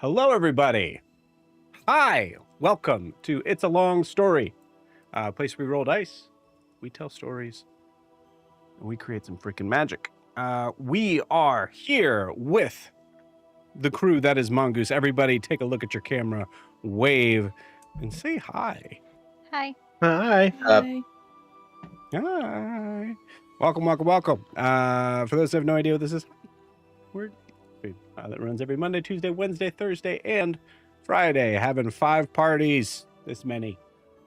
Hello, everybody. Hi, welcome to It's a Long Story, a place we roll dice, we tell stories, and we create some freaking magic. We are here with the crew that is Mongoose. Everybody take a look at your camera, wave, and say hi. Hi. Hi. Hi. Hi. Welcome, welcome, welcome. For those who have no idea what this is, we're that runs every Monday, Tuesday, Wednesday, Thursday, and Friday, having 5 parties, this many,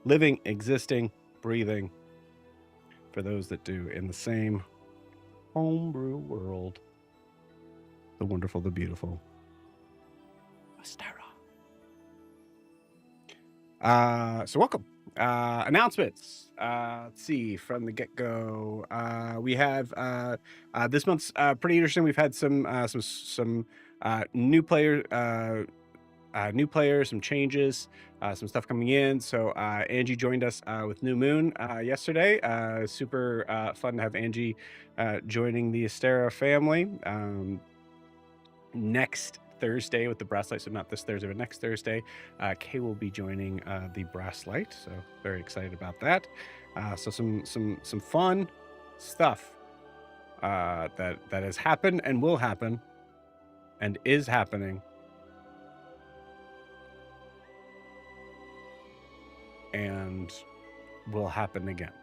living, existing, breathing, for those that do in the same homebrew world. The wonderful, the beautiful. So welcome. Announcements. Let's see, from the get-go. We have this month's pretty interesting. We've had some new players, some changes, some stuff coming in. So Angie joined us with New Moon yesterday. Super fun to have Angie joining the Astera family. Next Thursday with the Brass Light, so not this Thursday, but next Thursday, Kay will be joining the Brass Light, so very excited about that. So some fun stuff that has happened and will happen and is happening. And will happen again.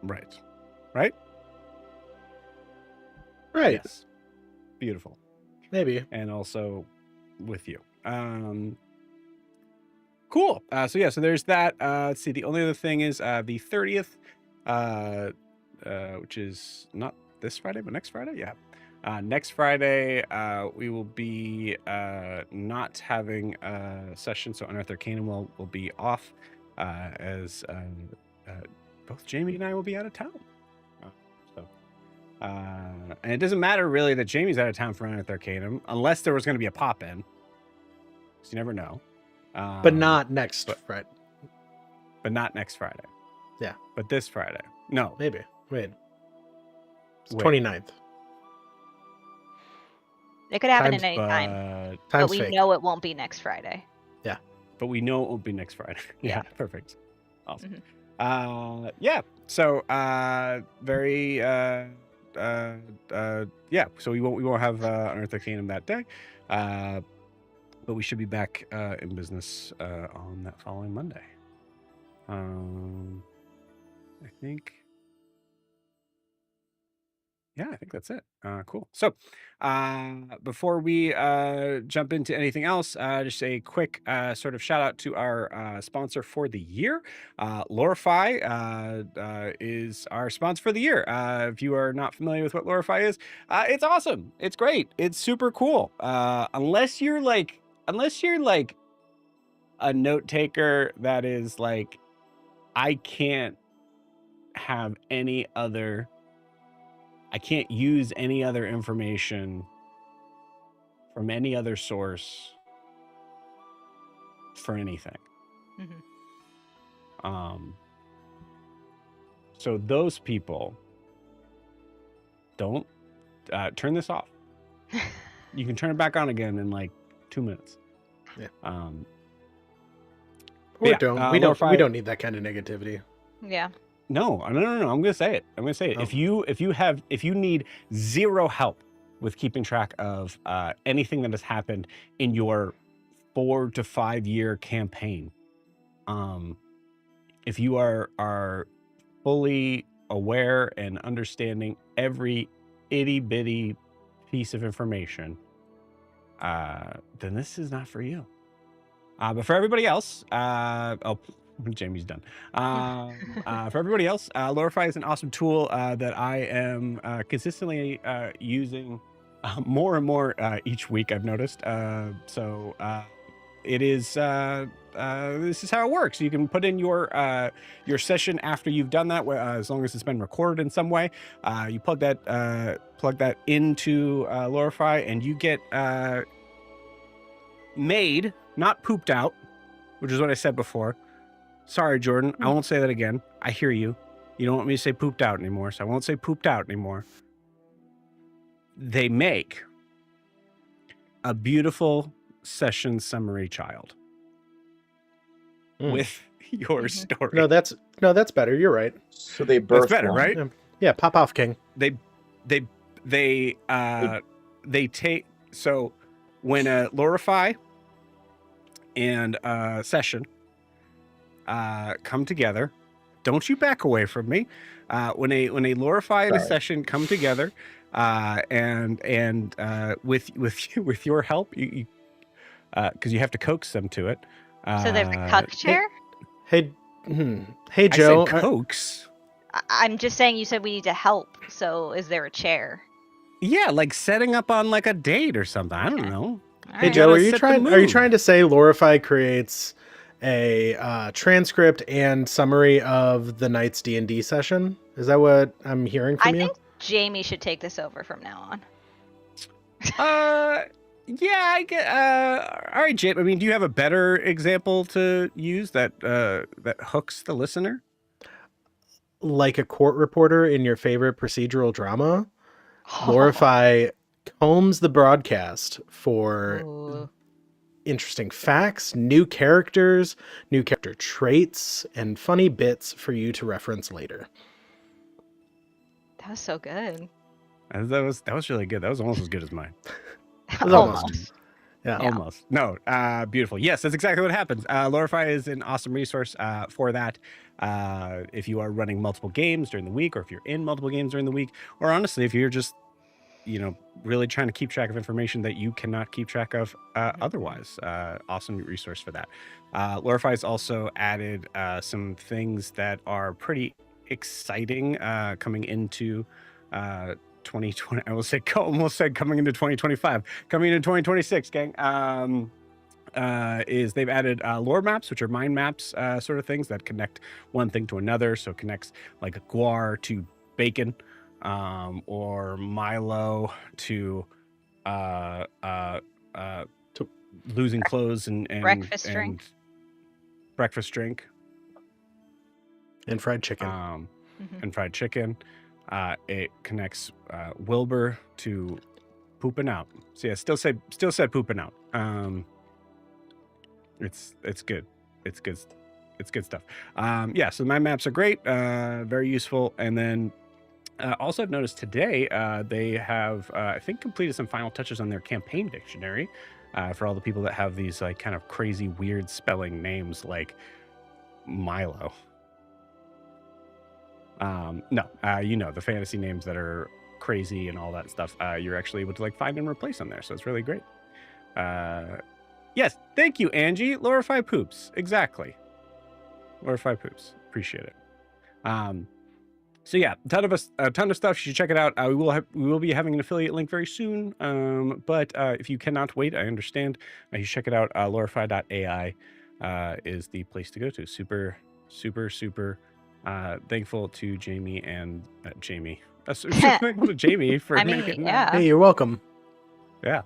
Right. Right. Yes. Beautiful. Maybe. And also with you. Cool. So there's that. Let's see. The only other thing is the 30th, which is not this Friday, but next Friday. Yeah. Next Friday, we will be not having a session, so Unearthed Arcanum will be off, as both Jamie and I will be out of town. And it doesn't matter really that Jamie's out of town for Unearthed Arcanum, unless there was going to be a pop-in. So you never know. But not next Friday. But not next Friday. Yeah. But this Friday. No. Maybe. Wait. It's Wait. 29th. It could happen at any time. But we know it won't be next Friday. Yeah. But we know it won't be next Friday. Yeah. Perfect. Awesome. Mm-hmm. Yeah. So very yeah. So we won't have Unearthed Arcanum that day. But we should be back in business on that following Monday. I think that's it. Cool. So before we jump into anything else, just a quick sort of shout out to our sponsor for the year. Lorify is our sponsor for the year. If you are not familiar with what Lorify is, it's awesome. It's great. It's super cool. Unless you're like a note taker that is like, I can't use any other information from any other source for anything. Mm-hmm. So those people, don't turn this off. You can turn it back on again in like 2 minutes. Yeah. We don't need that kind of negativity. Yeah. No. I'm gonna say it. Oh. If you need zero help with keeping track of anything that has happened in your 4 to 5 year campaign, if you are fully aware and understanding every itty bitty piece of information, then this is not for you. But for everybody else, Jamie's done. For everybody else, Lorify is an awesome tool that I am consistently using more and more each week, I've noticed. It is this is how it works. You can put in your session after you've done that, as long as it's been recorded in some way. You plug that into Lorify, and you get made, not pooped out, which is what I said before. Sorry, Jordan, I won't say that again. I hear you. You don't want me to say pooped out anymore, so I won't say pooped out anymore. They make a beautiful session summary child with your story. No, that's better. You're right. So they birth. That's better, one. right? Yeah, pop off, King. They take, so when a Lorify and Session come together, don't you back away from me. When a Lorify and a Session come together, and with your help, you because you have to coax them to it. So there's a cuck chair? Hey, Joe. I said coax. I'm just saying you said we need to help. So is there a chair? Yeah, like setting up on like a date or something. I don't know. Hey, Joe, are you trying to say Lorify creates a transcript and summary of the night's D&D session? Is that what I'm hearing from you? I think Jamie should take this over from now on. Yeah, I get. All right, Jamie. I mean, do you have a better example to use that hooks the listener? Like a court reporter in your favorite procedural drama, Lorify combs the broadcast for interesting facts, new characters, new character traits, and funny bits for you to reference later. That was so good. That was really good. That was almost as good as mine. Almost. Yeah, almost. No, beautiful. Yes, that's exactly what happens. Lorify is an awesome resource for that. If you are running multiple games during the week, or if you're in multiple games during the week, or honestly, if you're just, really trying to keep track of information that you cannot keep track of otherwise. Awesome resource for that. Lorify has also added some things that are pretty exciting coming into 2020. I almost said coming into 2025, coming into 2026, gang. Is they've added lore maps, which are mind maps, sort of things that connect one thing to another. So it connects like a guar to bacon, or Milo to losing clothes and breakfast drink, and fried chicken. And fried chicken. It connects Wilbur to pooping out. So yeah, still said pooping out. It's good. It's good stuff. Yeah, so my maps are great, very useful. And then also I've noticed today they have I think completed some final touches on their campaign dictionary for all the people that have these like kind of crazy weird spelling names like Milo. No, the fantasy names that are crazy and all that stuff, you're actually able to like find and replace on there. So it's really great. Yes, thank you, Angie. Lorify poops. Exactly. Lorify poops. Appreciate it. So yeah, a ton of stuff. You should check it out. We will be having an affiliate link very soon. But if you cannot wait, I understand. You should check it out. Lorify.ai is the place to go to. Super, super, super thankful to Jamie and Jamie. Thankful to Jamie for making that. Hey, you're welcome. Yeah.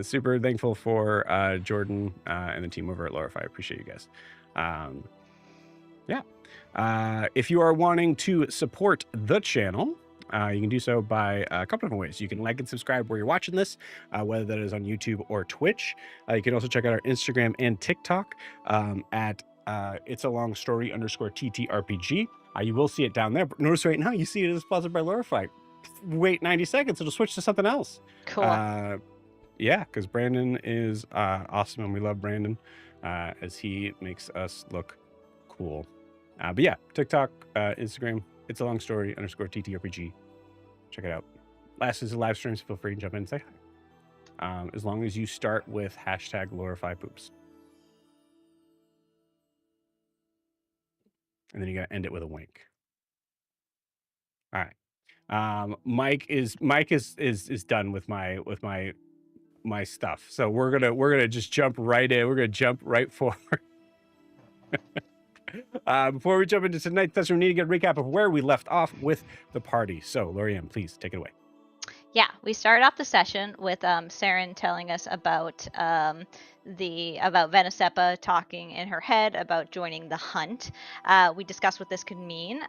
Super thankful for Jordan and the team over at Lorify. I appreciate you guys. If you are wanting to support the channel, you can do so by a couple of ways. You can like and subscribe where you're watching this, whether that is on YouTube or Twitch. You can also check out our Instagram and TikTok at It's a Long Story _TTRPG. You will see it down there. But notice right now you see it is sponsored by Lorify. Wait 90 seconds, it'll switch to something else. Cool. Yeah, because Brandon is awesome, and we love Brandon as he makes us look cool. But yeah, TikTok, Instagram, It's a Long Story _TTRPG. Check it out. Last is a live stream, so feel free to jump in and say hi. As long as you start with #LorifyPoops. And then you gotta end it with a wink. All right. Mike is done with my stuff. So we're gonna just jump right in. We're gonna jump right forward. Before we jump into tonight's session, we need to get a recap of where we left off with the party. So Lorianne, please take it away. Yeah, we started off the session with Saren telling us about Venesepa talking in her head about joining the hunt. We discussed what this could mean.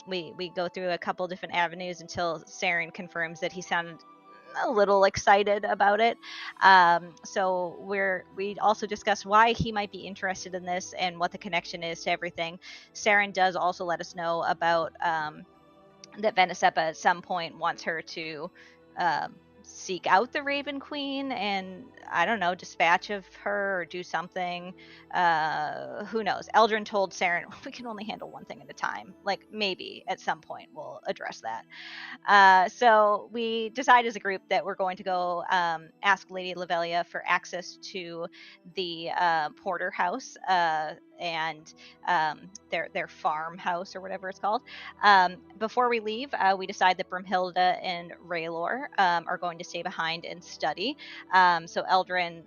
We go through a couple different avenues until Saren confirms that he sounded a little excited about it. So we also discuss why he might be interested in this and what the connection is to everything. Saren does also let us know about that Venesepa at some point wants her to seek out the Raven Queen and, I don't know, dispatch of her or do something. Who knows? Eldrin told Saren, we can only handle one thing at a time. Like, maybe at some point we'll address that. So we decide as a group that we're going to go ask Lady Lavelia for access to the Porter house and their farmhouse or whatever it's called. Before we leave, we decide that Brimhilda and Raylor are going to stay behind and study. So Eldrin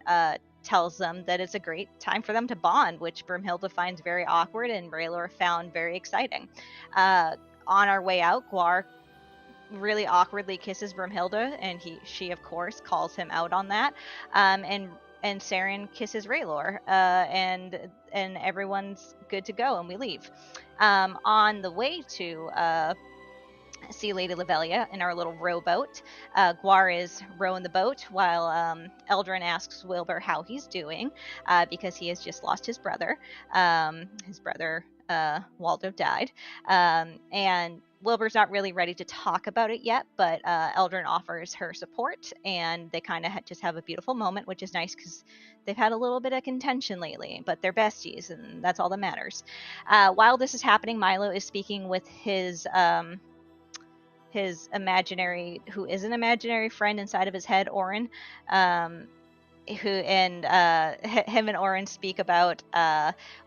tells them that it's a great time for them to bond, which Brimhilda finds very awkward and Raylor found very exciting. On our way out, Guar really awkwardly kisses Brimhilda, and she of course calls him out on that. And Saren kisses Raylor, and everyone's good to go, and we leave. On the way to see Lady Lavelia in our little rowboat, Guar is rowing the boat while Eldrin asks Wilbur how he's doing, because he has just lost his brother. His brother Waldo died, and Wilbur's not really ready to talk about it yet, but Eldrin offers her support, and they kind of just have a beautiful moment, which is nice because they've had a little bit of contention lately, but they're besties, and that's all that matters. While this is happening, Milo is speaking with his imaginary, who is an imaginary friend inside of his head, Orin, him and Orin speak about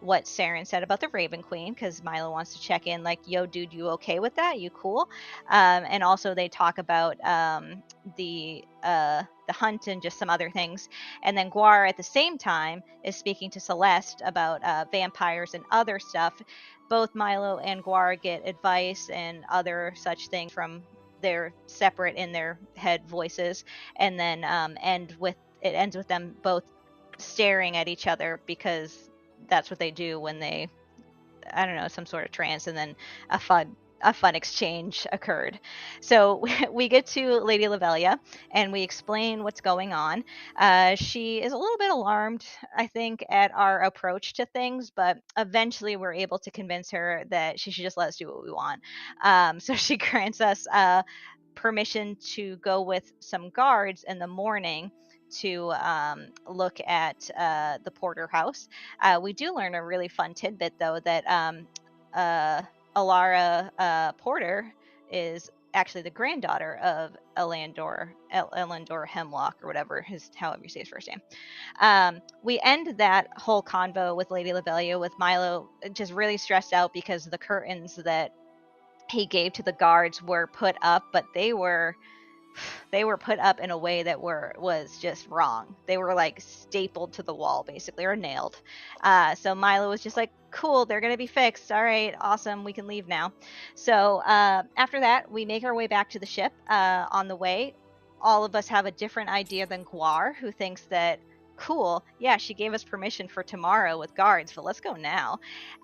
what Saren said about the Raven Queen, because Milo wants to check in, like, yo, dude, you okay with that? You cool? And also they talk about the hunt and just some other things. And then Guar at the same time is speaking to Celeste about vampires and other stuff. Both Milo and Guar get advice and other such things from their separate in their head voices, and then it ends with them both staring at each other, because that's what they do when they, I don't know, some sort of trance, and then a fun exchange occurred. So we get to Lady Lavelia and we explain what's going on. She is a little bit alarmed, I think, at our approach to things, but eventually we're able to convince her that she should just let us do what we want. So she grants us permission to go with some guards in the morning to look at the Porter house. We do learn a really fun tidbit, though, that Alara Porter is actually the granddaughter of Elandor Hemlock, or whatever however you say his first name. We end that whole convo with Lady Lavelia with Milo just really stressed out because the curtains that he gave to the guards were put up, but they were put up in a way that was just wrong. They were like stapled to the wall, basically, or nailed. So Milo was just like, cool, they're gonna be fixed. All right, awesome, we can leave now. So after that, we make our way back to the ship. On the way, all of us have a different idea than Guar, who thinks that, cool, yeah, she gave us permission for tomorrow with guards, but let's go now.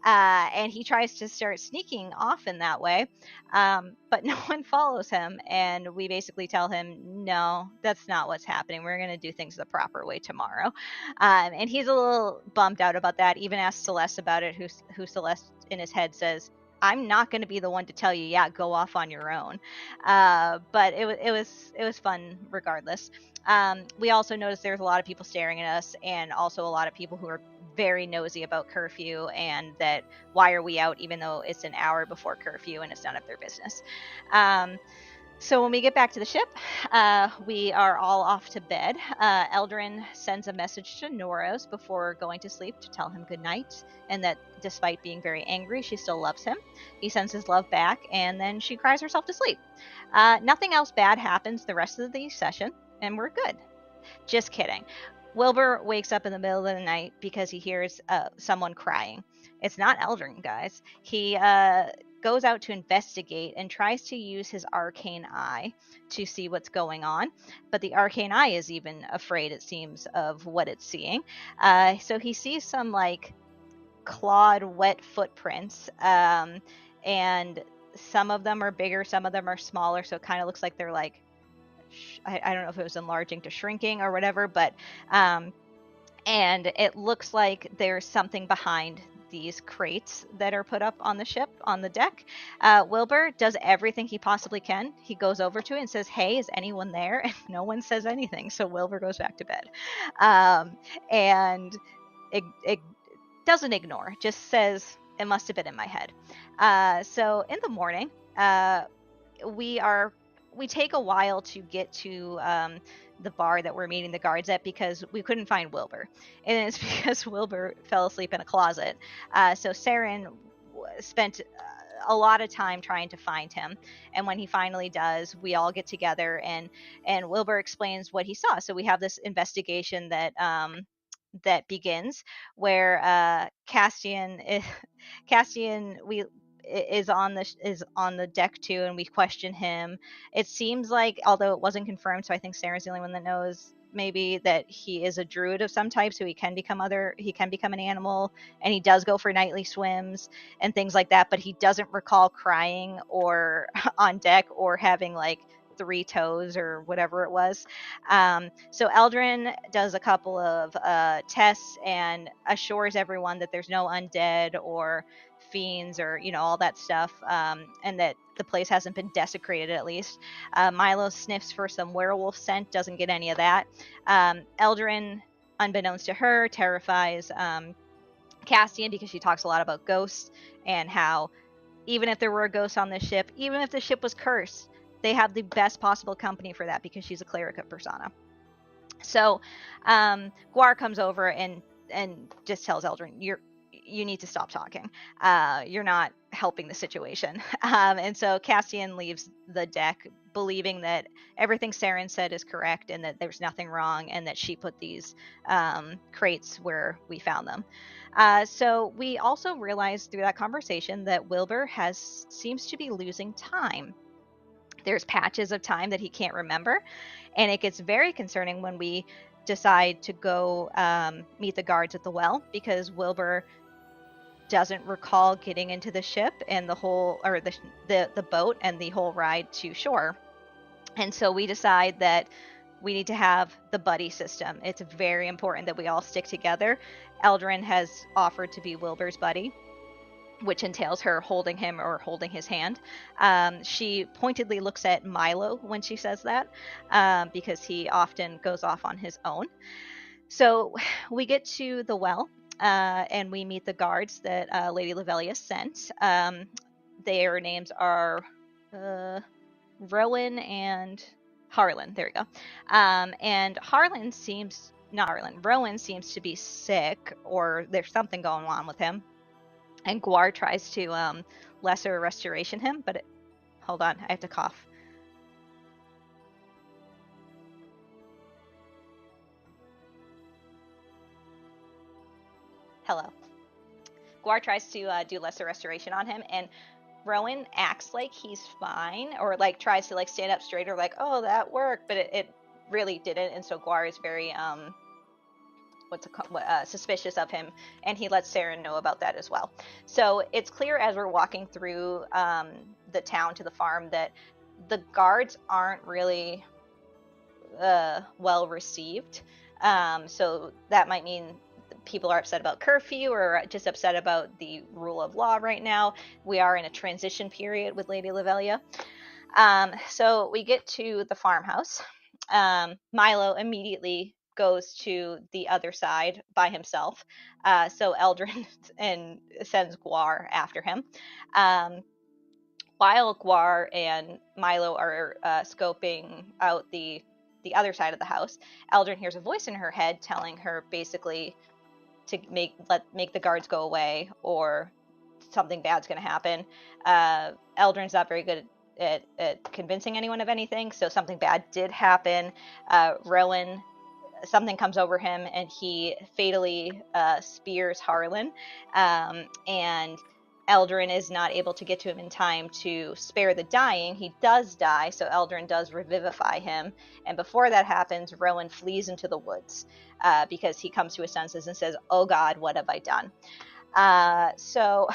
And he tries to start sneaking off in that way, but no one follows him, and we basically tell him, no, that's not what's happening. We're going to do things the proper way tomorrow. And he's a little bummed out about that. Even asked Celeste about it, who Celeste in his head says, I'm not going to be the one to tell you, yeah, go off on your own. But it was fun regardless. We also noticed there's a lot of people staring at us, and also a lot of people who are very nosy about curfew, and that why are we out even though it's an hour before curfew and it's none of their business. So when we get back to the ship, we are all off to bed. Eldrin sends a message to Noros before going to sleep to tell him good night, and that despite being very angry, she still loves him. He sends his love back, and then she cries herself to sleep. Nothing else bad happens the rest of the session, and we're good. Just kidding. Wilbur wakes up in the middle of the night because he hears someone crying. It's not Eldrin, guys. He goes out to investigate and tries to use his arcane eye to see what's going on, but the arcane eye is even afraid, it seems, of what it's seeing. So he sees some like clawed, wet footprints, and some of them are bigger, some of them are smaller, so it kind of looks like they're like I don't know if it was enlarging to shrinking or whatever, but and it looks like there's something behind these crates that are put up on the ship, on the deck. Wilbur does everything he possibly can. He goes over to it and says, "Hey, is anyone there?" And no one says anything, so Wilbur goes back to bed. And it doesn't ignore, just says, "It must have been in my head." So in the morning, we take a while to get to the bar that we're meeting the guards at because we couldn't find Wilbur, and it's because Wilbur fell asleep in a closet. So Saren spent a lot of time trying to find him, and when he finally does, we all get together and Wilbur explains what he saw. So we have this investigation that begins where Castian Castian we is on the deck too, and we question him. It seems like, although it wasn't confirmed, so I think Sarah's the only one that knows, maybe, that he is a druid of some type, so he can become an animal, and he does go for nightly swims and things like that, but he doesn't recall crying or on deck or having like 3 toes or whatever it was. So Eldrin does a couple of tests and assures everyone that there's no undead or fiends or all that stuff, and that the place hasn't been desecrated, at least. Milo sniffs for some werewolf scent, doesn't get any of that. Eldrin, unbeknownst to her, terrifies Castian because she talks a lot about ghosts and how even if there were a ghost on this ship, even if the ship was cursed, they have the best possible company for that because she's a cleric of Persona. So Guar comes over and just tells Eldrin, you need to stop talking. You're not helping the situation. And so Castian leaves the deck believing that everything Saren said is correct and that there's nothing wrong and that she put these crates where we found them. So we also realized through that conversation that Wilbur seems to be losing time. There's patches of time that he can't remember, and it gets very concerning when we decide to go meet the guards at the well, because Wilbur doesn't recall getting into the ship and the boat and the whole ride to shore. And so we decide that we need to have the buddy system. It's very important that we all stick together. Eldrin has offered to be Wilbur's buddy, which entails her holding him or holding his hand. She pointedly looks at Milo when she says that, because he often goes off on his own. So we get to the well, and we meet the guards that Lady Lavelia sent. Their names are Rowan and Harlan. There we go. And Rowan seems to be sick, or there's something going on with him. And Guar tries to lesser restoration him, but hold on, I have to cough. Hello. Guar tries to do lesser restoration on him, and Rowan acts like he's fine, or like tries to like stand up straighter, like, oh, that worked, but it really didn't. And so Guar is very suspicious of him, and he lets Saren know about that as well. So it's clear as we're walking through the town to the farm that the guards aren't really well received. So that might mean people are upset about curfew or just upset about the rule of law right now. We are in a transition period with Lady Lavelia. So we get to the farmhouse. Milo immediately goes to the other side by himself. So Eldrin and sends Guar after him. While Guar and Milo are scoping out the other side of the house, Eldrin hears a voice in her head telling her basically to make the guards go away or something bad's going to happen. Eldrin's not very good at convincing anyone of anything, so something bad did happen. Rowan, something comes over him and he fatally spears Harlan, and Eldrin is not able to get to him in time to spare the dying. He does die, so Eldrin does revivify him, and before that happens, Rowan flees into the woods because he comes to his senses and says, oh God, what have I done? So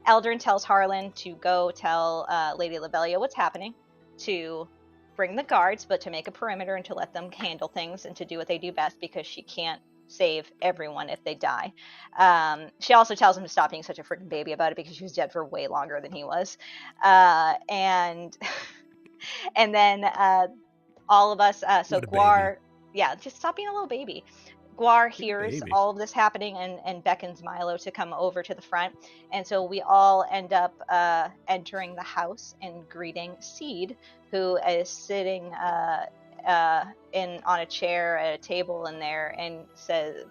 Eldrin tells Harlan to go tell Lady Lavelia what's happening, to bring the guards, but to make a perimeter and to let them handle things and to do what they do best, because she can't save everyone if they die. She also tells him to stop being such a freaking baby about it, because she was dead for way longer than he was. And and then all of us, so What a Guar, yeah, just stop being a little baby. Guar hears baby. all of this happening and beckons Milo to come over to the front. And so we all end up entering the house and greeting Seed, who is sitting on a chair at a table in there, and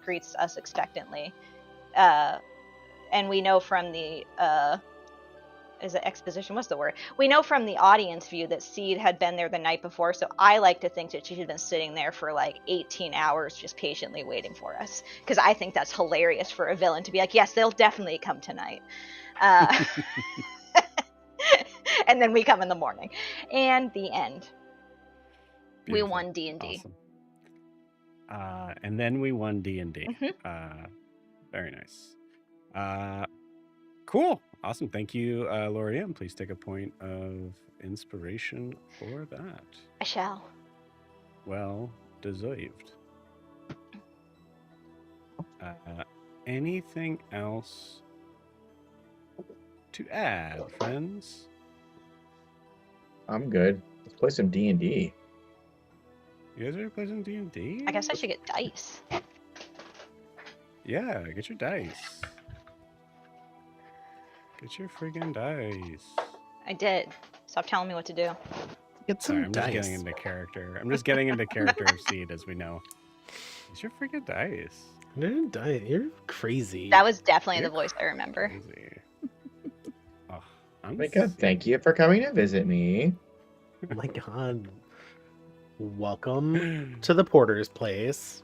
greets us expectantly. And we know from the is it exposition? What's the word? We know from the audience view that Seed had been there the night before, so I like to think that she had been sitting there for like 18 hours just patiently waiting for us, because I think that's hilarious for a villain to be like, yes, they'll definitely come tonight. And then we come in the morning. And the end. Beautiful. We won D&D. Awesome. And then we won D&D. Very nice. Cool. Awesome. Thank you, Lori M. Please take a point of inspiration for that. I shall. Well deserved. Anything else to add, friends? I'm good. Let's play some D&D. You guys ready to play some D&D? I guess I should get dice. Yeah, get your dice. Get your friggin' dice. I did. Stop telling me what to do. Get some Sorry, I'm dice. just getting into character. I'm just getting into character of Seed, as we know. Get your friggin' dice. You're crazy. That was definitely You're the voice I remember. Crazy. Oh, I'm Micah, thank you for coming to visit me. Oh my god. Welcome to the Porter's place.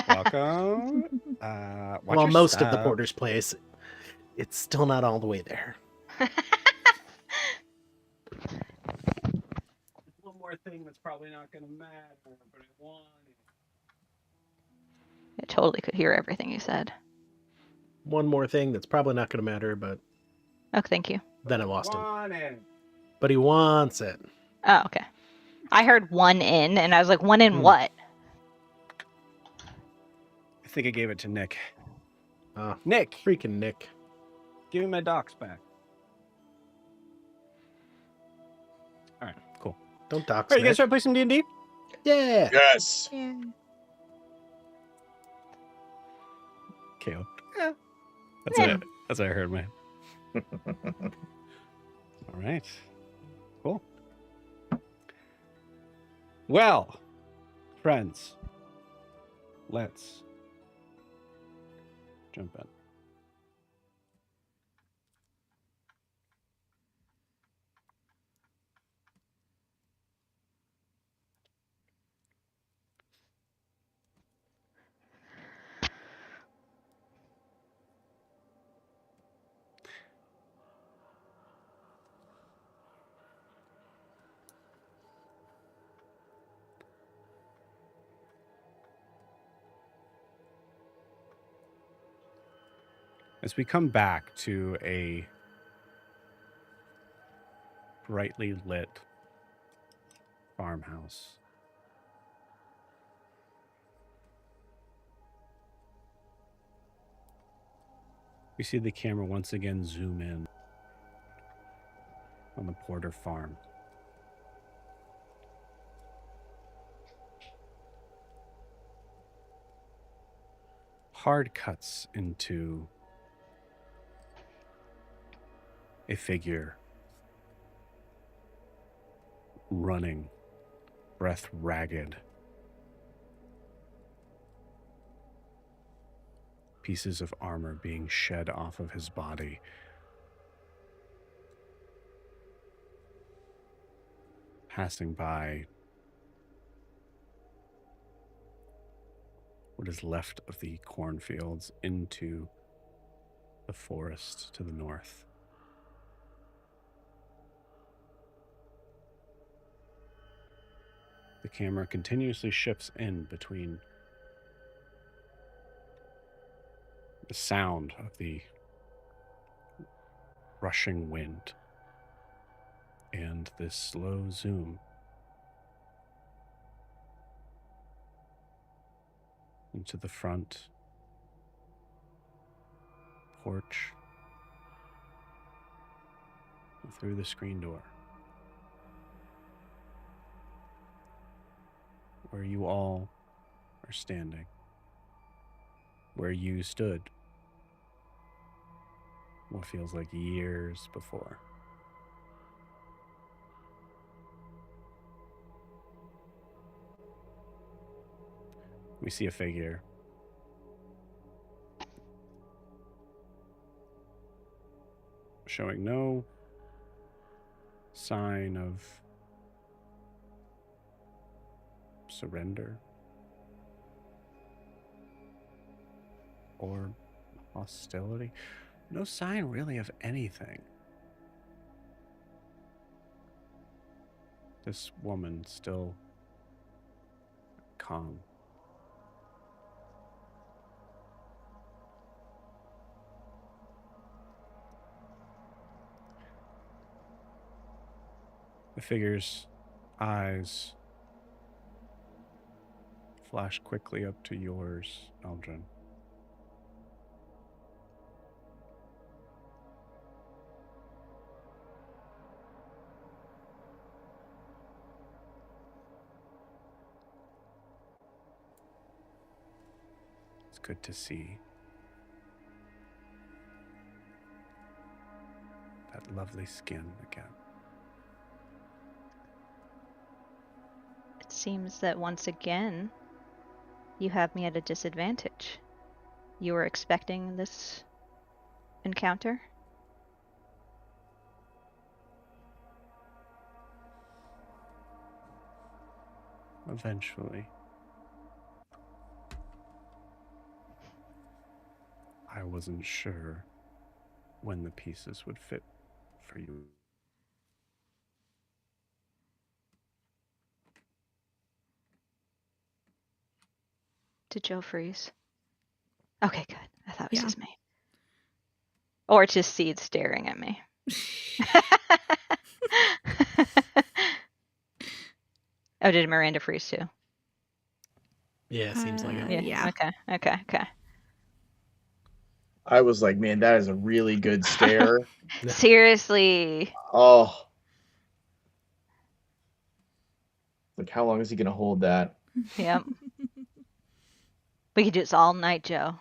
Welcome. Watch Well, your most of the step. Porter's place. It's still not all the way there. One more thing that's probably not going to matter, but I want it. I totally could hear everything you said. One more thing that's probably not going to matter, but Oh, thank you. then I lost him. Want it. But he wants it. Oh, okay. I heard one in, and I was like, one in what? I think I gave it to Nick. Nick. Freaking Nick. Give me my docs back. All right, cool. Don't dox All right, you guys Nick. try to play some D&D? Yeah. Yes. Yeah. Caleb. Yeah. That's Yeah. it. That's what I heard, man. All right. Cool. Well, friends, let's jump in. As we come back to a brightly lit farmhouse, we see the camera once again zoom in on the Porter farm. Hard cuts into a figure running, breath ragged, pieces of armor being shed off of his body. Passing by what is left of the cornfields into the forest to the north. The camera continuously shifts in between the sound of the rushing wind and this slow zoom into the front porch, through the screen door, where you all are standing, where you stood what feels like years before. We see a figure showing no sign of surrender or hostility. No sign really of anything. This woman still calm. The figure's eyes flash quickly up to yours, Eldrin. It's good to see that lovely skin again. It seems that once again, you have me at a disadvantage. You were expecting this encounter? Eventually, I wasn't sure when the pieces would fit for you. Did Joe freeze? Okay, good. I thought it was Yeah. just me. Or it's just Seed staring at me. Oh, did Miranda freeze too? Yeah, seems like it. Yeah. Okay. I was like, man, that is a really good stare. Yeah. Seriously. Oh. Like, how long is he going to hold that? Yep. We could do this all night, Joe.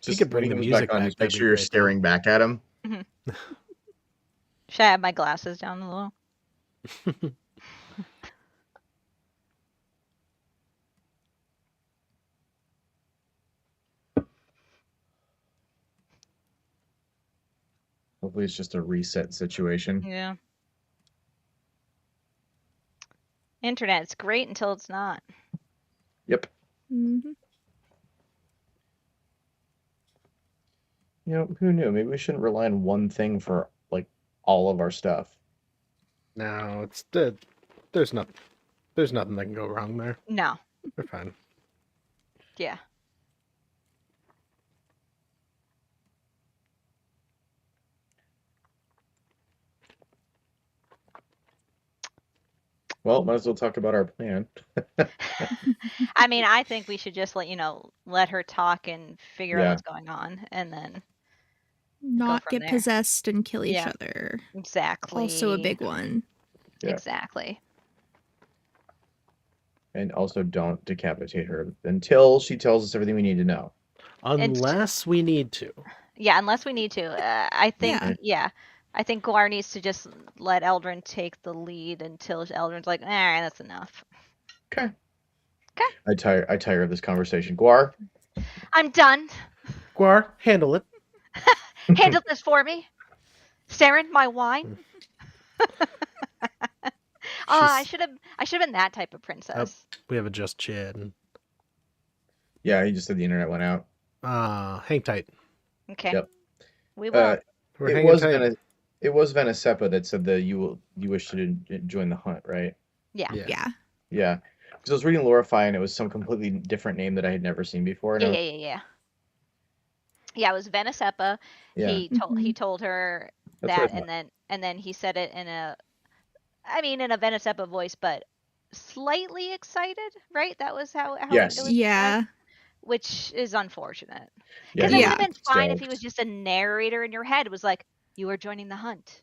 Just could when bring he the comes music back on, back, just make that'd be sure you're great, though. staring back at him. Should I have my glasses down a little? Hopefully it's just a reset situation. Yeah. Internet's great until it's not. Yep. Mhm. You know, who knew? Maybe we shouldn't rely on one thing for, like, all of our stuff. No, it's the there's nothing that can go wrong there. No. They're fine. Yeah. Well, might as well talk about our plan. I mean, I think we should just let her talk and figure out Yeah. what's going on, and then Not from get there. possessed and kill each Yeah. other. Exactly. Also a big one. Yeah. Exactly. And also don't decapitate her until she tells us everything we need to know. Unless we need to. Yeah, unless we need to. I think. Yeah. Yeah. I think Guar needs to just let Eldrin take the lead until Eldrin's like, that's enough. Okay. I tire of this conversation. Guar, I'm done. Guar, handle it. Handle this for me. Saren, my wine. I should have been that type of princess. We have a just Chad. yeah, he just said the internet went out. Hang tight. Okay. Yep. We will. We're It hanging was tight. it was Venesepa that said that you wish to join the hunt, right? Yeah. Yeah. Because I was reading Lorify and it was some completely different name that I had never seen before. And Yeah. Yeah, it was Venesepa. Yeah. He told her That's what I that, and then he said it in a Venesepa voice, but slightly excited, right? That was how it Yes. was described, Yeah. which is unfortunate. Yeah, Because he it was would have been fine if he was stoked. just a narrator in your head. It was like, you are joining the hunt.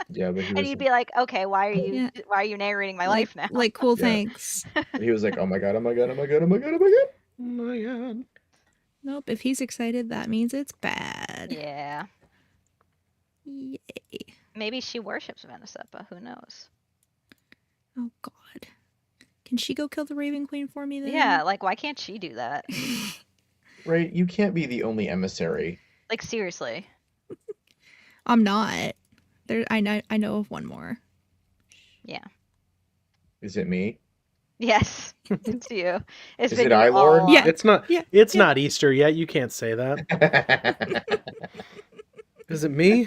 Yeah, but he And was you'd be like, okay, why Yeah. are you narrating my Like, life now? like cool, Yeah. thanks. but he was like, oh my god, oh my god, oh my god, oh my god, oh my god. Oh my god. Nope, if he's excited, that means it's bad. Yeah. Yay. Maybe she worships Venesepa. Who knows? Oh god. Can she go kill the Raven Queen for me then? Yeah, like, why can't she do that? Right? You can't be the only emissary. Like, seriously. I'm not. I know of one more. Yeah. Is it me? Yes, it's you. It's Is been it you I, all Lord? along. Yeah. It's not. Yeah, It's yeah. not Easter yet. You can't say that. Is it me?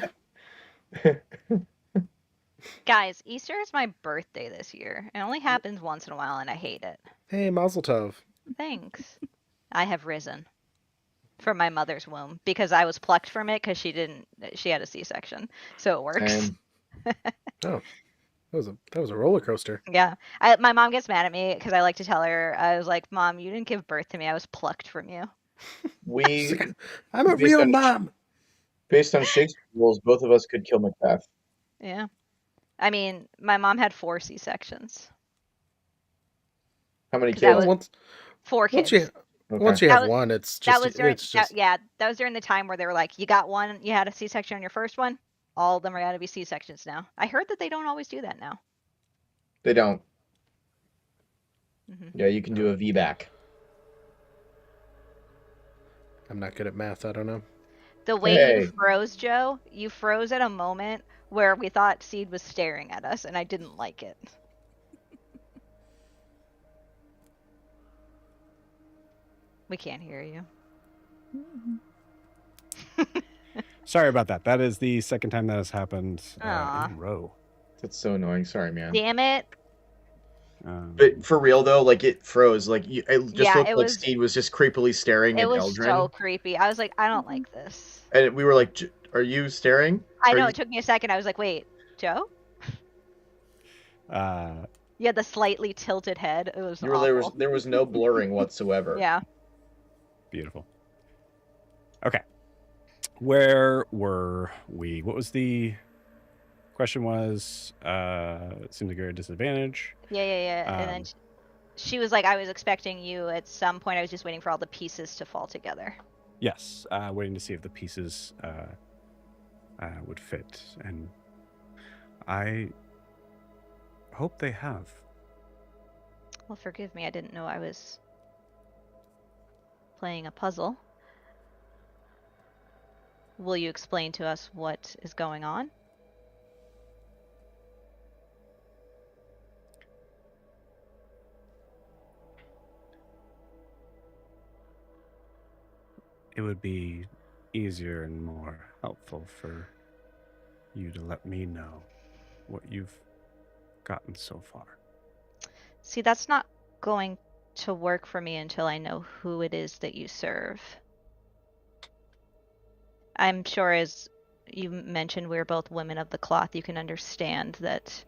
Guys, Easter is my birthday this year. It only happens once in a while, and I hate it. Hey, Mazel Tov. Thanks. I have risen from my mother's womb because I was plucked from it because she had a C-section, so it works. Same. Oh, that was a roller coaster. Yeah, my mom gets mad at me because I like to tell her, I was like, Mom, you didn't give birth to me. I was plucked from you. We, I'm a Based real on- mom. based on Shakespeare rules, both of us could kill Macbeth. Yeah. I mean, my mom had 4 C-sections. How many 'Cause that kids? was- 4 kids. Once you That have was- one, it's that just was during it's just that was during the time where they were like, you got one, you had a C-section on your first one, all of them are going to be C-sections now. I heard that they don't always do that now. They don't. Mhm. Yeah, you can do a VBAC. I'm not good at math. I don't know. The way Hey. you froze, Joe, you froze at a moment where we thought Seed was staring at us, and I didn't like it. We can't hear you. Sorry about that. That is the second time that has happened in Aw. a row. That's so annoying. Sorry, man. Damn it. But for real though, like it froze. Like it just Yeah, looked it like was- Steed was just creepily staring It at was Eldrin, so creepy. I was like, I don't like this. and we were like, "Are you staring?" I Are know, you- it took me a second. I was like, wait, Joe? You had the slightly tilted head. It was You were awful. there was no blurring whatsoever. Yeah. Beautiful. Okay. Where were we? What was the question was, it seems like you're at a disadvantage. Yeah. And then she was like, I was expecting you at some point. I was just waiting for all the pieces to fall together. Yes, waiting to see if the pieces would fit. And I hope they have. Well, forgive me. I didn't know I was playing a puzzle. Will you explain to us what is going on? It would be easier and more helpful for you to let me know what you've gotten so far. See, that's not going to work for me until I know who it is that you serve. I'm sure, as you mentioned, we're both women of the cloth. You can understand that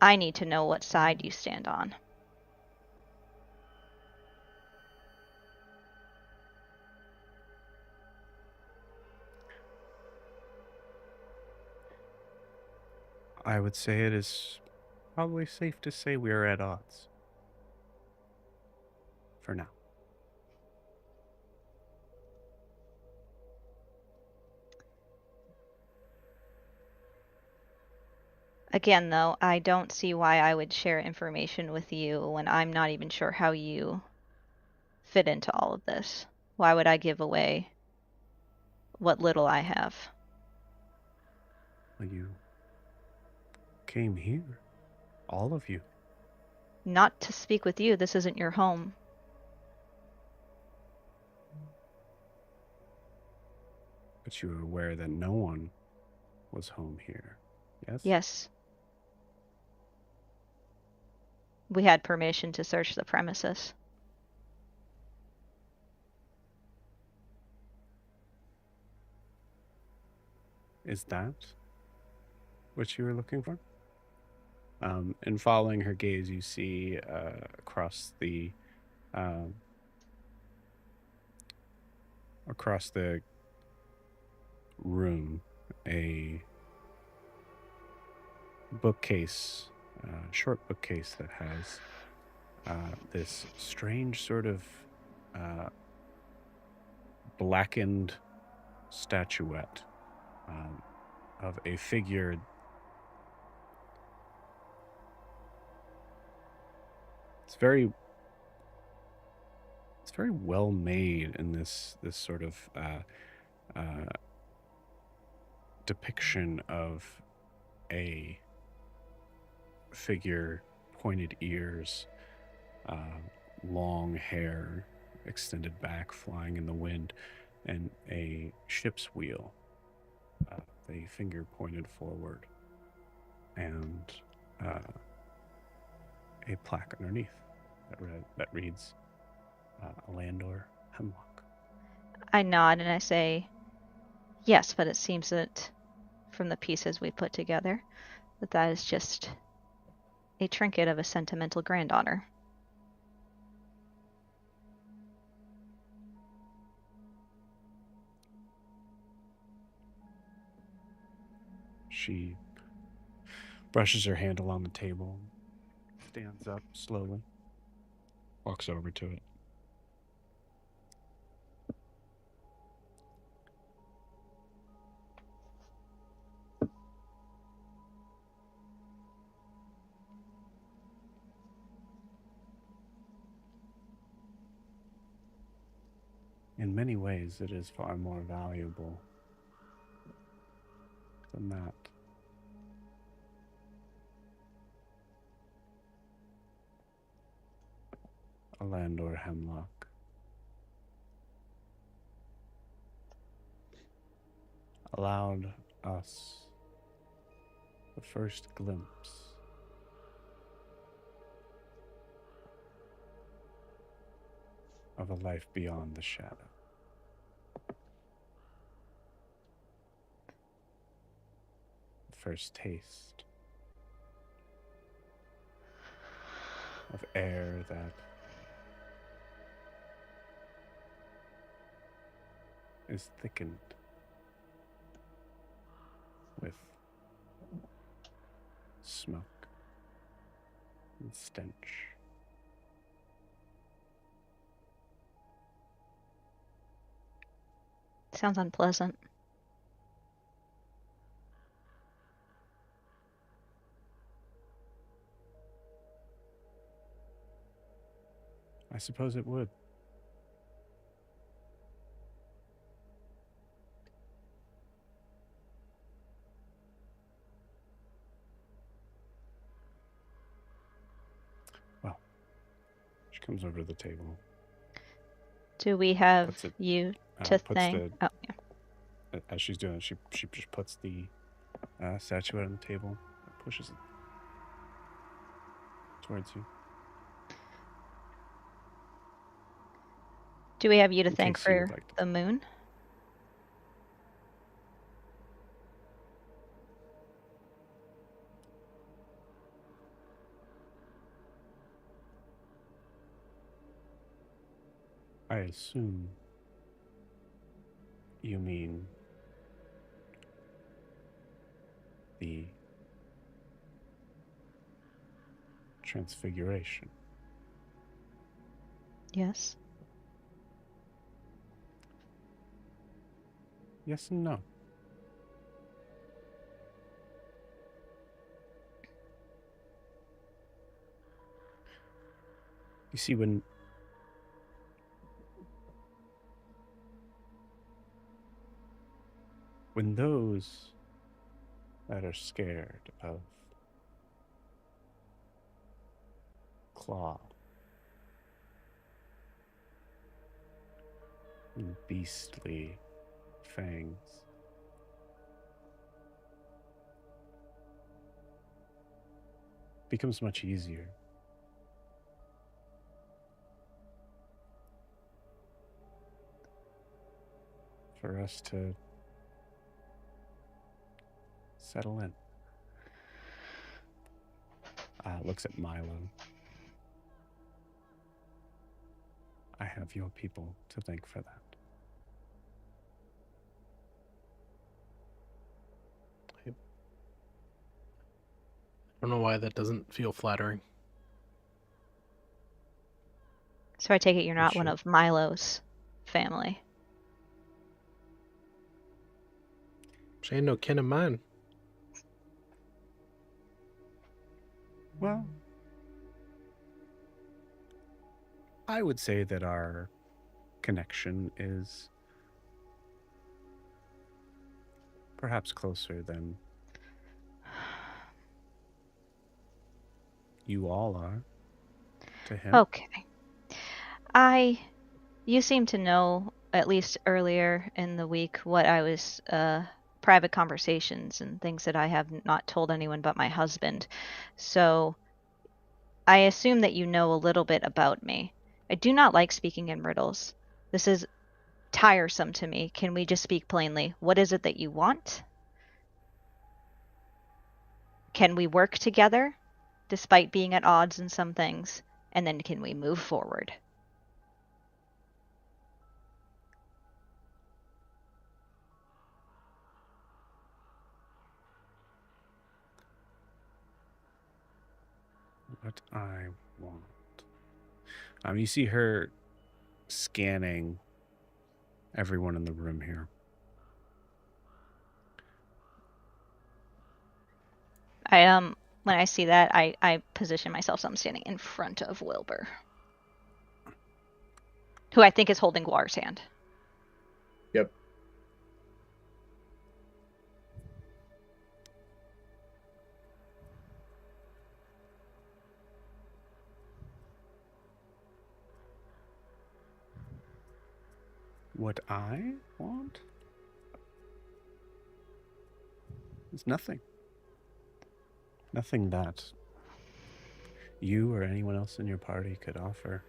I need to know what side you stand on. I would say it is probably safe to say we are at odds. For now. Again, though, I don't see why I would share information with you when I'm not even sure how you fit into all of this. Why would I give away what little I have? Well, you came here. All of you. Not to speak with you. This isn't your home. But you were aware that no one was home here. Yes? Yes. We had permission to search the premises. Is that what you were looking for? And following her gaze, you see um, across the room a bookcase, short bookcase that has this strange sort of uh, blackened statuette of a figure. It's very well made in this sort of uh, depiction of a figure, pointed ears, uh, long hair extended back, flying in the wind, and a ship's wheel, the finger pointed forward, and uh, a plaque underneath that reads Landor Hemlock. I nod and I say, yes, but it seems that from the pieces we put together, that is just a trinket of a sentimental granddaughter. She brushes her hand along the table, stands up slowly, walks over to it. In many ways, it is far more valuable than that. A Landor Hemlock allowed us the first glimpse of a life beyond the shadow. The first taste of air that is thickened with smoke and stench. Sounds unpleasant. I suppose it would. Well, she comes over to the table, Do we have puts it, you to puts thank? the, Oh, yeah. as she's doing it, she just puts the statuette on the table, pushes it towards you. Do we have you to In thank case you would for like to. the moon? I assume you mean the transfiguration. Yes. Yes and no. You see, when those that are scared of claw and beastly fangs becomes much easier for us to settle in. Looks at Milo. I have your people to thank for that. I don't know why that doesn't feel flattering. So I take it you're not one should. of Milo's family. She ain't no kin of mine. Well, I would say that our connection is perhaps closer than you all are to him. Okay. You seem to know, at least earlier in the week, what I was, private conversations and things that I have not told anyone but my husband. So I assume that you know a little bit about me. I do not like speaking in riddles. This is tiresome to me. Can we just speak plainly? What is it that you want? Can we work together, despite being at odds in some things? And then can we move forward? What I want. You see her scanning everyone in the room here. When I see that, I position myself so I'm standing in front of Wilbur, who I think is holding Guar's hand. Yep. What I want is nothing. Nothing that you or anyone else in your party could offer.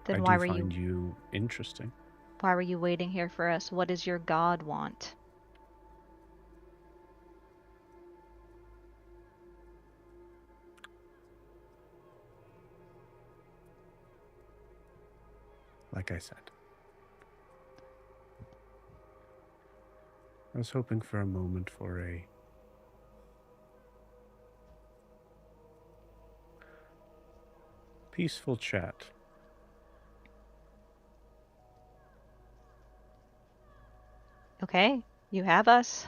Then I why do were find you you interesting. why were you waiting here for us? What does your god want? Like I said, I was hoping for a moment for a peaceful chat. Okay, you have us.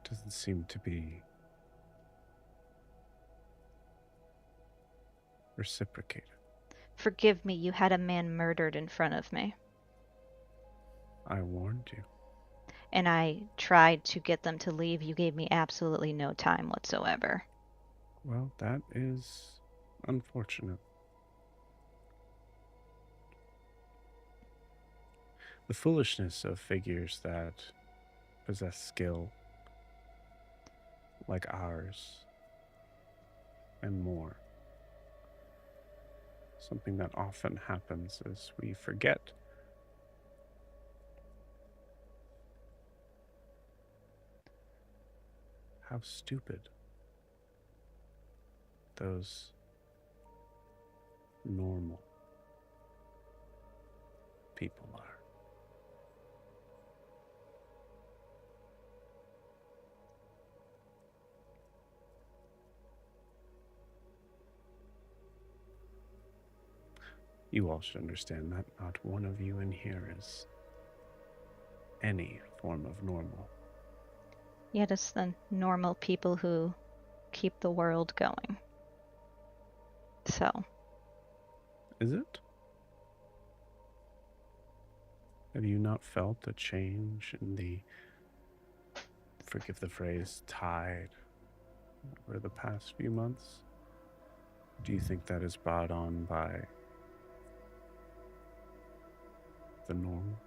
Doesn't seem to be reciprocated. Forgive me, you had a man murdered in front of me. I warned you. And I tried to get them to leave. You gave me absolutely no time whatsoever. Well, that is unfortunate. The foolishness of figures that possess skill like ours and more. Something that often happens is we forget how stupid those normal people are. You all should understand that not one of you in here is any form of normal. Yet it's the normal people who keep the world going. So, Is it? Have you not felt a change in the, forgive the phrase, tide over the past few months? Do you think that is brought on by the normal?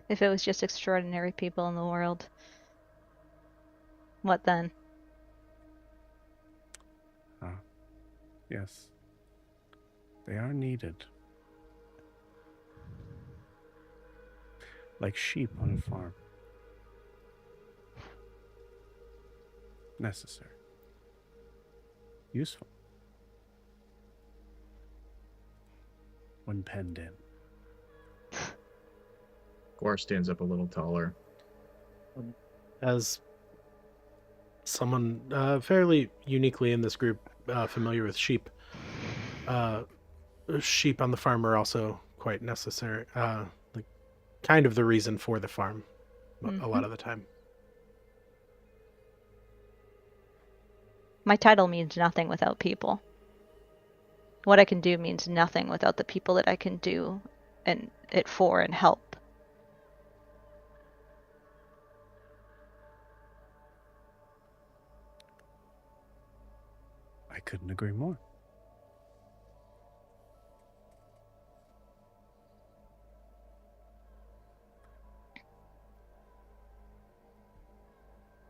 if it was just extraordinary people in the world, what then? Yes. They are needed. Like sheep on a farm. Necessary. Useful. When penned in. Gore stands up a little taller. As someone fairly uniquely in this group familiar with sheep, sheep on the farm are also quite necessary. Like, kind of the reason for the farm a lot of the time. My title means nothing without people. What I can do means nothing without the people that I can do it for and help. I couldn't agree more.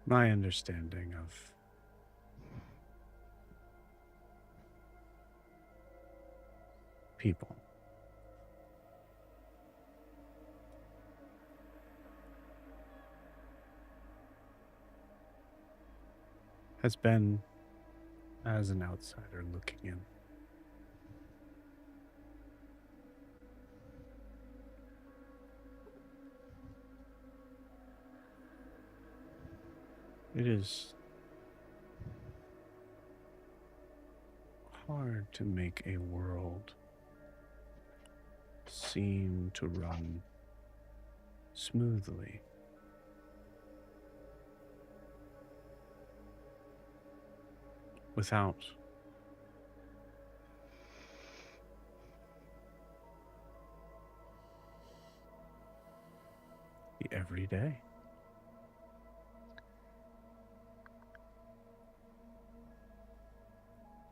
My understanding of people has been as an outsider looking in. It is hard to make a world seem to run smoothly without the everyday.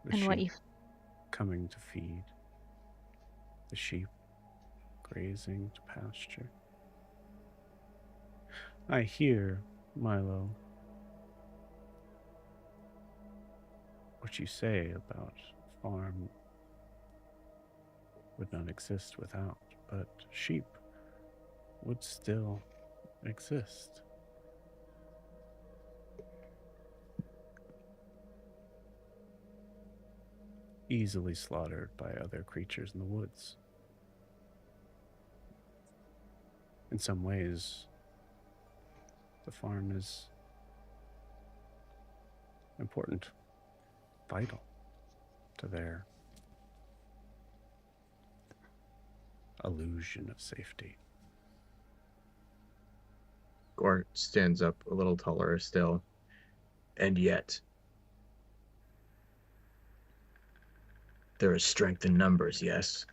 The And what sheep you coming to feed, the sheep grazing to pasture. I hear, Milo, what you say about farm would not exist without, but sheep would still exist. Easily slaughtered by other creatures in the woods. In some ways, the farm is important, vital to their illusion of safety. Gore stands up a little taller still. And yet, there is strength in numbers, yes?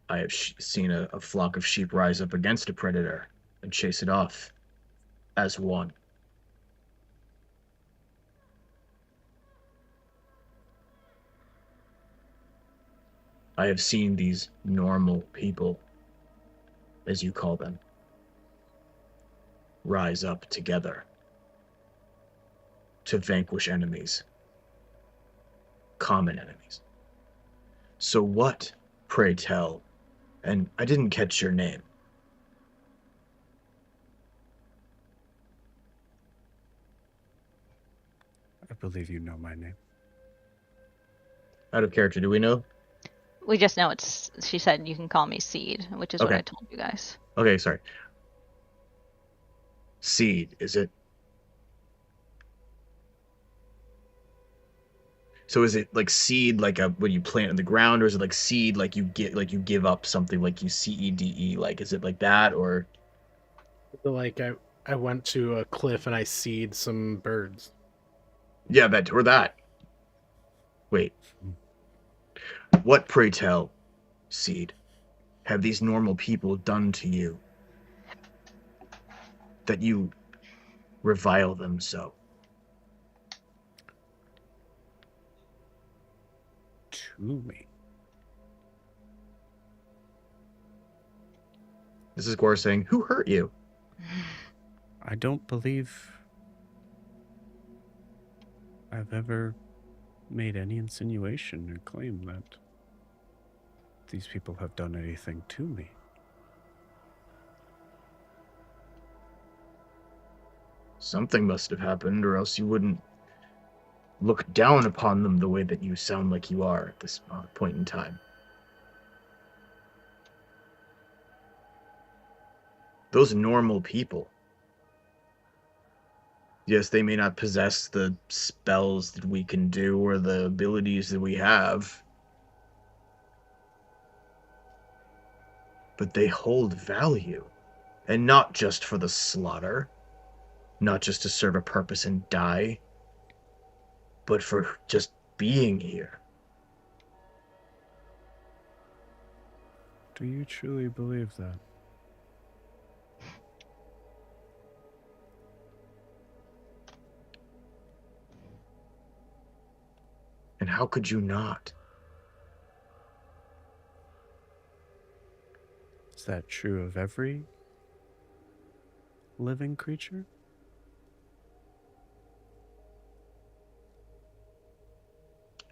I have seen a flock of sheep rise up against a predator and chase it off as one. I have seen these normal people, as you call them, rise up together to vanquish enemies, common enemies. So what, pray tell, and I didn't catch your name. I believe you know my name. Out of character, do we know? we just know she said you can call me Seed, which is what Okay. I told you guys. Okay, sorry. Seed, is it? So is it like seed, like a when you plant in the ground, or is it like seed, like you give up something, like you CEDE? Like, is it like that, or? So, like, I went to a cliff and I seed some birds. Yeah, that or that. Wait. What, pray tell, Seed, have these normal people done to you that you revile them so? To me. This is Gore saying, "Who hurt you?" I don't believe I've ever made any insinuation or claim that these people have done anything to me. Something must have happened, or else you wouldn't look down upon them the way that you sound like you are at this point in time. Those normal people. Yes, they may not possess the spells that we can do or the abilities that we have, but they hold value. And not just for the slaughter, not just to serve a purpose and die, but for just being here. Do you truly believe that? And how could you not? Is that true of every living creature?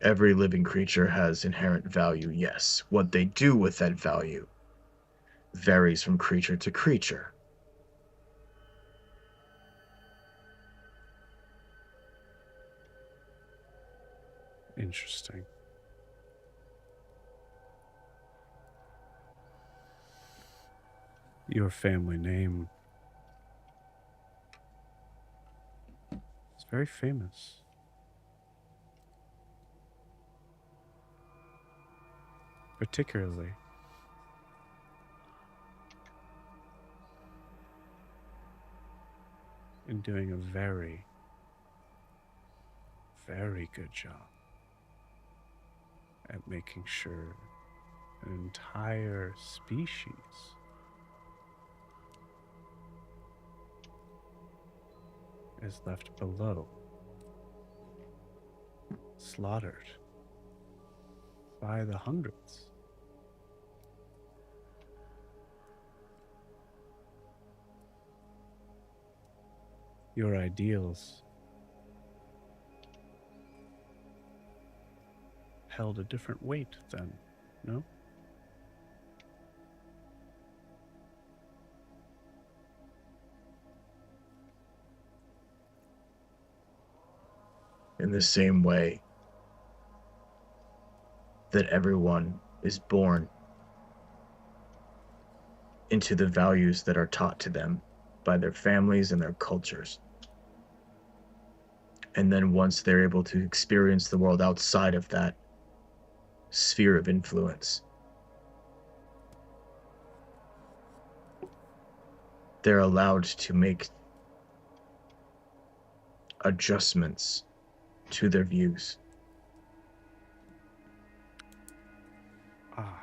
Every living creature has inherent value, yes. What they do with that value varies from creature to creature. Interesting. Your family name is very famous. Particularly in doing a very, very good job at making sure an entire species is left below, slaughtered by the hundreds. Your ideals held a different weight then, no? In the same way that everyone is born into the values that are taught to them by their families and their cultures. And then once they're able to experience the world outside of that sphere of influence, they're allowed to make adjustments to their views. Ah.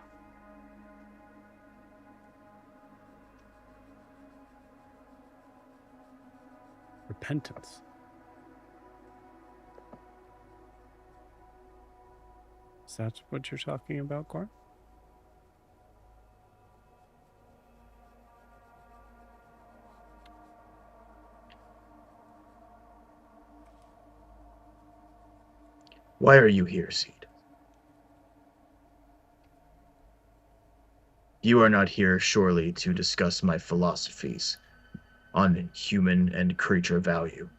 Repentance. Is that what you're talking about, Gorn? Why are you here, Seed? You are not here, surely, to discuss my philosophies on human and creature value.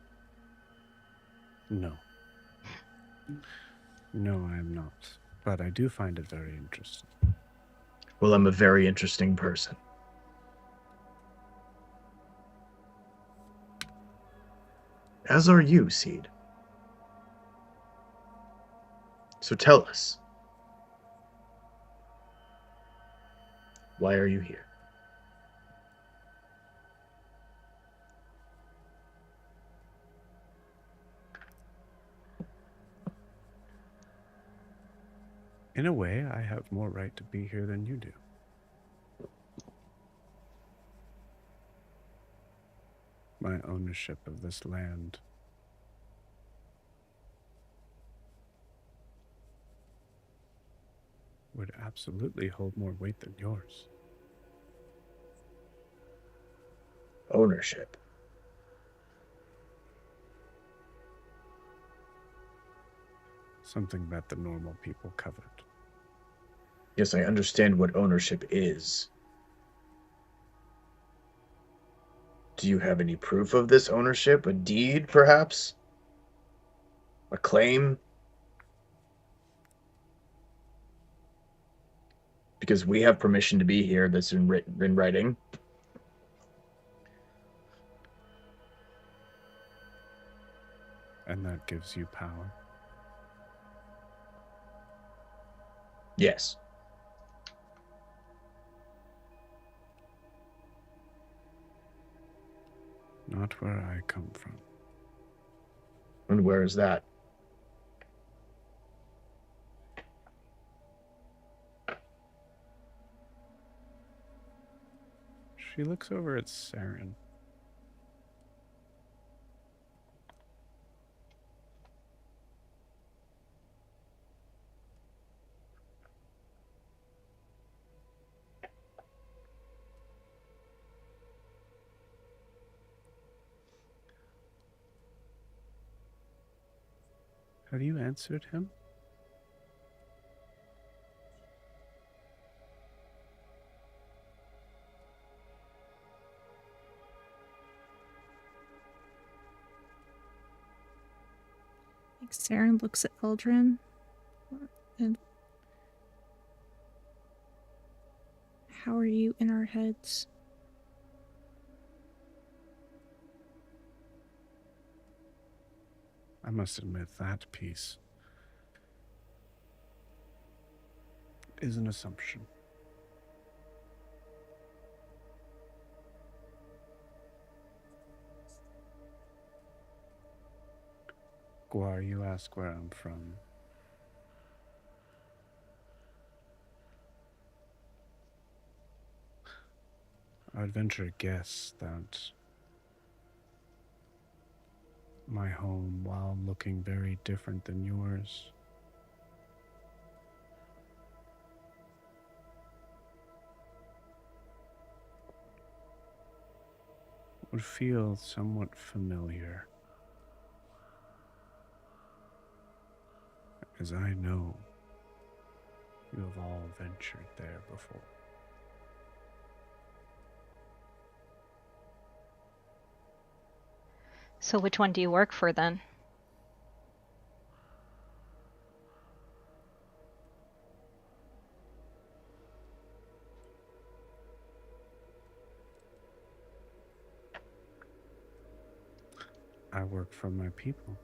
No. No, I am not. But I do find it very interesting. Well, I'm a very interesting person. As are you, Seed. So tell us. Why are you here? In a way, I have more right to be here than you do. My ownership of this land would absolutely hold more weight than yours. Ownership. Something that the normal people covet. Yes, I understand what ownership is. Do you have any proof of this ownership? A deed, perhaps? A claim? Because we have permission to be here that's in writing. And that gives you power. Yes. Not where I come from. And where is that? She looks over at Saren. Have you answered him? Saren looks at Eldrin. And how are you in our heads? I must admit that piece is an assumption. Guar, you ask where I'm from. I'd venture a guess that my home, while looking very different than yours, would feel somewhat familiar, as I know you have all ventured there before. So which one do you work for then? I work for my people.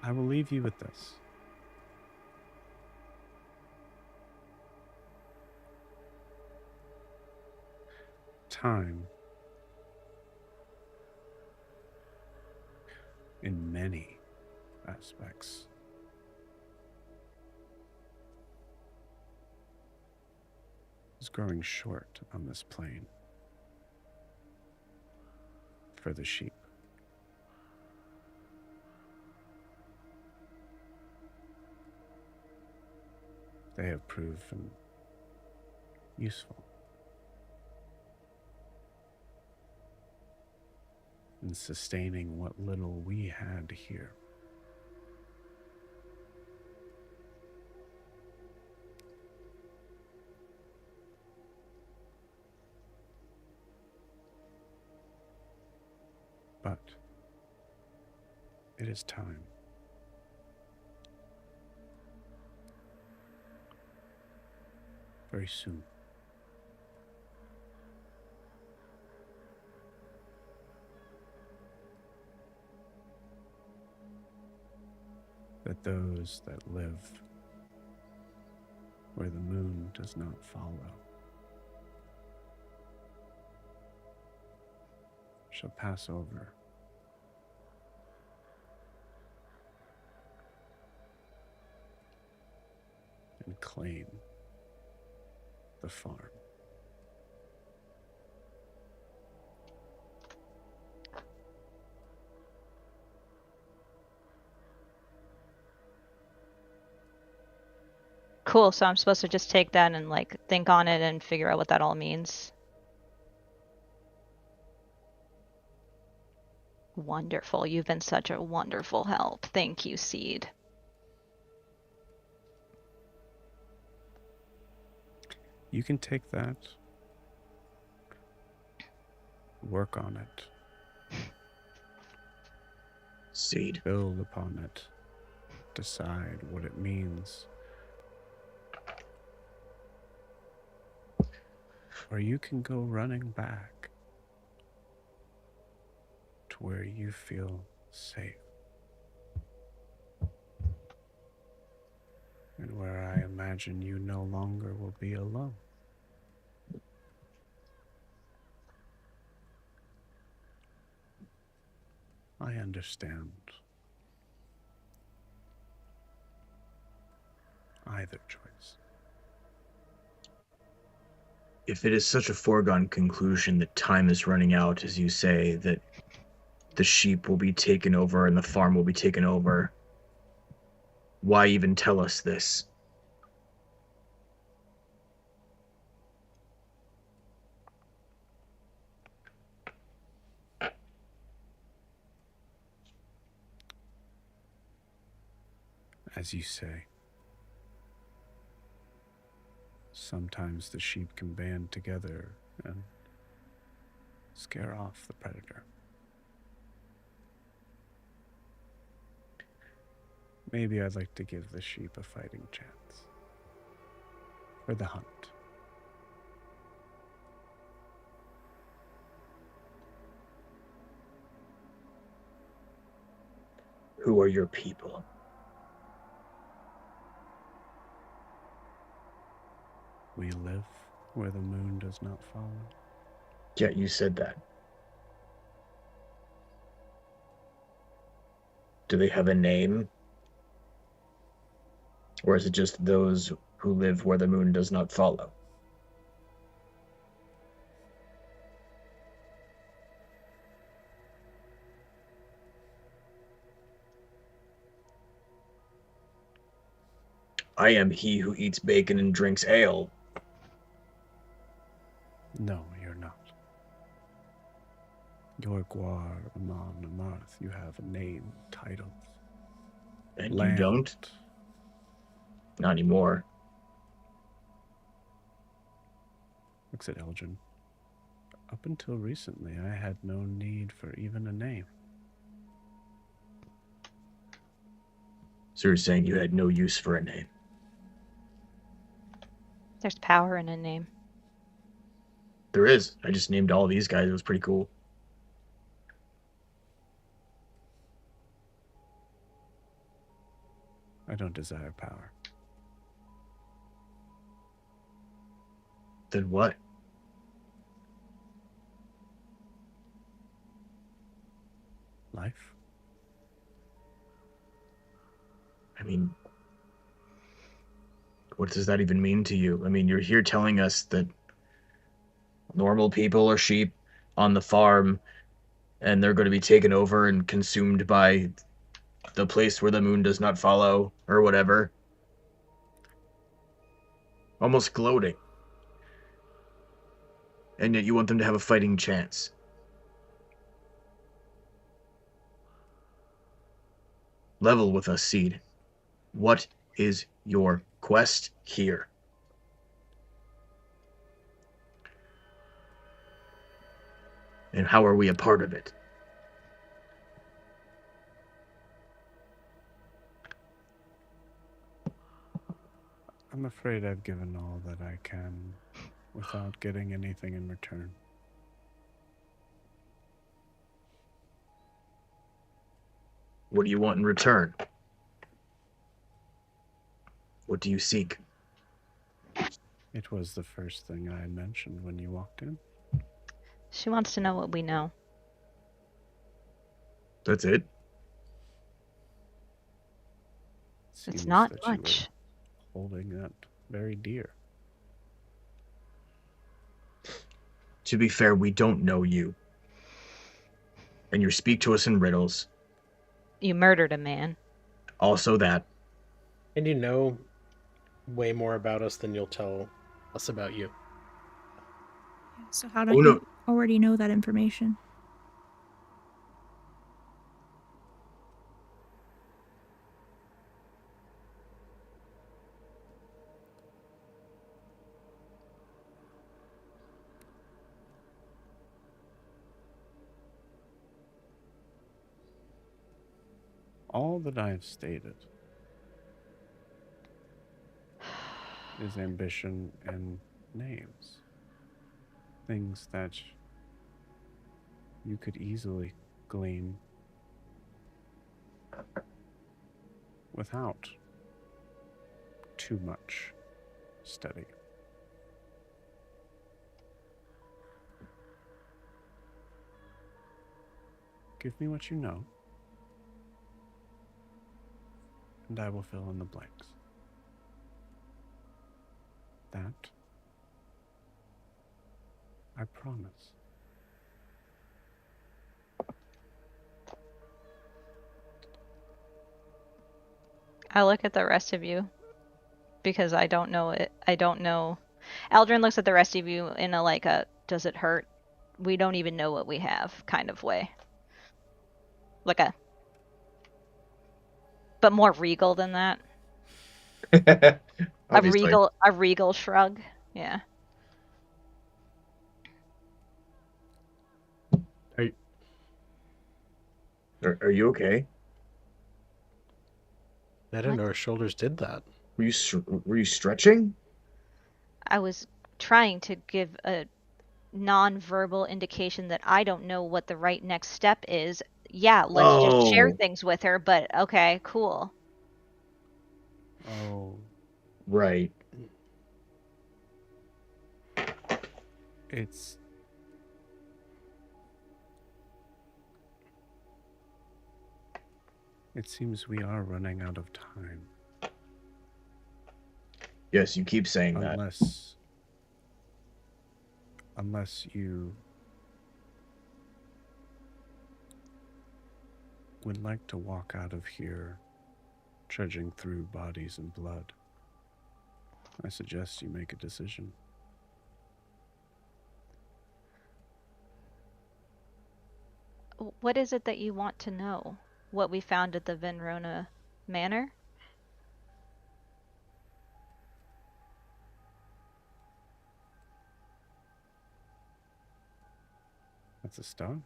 I will leave you with this. Time, in many aspects, is growing short on this plane for the sheep. They have proven useful in sustaining what little we had here. But it is time. Very soon. That those that live where the moon does not follow shall pass over and claim the farm. Cool. So I'm supposed to just take that and like think on it and figure out what that all means. Wonderful. You've been such a wonderful help. Thank you, Seed. You can take that, work on it, Seed. build upon it, decide what it means. Or you can go running back to where you feel safe. And where I imagine you no longer will be alone. I understand either choice. If it is such a foregone conclusion that time is running out, as you say, that the sheep will be taken over and the farm will be taken over, why even tell us this? As you say, sometimes the sheep can band together and scare off the predator. Maybe I'd like to give the sheep a fighting chance for the hunt. Who are your people? We live where the moon does not follow. Yeah, you said that. Do they have a name? Or is it just those who live where the moon does not follow? I am he who eats bacon and drinks ale. No, you're not. You're Gwar Amon Amarth. You have a name, titles, And land. you don't? Not anymore. Looks at Elgin. Up until recently, I had no need for even a name. So you're saying you had no use for a name? There's power in a name. There is. I just named all these guys. It was pretty cool. I don't desire power. Then what? Life? I mean, what does that even mean to you? I mean, you're here telling us that normal people are sheep on the farm and they're going to be taken over and consumed by the place where the moon does not follow or whatever. Almost gloating. And yet you want them to have a fighting chance. Level with us, Seed. What is your quest here? And how are we a part of it? I'm afraid I've given all that I can without getting anything in return. What do you want in return? What do you seek? It was the first thing I mentioned when you walked in. She wants to know what we know. That's it? It's Seems not that you were much. holding that very dear. To be fair, we don't know you. And you speak to us in riddles. You murdered a man. Also that. And you know way more about us than you'll tell us about you. So how Oh don't no, you already know that information? All that I have stated is ambition and names. Things that you could easily glean without too much study. Give me what you know, and I will fill in the blanks. That I promise. I look at the rest of you because I don't know it. I don't know. Aldrin looks at the rest of you in a like a does it hurt? We don't even know what we have kind of way. Like a but more regal than that. obviously. A regal shrug. Yeah. Are, Are you okay? I didn't What? know her shoulders did that. Were you stretching? I was trying to give a non-verbal indication that I don't know what the right next step is. Yeah, let's just share Oh, things with her, but okay, cool. Oh, right. it's it seems we are running out of time. Yes, you keep saying that. Unless you would like to walk out of here trudging through bodies and blood, I suggest you make a decision. What is it that you want to know? What we found at the Venrona Manor? That's a start.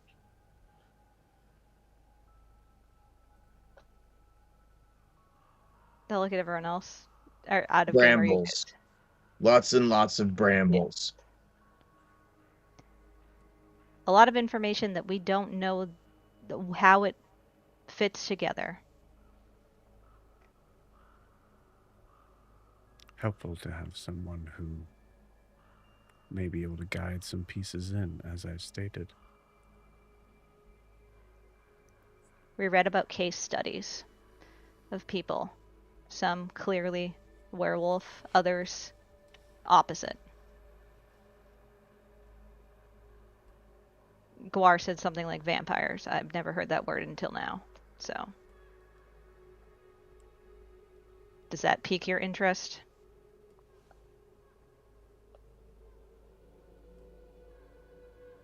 They'll look at everyone else. Or out of game, are you Brambles. Lots and lots of Yeah. brambles. A lot of information that we don't know how it fits together. Helpful to have someone who may be able to guide some pieces in, as I've stated. We read about case studies of people. Some clearly werewolf, others opposite. Guar said something like vampires. I've never heard that word until now. So, does that pique your interest?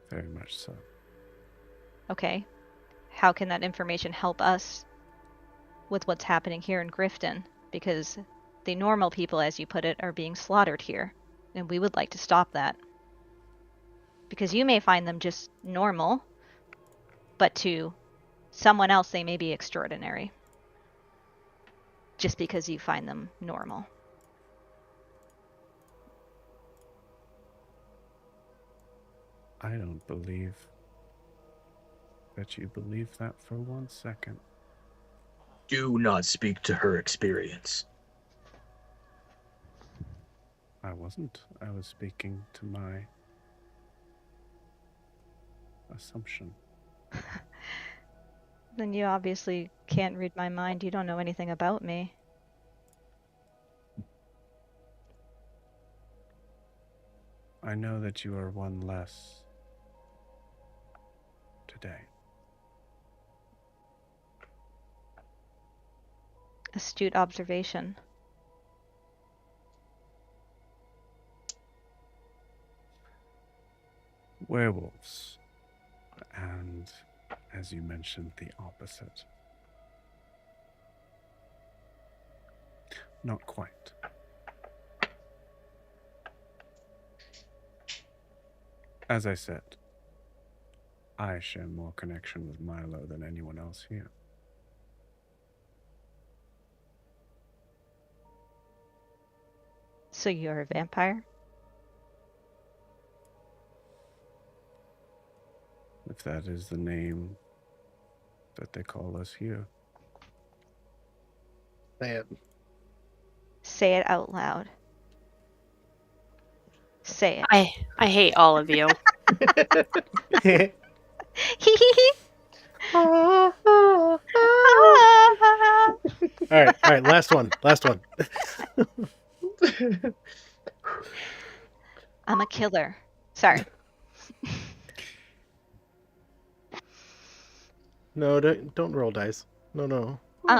Very much so. Okay. How can that information help us with what's happening here in Griften? Because the normal people, as you put it, are being slaughtered here, and we would like to stop that. Because you may find them just normal, but to someone else they may be extraordinary. Just because you find them normal. I don't believe that you believe that for 1 second. Do not speak to her experience. I wasn't. I was speaking to my assumption. Then you obviously can't read my mind. You don't know anything about me. I know that you are one less today. Astute observation. werewolves. And, as you mentioned, the opposite. Not quite. As I said, I share more connection with Milo than anyone else here. So you're a vampire? If that is the name that they call us here. Say it. Say it out loud. Say it. I hate all of you. All right, last one. I'm a killer. Sorry. No, don't roll dice. No. I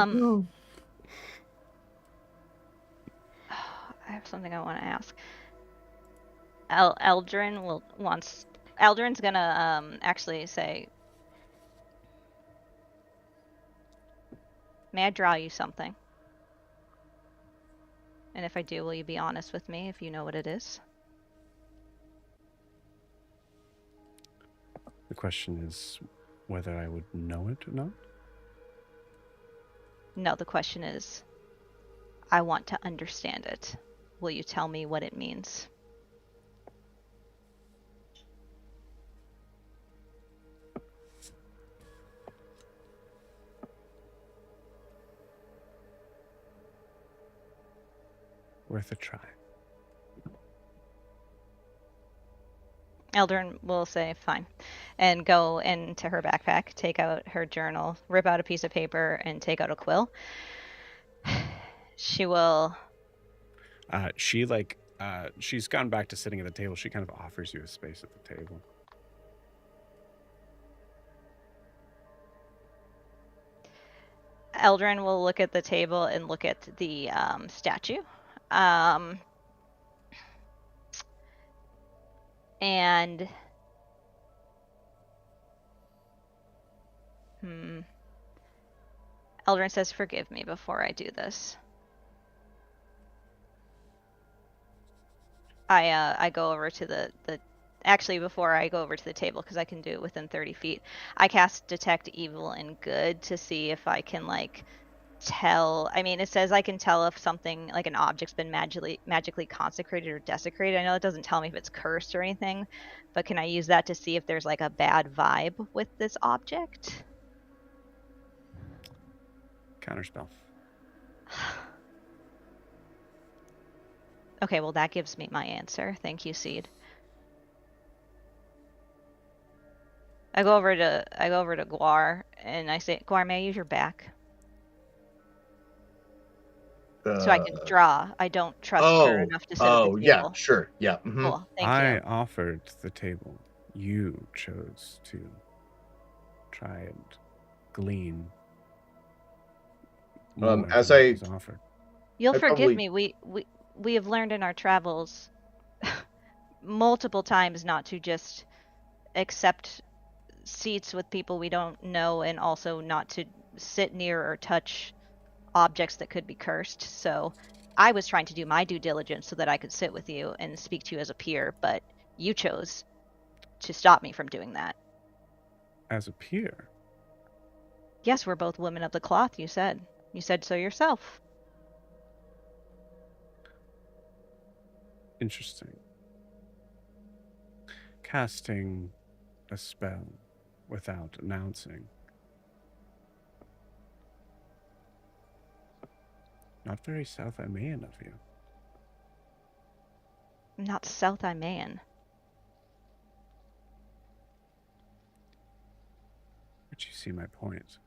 have something I want to ask. Eldrin's gonna actually say, may I draw you something? And if I do, will you be honest with me if you know what it is? The question is whether I would know it or not. No, the question is, I want to understand it. Will you tell me what it means? Worth a try. Eldrin will say, fine, and go into her backpack, take out her journal, rip out a piece of paper, and take out a quill. She will... She's gone back to sitting at the table. She kind of offers you a space at the table. Eldrin will look at the table and look at the statue. And Eldrin says, forgive me before I do this. I go over to the actually, before I go over to the table, because I can do it within 30 feet, I cast Detect Evil and Good to see if I can, like, tell. I mean, it says I can tell if something, like an object's been magically consecrated or desecrated. I know it doesn't tell me if it's cursed or anything, but can I use that to see if there's, like, a bad vibe with this object? Counterspell. Okay, well, that gives me my answer. Thank you, Seed. I go over to Guar and I say, Guar, may I use your back? So I can draw. I don't trust her enough to sit at the table. Yeah, sure. Yeah. Mm-hmm. Cool. Thank I you. offered the table. You chose to try and glean more As than I was offered. You'll I forgive probably- me. We have learned in our travels multiple times not to just accept seats with people we don't know, and also not to sit near or touch objects that could be cursed. So I was trying to do my due diligence so that I could sit with you and speak to you as a peer, but you chose to stop me from doing that. As a peer? Yes, we're both women of the cloth, you said. You said so yourself. Interesting. Casting a spell without announcing. Not very South Imaean of you. Not South Imaean. But you see my point.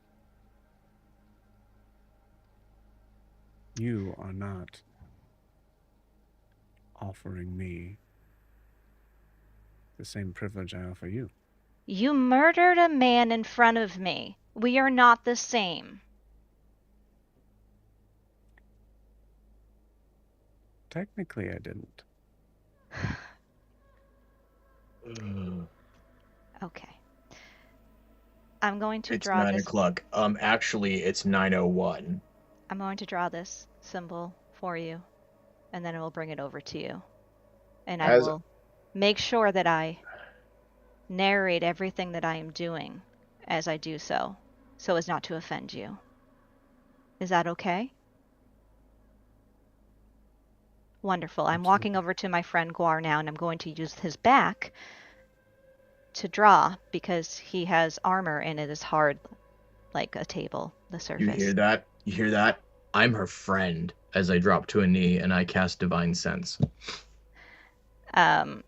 You are not offering me the same privilege I offer you. You murdered a man in front of me. We are not the same. Technically, I didn't. Okay. I'm going to It's draw 9 this. o'clock. Actually, it's 9:01. I'm going to draw this symbol for you, and then I will bring it over to you. And I As will make sure that I narrate everything that I am doing as I do so as not to offend you. Is that okay? Wonderful. I'm walking over to my friend Guar now, and I'm going to use his back to draw because he has armor and it is hard like a table, the you surface. hear that? You hear that? I'm her friend. As I drop to a knee and I cast Divine Sense. Um,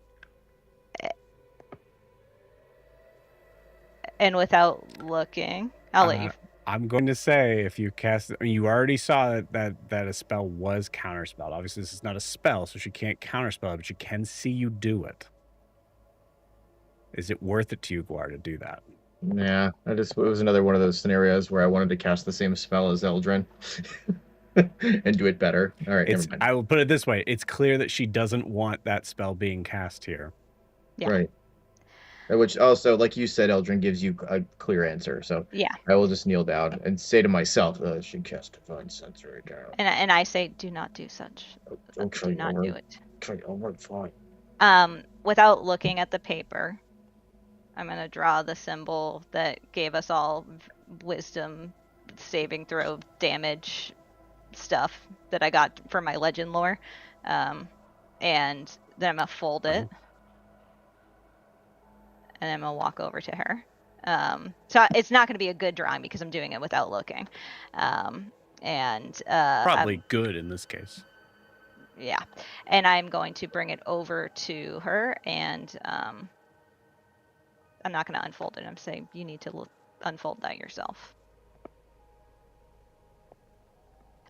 and without looking, I'll let you. I'm going to say if you cast, I mean, you already saw that a spell was counterspelled. Obviously, this is not a spell, so she can't counterspell it, but she can see you do it. Is it worth it to you, Guar, to do that? Yeah, it was another one of those scenarios where I wanted to cast the same spell as Eldrin and do it better. All right, never mind. I will put it this way: it's clear that she doesn't want that spell being cast here. Yeah. Right. Which also, like you said, Eldrin gives you a clear answer. So Yeah. I will just kneel down and say to myself, she cast Divine Sense right now. And I say, do not do such. Okay, do not do it. Okay, all right, fine. Without looking at the paper, I'm going to draw the symbol that gave us all wisdom saving throw damage stuff that I got for my legend lore. And then I'm going to fold it. And I'm going to walk over to her. So it's not going to be a good drawing because I'm doing it without looking. Probably good in this case. Yeah. And I'm going to bring it over to her, and I'm not going to unfold it. I'm saying you need to unfold that yourself.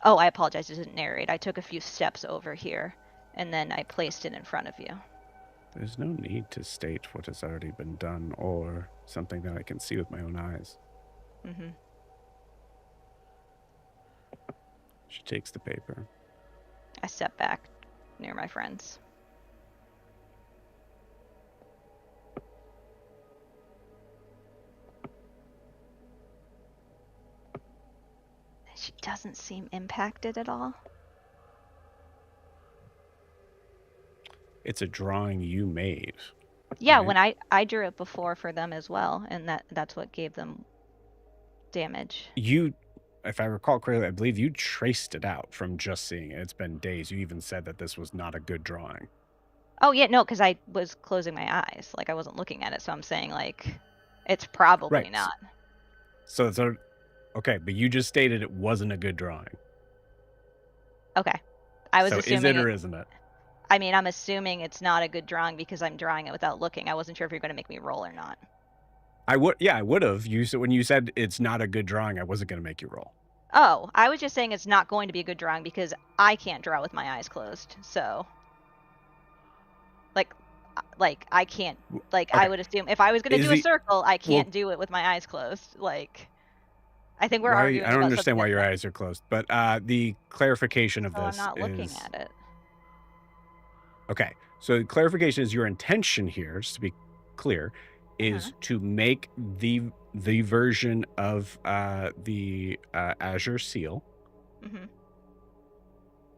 Oh, I apologize. I didn't narrate. I took a few steps over here, and then I placed it in front of you. There's no need to state what has already been done or something that I can see with my own eyes. Mm-hmm. She takes the paper. I step back near my friends. She doesn't seem impacted at all. It's a drawing you made. Yeah, right? when I drew it before for them as well, and that's what gave them damage. You, if I recall correctly, I believe you traced it out from just seeing it. It's been days. You even said that this was not a good drawing. Oh yeah, no, because I was closing my eyes, like I wasn't looking at it. So I'm saying like, it's probably not. So okay, but you just stated it wasn't a good drawing. Okay, I was so assuming. Is it or isn't it? I mean, I'm assuming it's not a good drawing because I'm drawing it without looking. I wasn't sure if you're going to make me roll or not. I would have. When you said it's not a good drawing, I wasn't going to make you roll. Oh, I was just saying it's not going to be a good drawing because I can't draw with my eyes closed. So, like I can't. Like okay. I would assume if I was going to do a circle, I can't do it with my eyes closed. Like, I think we're arguing. I don't understand why your eyes are closed, but the clarification of this I'm not looking at it. Okay, so the clarification is your intention here, just to be clear, is to make the version of the Azure seal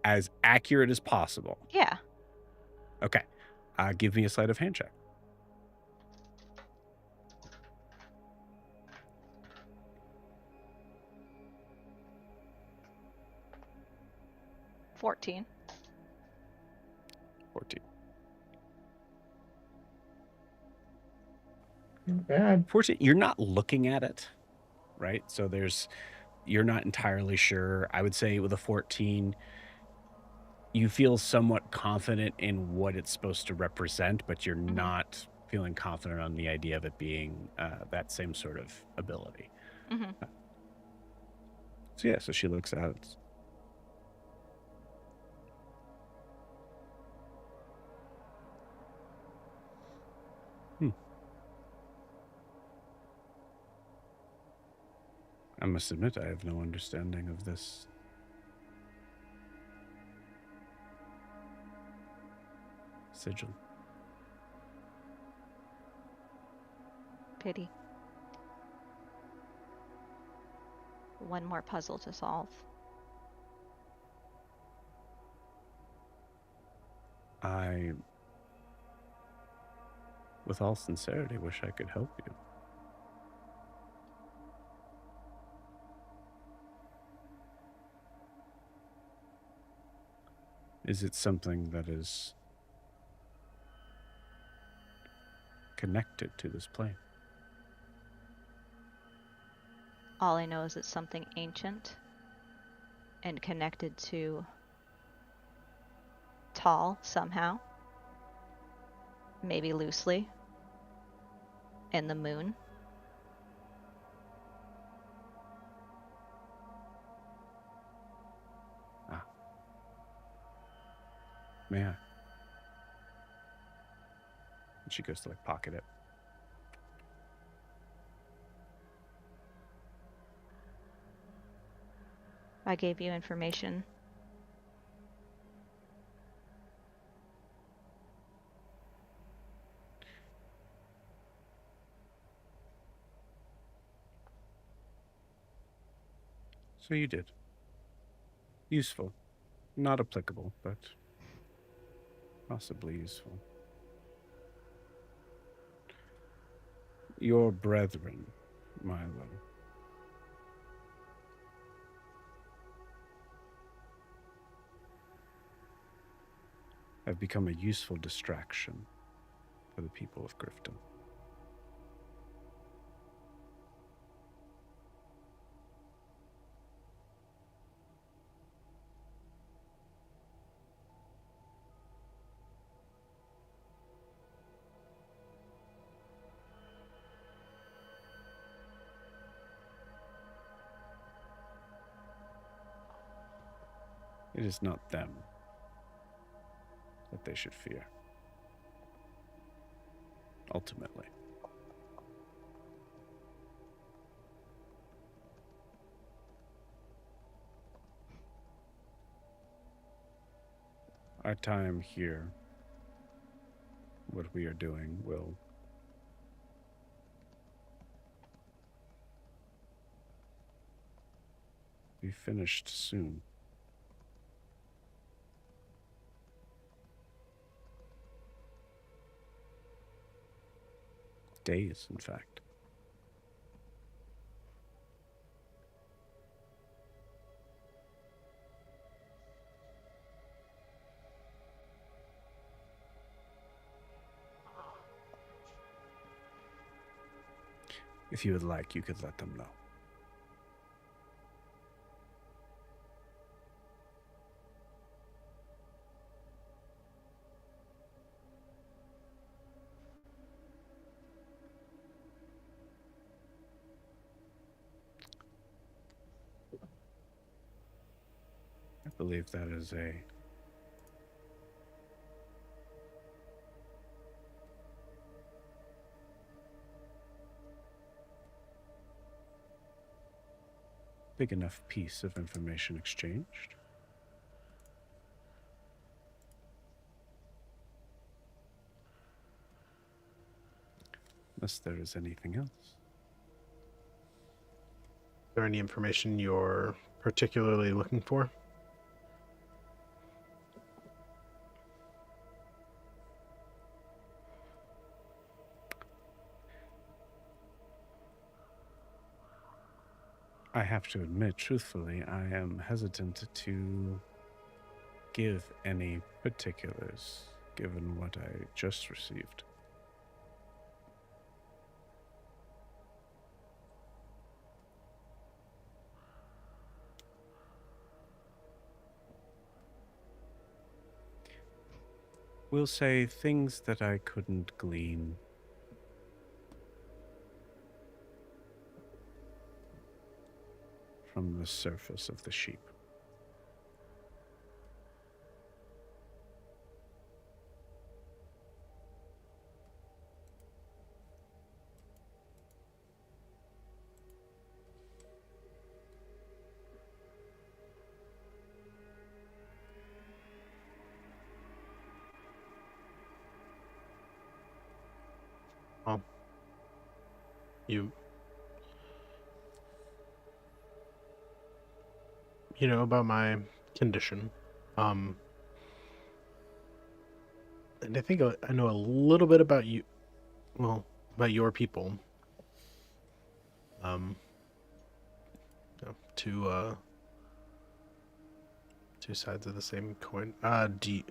as accurate as possible. Yeah. Okay. Give me a sleight of hand check. $14. 14. Not bad. 14. You're not looking at it, right? So you're not entirely sure. I would say with a 14, you feel somewhat confident in what it's supposed to represent, but you're not feeling confident on the idea of it being that same sort of ability. So yeah, so she looks at it. I must admit, I have no understanding of this. Sigil. Kitty. One more puzzle to solve. I, with all sincerity, wish I could help you. Is it something that is connected to this plane? All I know is it's something ancient and connected to Tall somehow. Maybe loosely. And the moon. May I? And she goes to like pocket it. I gave you information. So you did. Useful. Not applicable, but possibly useful. Your brethren, Milo, have become a useful distraction for the people of Griften. It is not them that they should fear. Ultimately. Our time here, what we are doing, will be finished soon. Days, in fact. If you would like, you could let them know. I believe that is a big enough piece of information exchanged. Unless there is anything else. Is there any information you're particularly looking for? I have to admit, truthfully, I am hesitant to give any particulars, given what I just received. We'll say things that I couldn't glean from the surface of the sheep. Well, You you know about my condition. Um, and I think I know a little bit about you. Well, about your people. Um, you know, two sides of the same coin. Do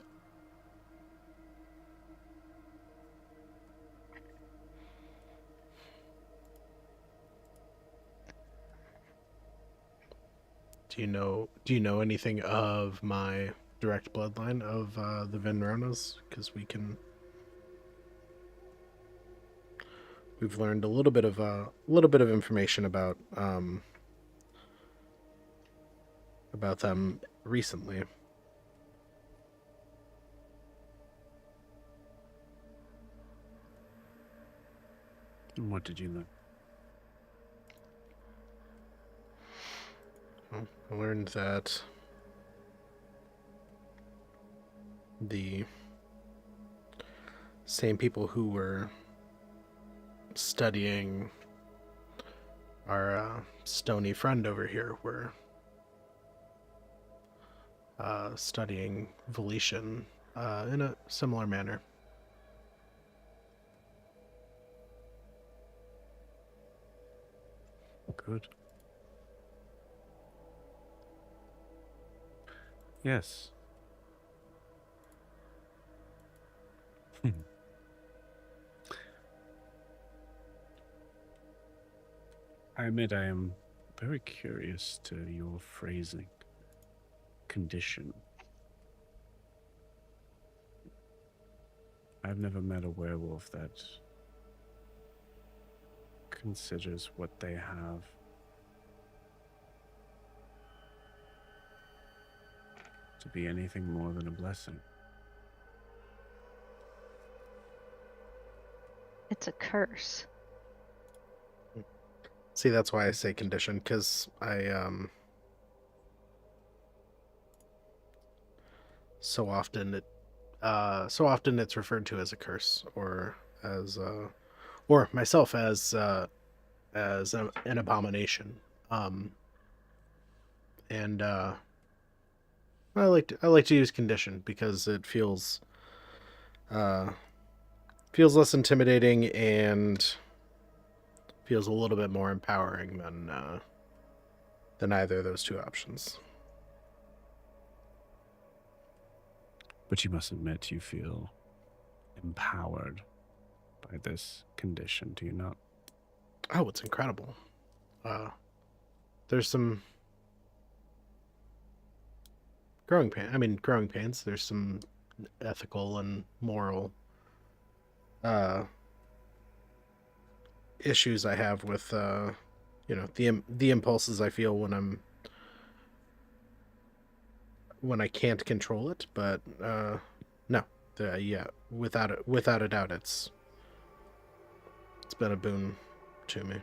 you know anything of my direct bloodline of the Venronas? Because we've learned a little bit of information about them recently. And what did you learn? Well, I learned that the same people who were studying our stony friend over here were studying Veletian in a similar manner. Good. Yes. I admit I am very curious to your phrasing. Condition. I've never met a werewolf that considers what they have to be anything more than a blessing. It's a curse. See, that's why I say condition, because so often it's referred to as a curse, or as or myself as an abomination. And I like to use condition because it uh, feels less intimidating and feels a little bit more empowering than either of those two options. But you must admit you feel empowered by this condition, do you not? Oh, it's incredible. There's some growing pains. There's some ethical and moral uh, issues I have with the impulses I feel when I can't control it. But no, yeah, without a doubt, it's been a boon to me.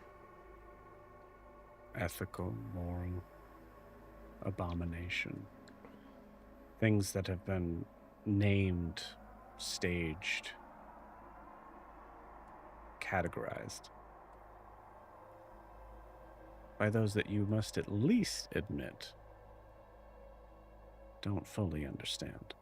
Ethical, moral, abomination. Things that have been named, staged, categorized by those that you must at least admit don't fully understand.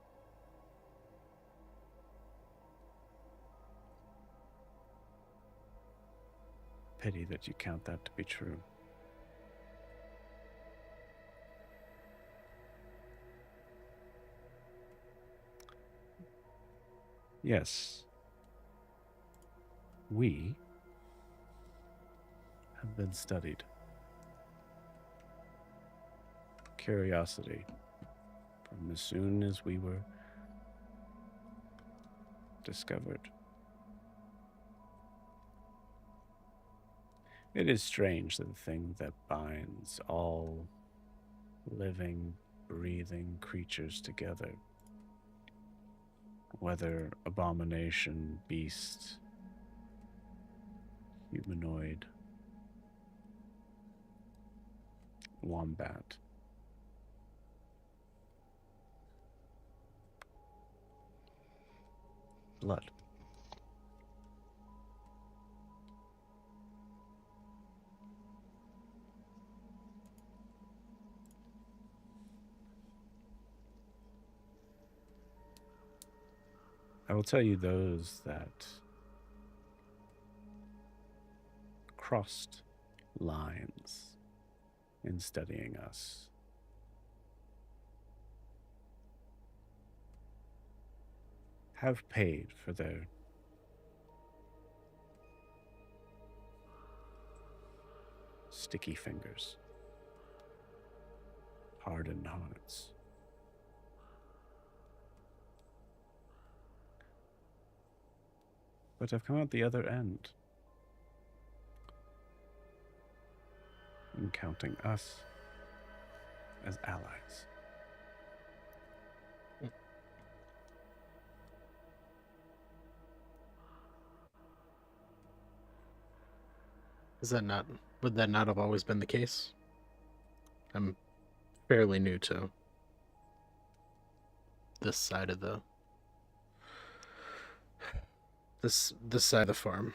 Pity that you count that to be true. Yes, we have been studied. Curiosity, from as soon as we were discovered. It is strange that the thing that binds all living, breathing creatures together, whether abomination, beast, humanoid, wombat, blood. will tell you those that crossed lines in studying us have paid for their sticky fingers, hardened hearts. But have come out the other end and counting us as allies. Would that not have always been the case? I'm fairly new to this side of this side of the farm.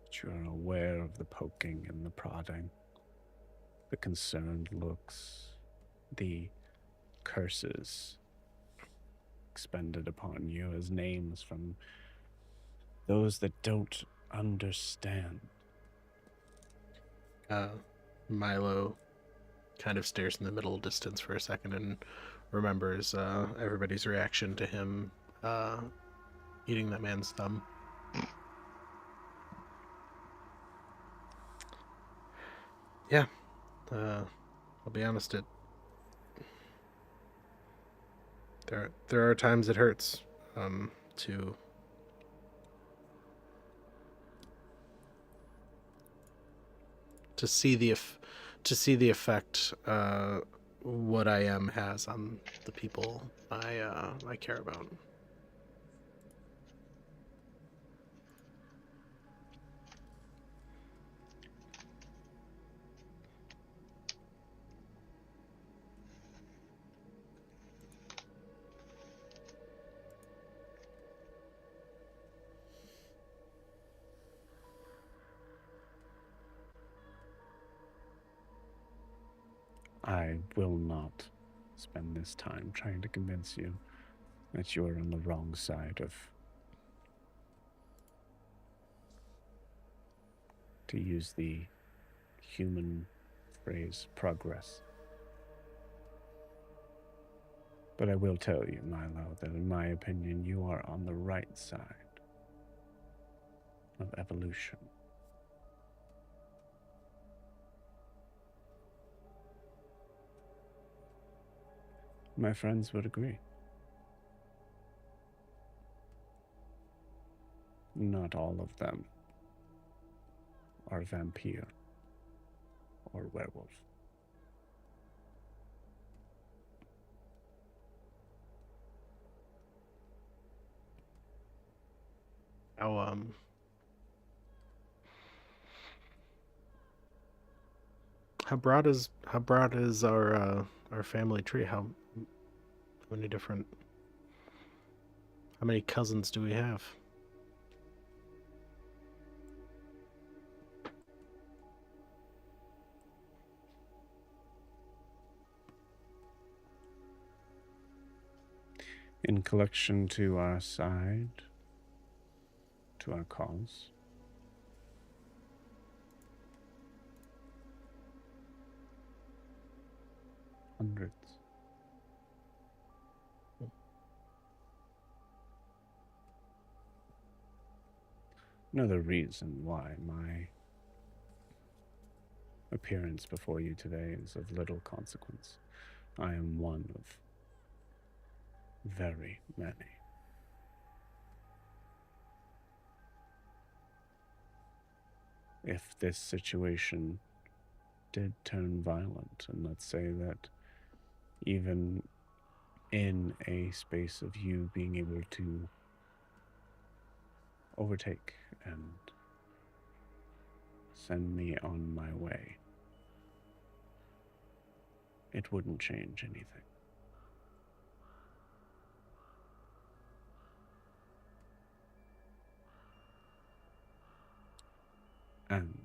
But you are aware of the poking and the prodding, the concerned looks, the curses expended upon you as names from those that don't understand. Milo kind of stares in the middle distance for a second and remembers everybody's reaction to him eating that man's thumb. Yeah, I'll be honest. There are times it hurts to see the effect what I am has on the people I care about. I will not spend this time trying to convince you that you are on the wrong side of, to use the human phrase, progress. But I will tell you, Milo, that in my opinion, you are on the right side of evolution. My friends would agree. Not all of them are vampire or werewolf. How broad is our family tree? How many cousins do we have? In collection to our side, to our cause, hundreds. Another reason why my appearance before you today is of little consequence. I am one of very many. If this situation did turn violent, and let's say that even in a space of you being able to overtake and send me on my way, it wouldn't change anything. And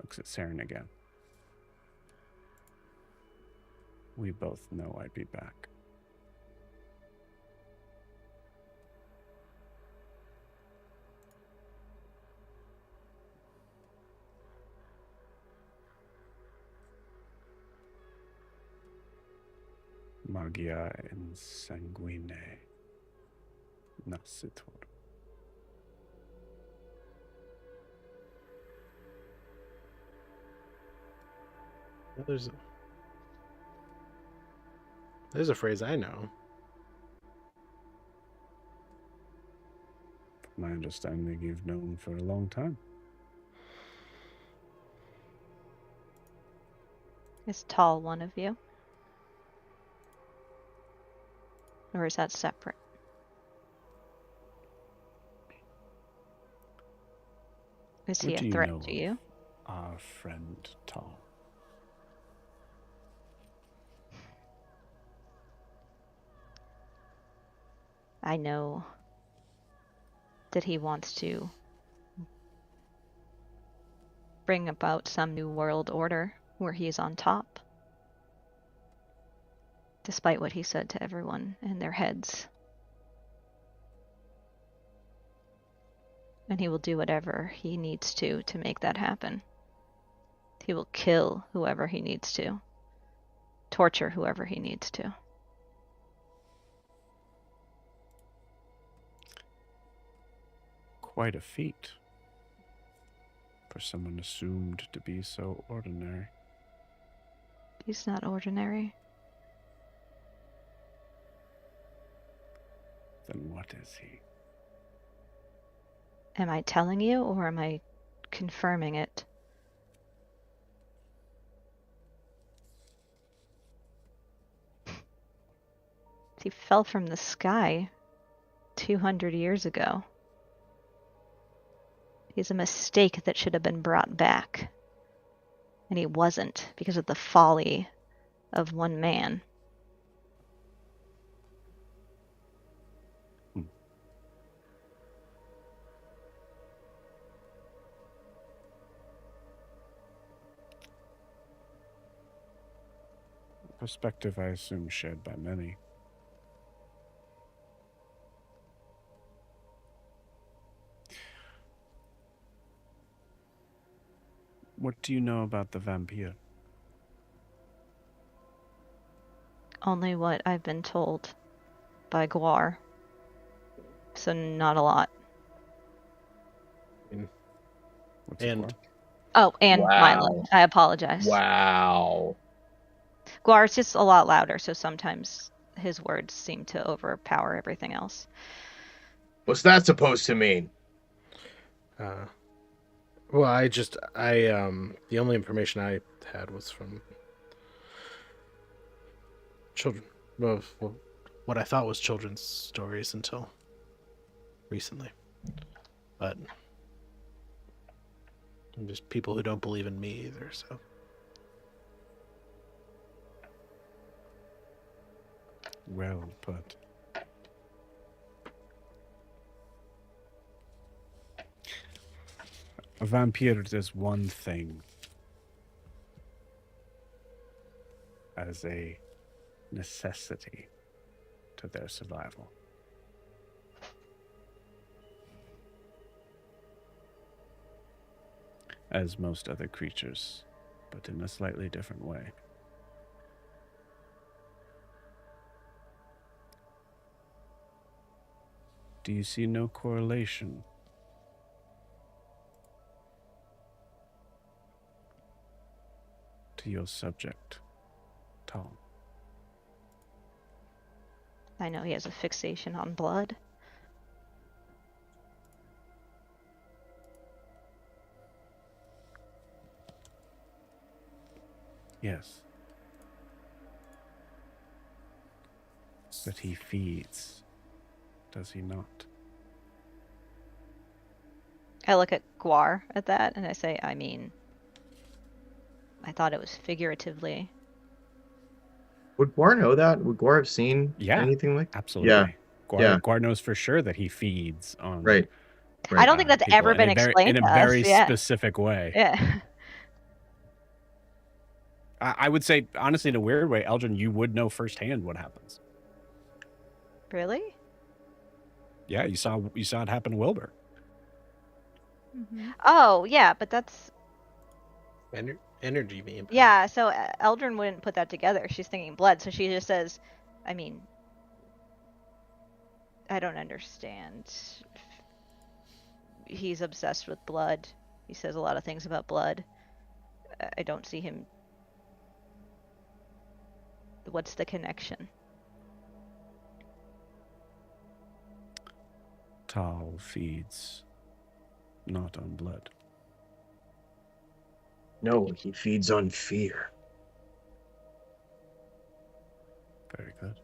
looks at Saren again. We both know I'd be back. Magia insanguine nascitur. There's a phrase I know. From my understanding, you've known for a long time. Is tall one of you? Or is that separate? Is he What a do you threat know to of you? our friend Tal? I know that he wants to bring about some new world order where he is on top, despite what he said to everyone in their heads. And he will do whatever he needs to make that happen. He will kill whoever he needs to, torture whoever he needs to. Quite a feat for someone assumed to be so ordinary. He's not ordinary. Then what is he? Am I telling you, or am I confirming it? He fell from the sky 200 years ago. He's a mistake that should have been brought back. And he wasn't because of the folly of one man. Perspective, I assume, shared by many. What do you know about the vampire? Only what I've been told by Guar. So not a lot. What's And- it Oh, and Wow. Milo. I apologize. Wow. Guar's just a lot louder, so sometimes his words seem to overpower everything else. What's that supposed to mean? Well, the only information I had was from children. Well, what I thought was children's stories until recently. But I'm just people who don't believe in me either, so. Well put. A vampire does one thing as a necessity to their survival. As most other creatures, but in a slightly different way. Do you see no correlation to your subject, Tom? I know he has a fixation on blood. Yes. But he feeds, does he not? I look at Guar at that and I say, I mean, I thought it was figuratively. Would Guar know that? Would Guar have seen anything like? Absolutely. Yeah. Guar knows for sure that he feeds on. Right. I don't think that's people ever been explained in a to very us. Yeah. specific way. Yeah. I would say, honestly, in a weird way, Eldrin, you would know firsthand what happens. Really? Yeah, you saw it happen to Wilbur. Mm-hmm. Oh, yeah, but that's Energy beam. yeah. So Eldrin wouldn't put that together. She's thinking blood, so she just says, "I mean, I don't understand. He's obsessed with blood. He says a lot of things about blood. I don't see him. What's the connection?" Tal feeds not on blood. No, he feeds on fear. Very good.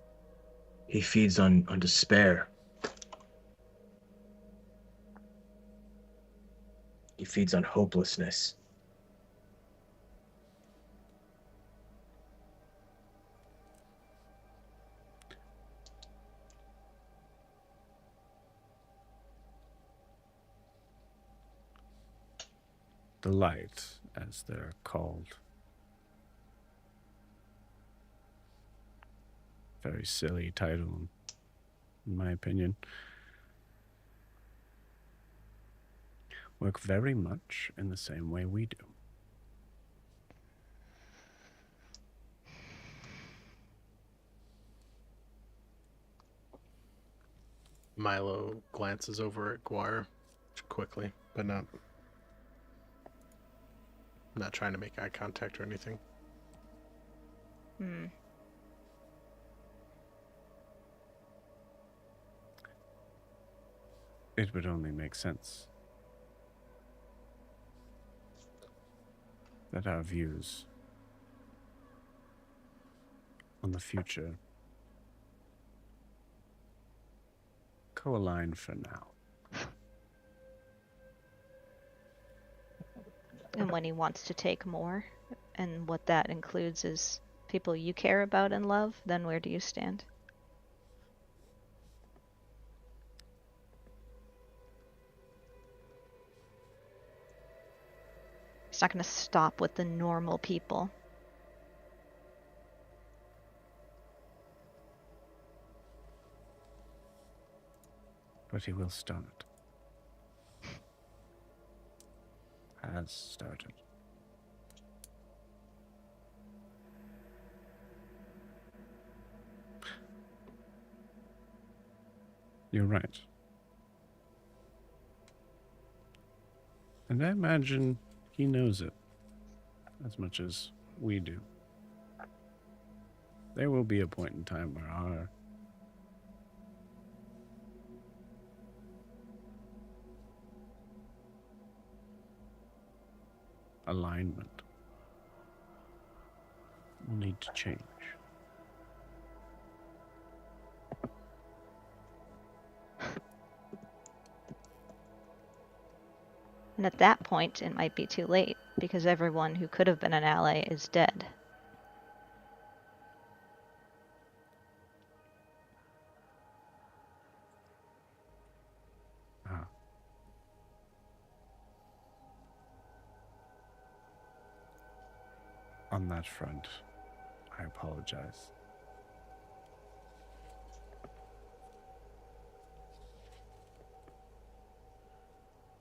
He feeds on despair. He feeds on hopelessness. The light, as they're called. Very silly title, in my opinion. Work very much in the same way we do. Milo glances over at Guar quickly, but not trying to make eye contact or anything. Hmm. It would only make sense that our views on the future co-align for now. And when he wants to take more, and what that includes is people you care about and love, then where do you stand? He's not going to stop with the normal people. But he will start. Has started. You're right. And I imagine he knows it as much as we do. There will be a point in time where our alignment will need to change. And at that point, it might be too late, because everyone who could have been an ally is dead. Ah. On that front, I apologize.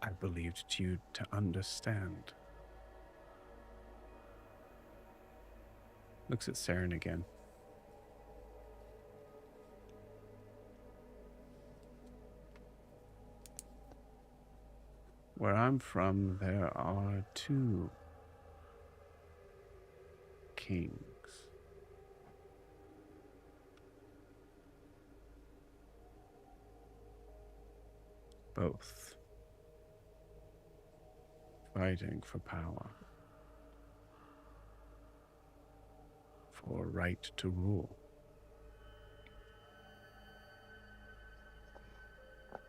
I believed you to understand. Looks at Saren again. Where I'm from, there are 2 kings. Both fighting for power, for right to rule.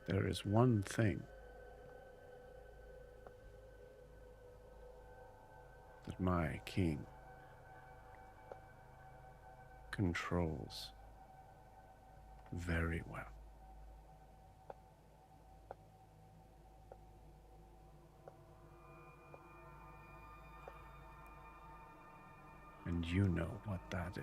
There is one thing that my king controls very well. And And you know what that is.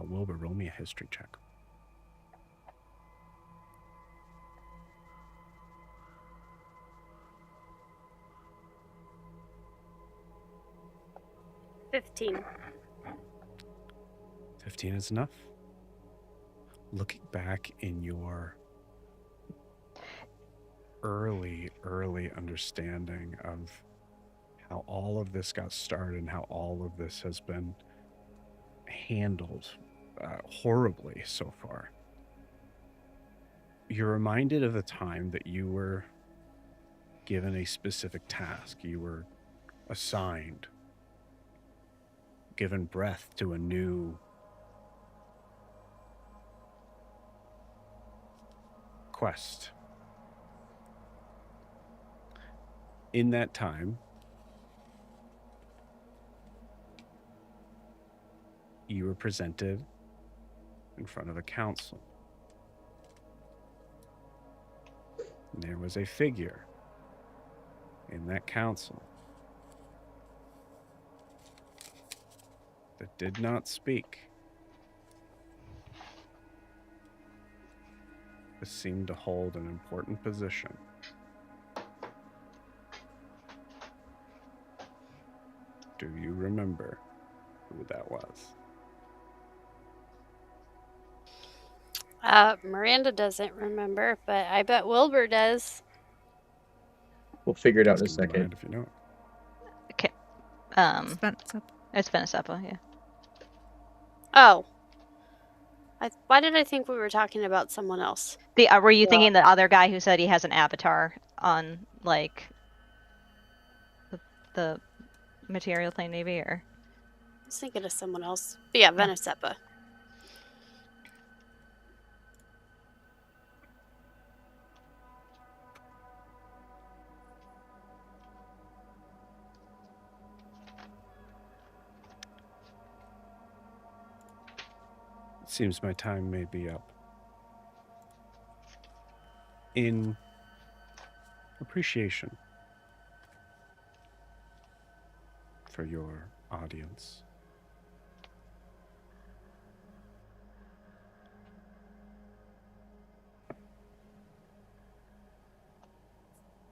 Wilbur, roll me a history check. $15. 15 is enough. Looking back in your early understanding of how all of this got started and how all of this has been handled horribly so far, you're reminded of the time that you were given a specific task. You were assigned, given breath to a new quest. In that time, you were presented in front of a council. And there was a figure in that council that did not speak, but seemed to hold an important position. Do you remember who that was? Miranda doesn't remember, but I bet Wilbur does. We'll figure it out in a Ask him in second. mind if you know it. Okay. It's Venisapa, yeah. Oh. Why did I think we were talking about someone else? Were you thinking the other guy who said he has an avatar on, like, the material plane, maybe, or? I was thinking of someone else. But yeah, Venisapa. It seems my time may be up. In appreciation for your audience,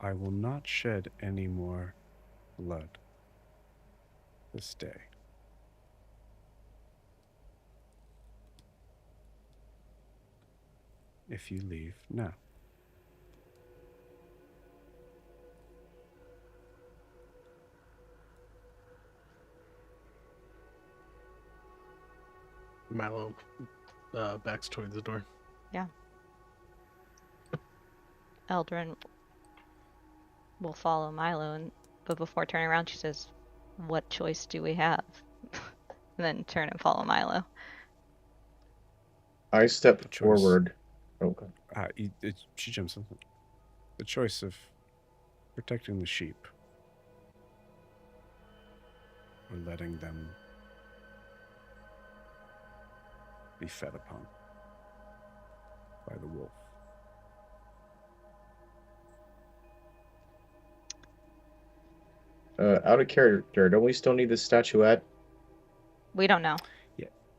I will not shed any more blood this day. If you leave now. Milo backs towards the door. Yeah. Eldrin will follow Milo, but before turning around, she says, "What choice do we have?" And then turn and follow Milo. I step The choice. forward. Okay. She jumps in. The choice of protecting the sheep or letting them be fed upon by the wolf. Out of character, don't we still need the statuette? We don't know.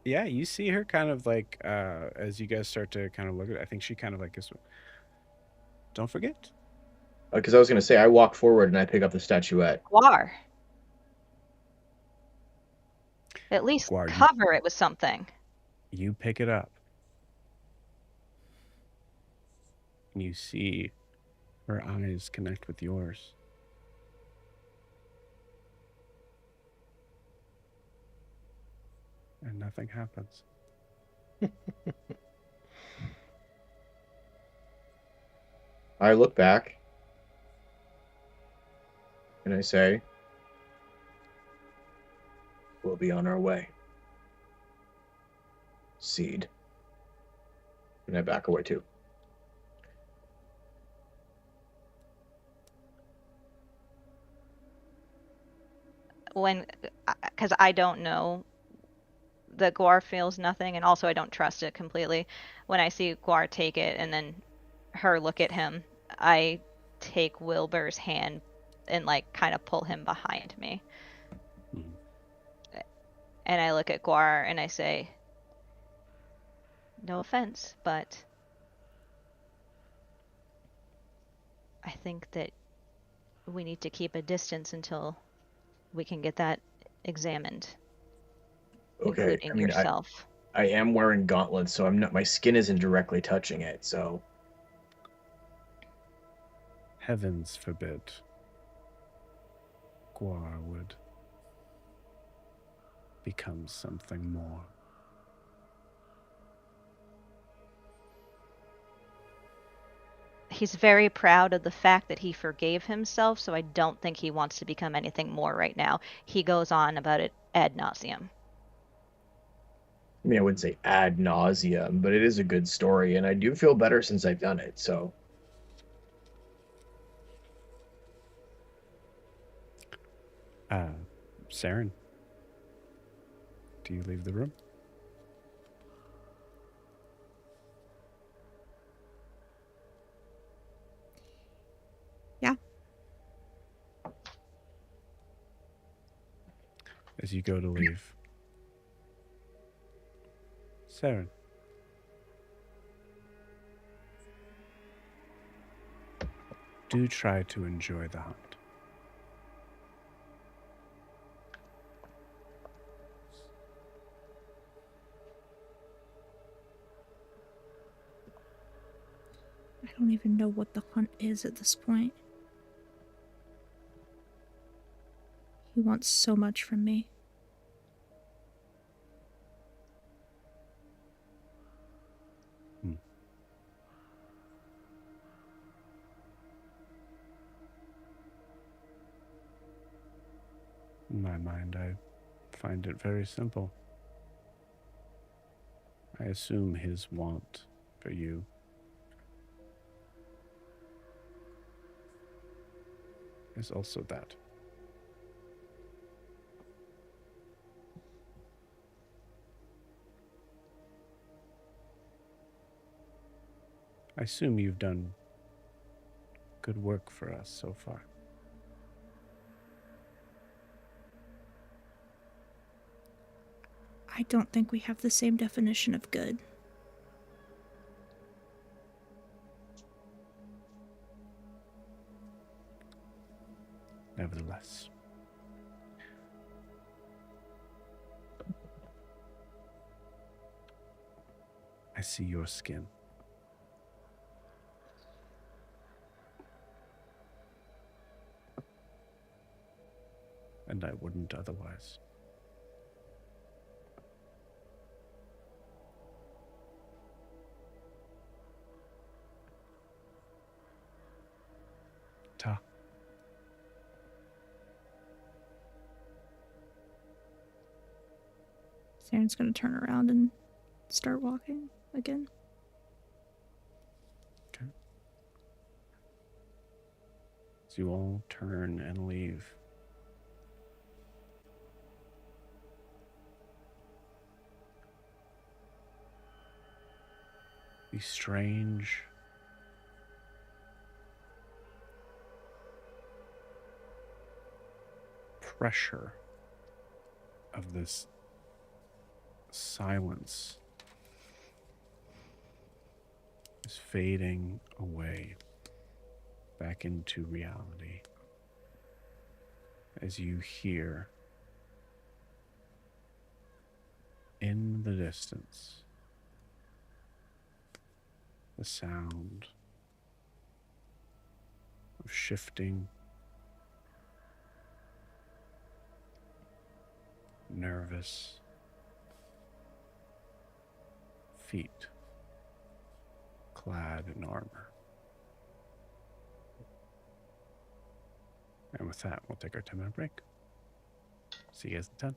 Yeah, you see her kind of like, as you guys start to kind of look at it, I think she kind of like is, don't forget. Because I was going to say, I walk forward and I pick up the statuette. Guar. At least Guar, cover it with something. You pick it up. And you see her eyes connect with yours. And nothing happens. I look back and I say, we'll be on our way. Seed. And I back away too. Because I don't know that Guar feels nothing, and also I don't trust it completely. When I see Guar take it and then her look at him, I take Wilbur's hand and like kind of pull him behind me. Mhm. And I look at Guar and I say, no offense, but I think that we need to keep a distance until we can get that examined, Okay, including I mean, yourself. I am wearing gauntlets, so I'm not. My skin isn't directly touching it, so Heavens forbid. Guar would become something more. He's very proud of the fact that he forgave himself, so I don't think he wants to become anything more right now. He goes on about it ad nauseum. I mean, I wouldn't say ad nauseum, but it is a good story, and I do feel better since I've done it. So Saren, do you leave the room? Yeah. As you go to leave, Saren, do try to enjoy the hunt. I don't even know what the hunt is at this point. He wants so much from me. In my mind, I find it very simple. I assume his want for you is also that. I assume you've done good work for us so far. I don't think we have the same definition of good. Nevertheless, I see your skin. And I wouldn't otherwise. Ta. Saren's gonna turn around and start walking again. Okay. So you all turn and leave. The strange pressure of this silence is fading away back into reality as you hear in the distance the sound of shifting, nervous feet clad in armor. And with that, we'll take our 10-minute break. See you guys in 10.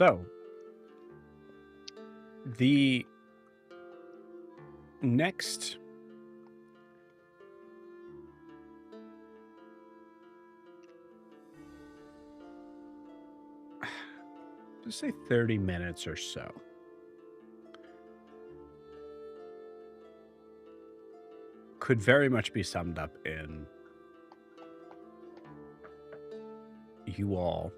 So, the next just say 30 minutes or so. Could very much be summed up in you all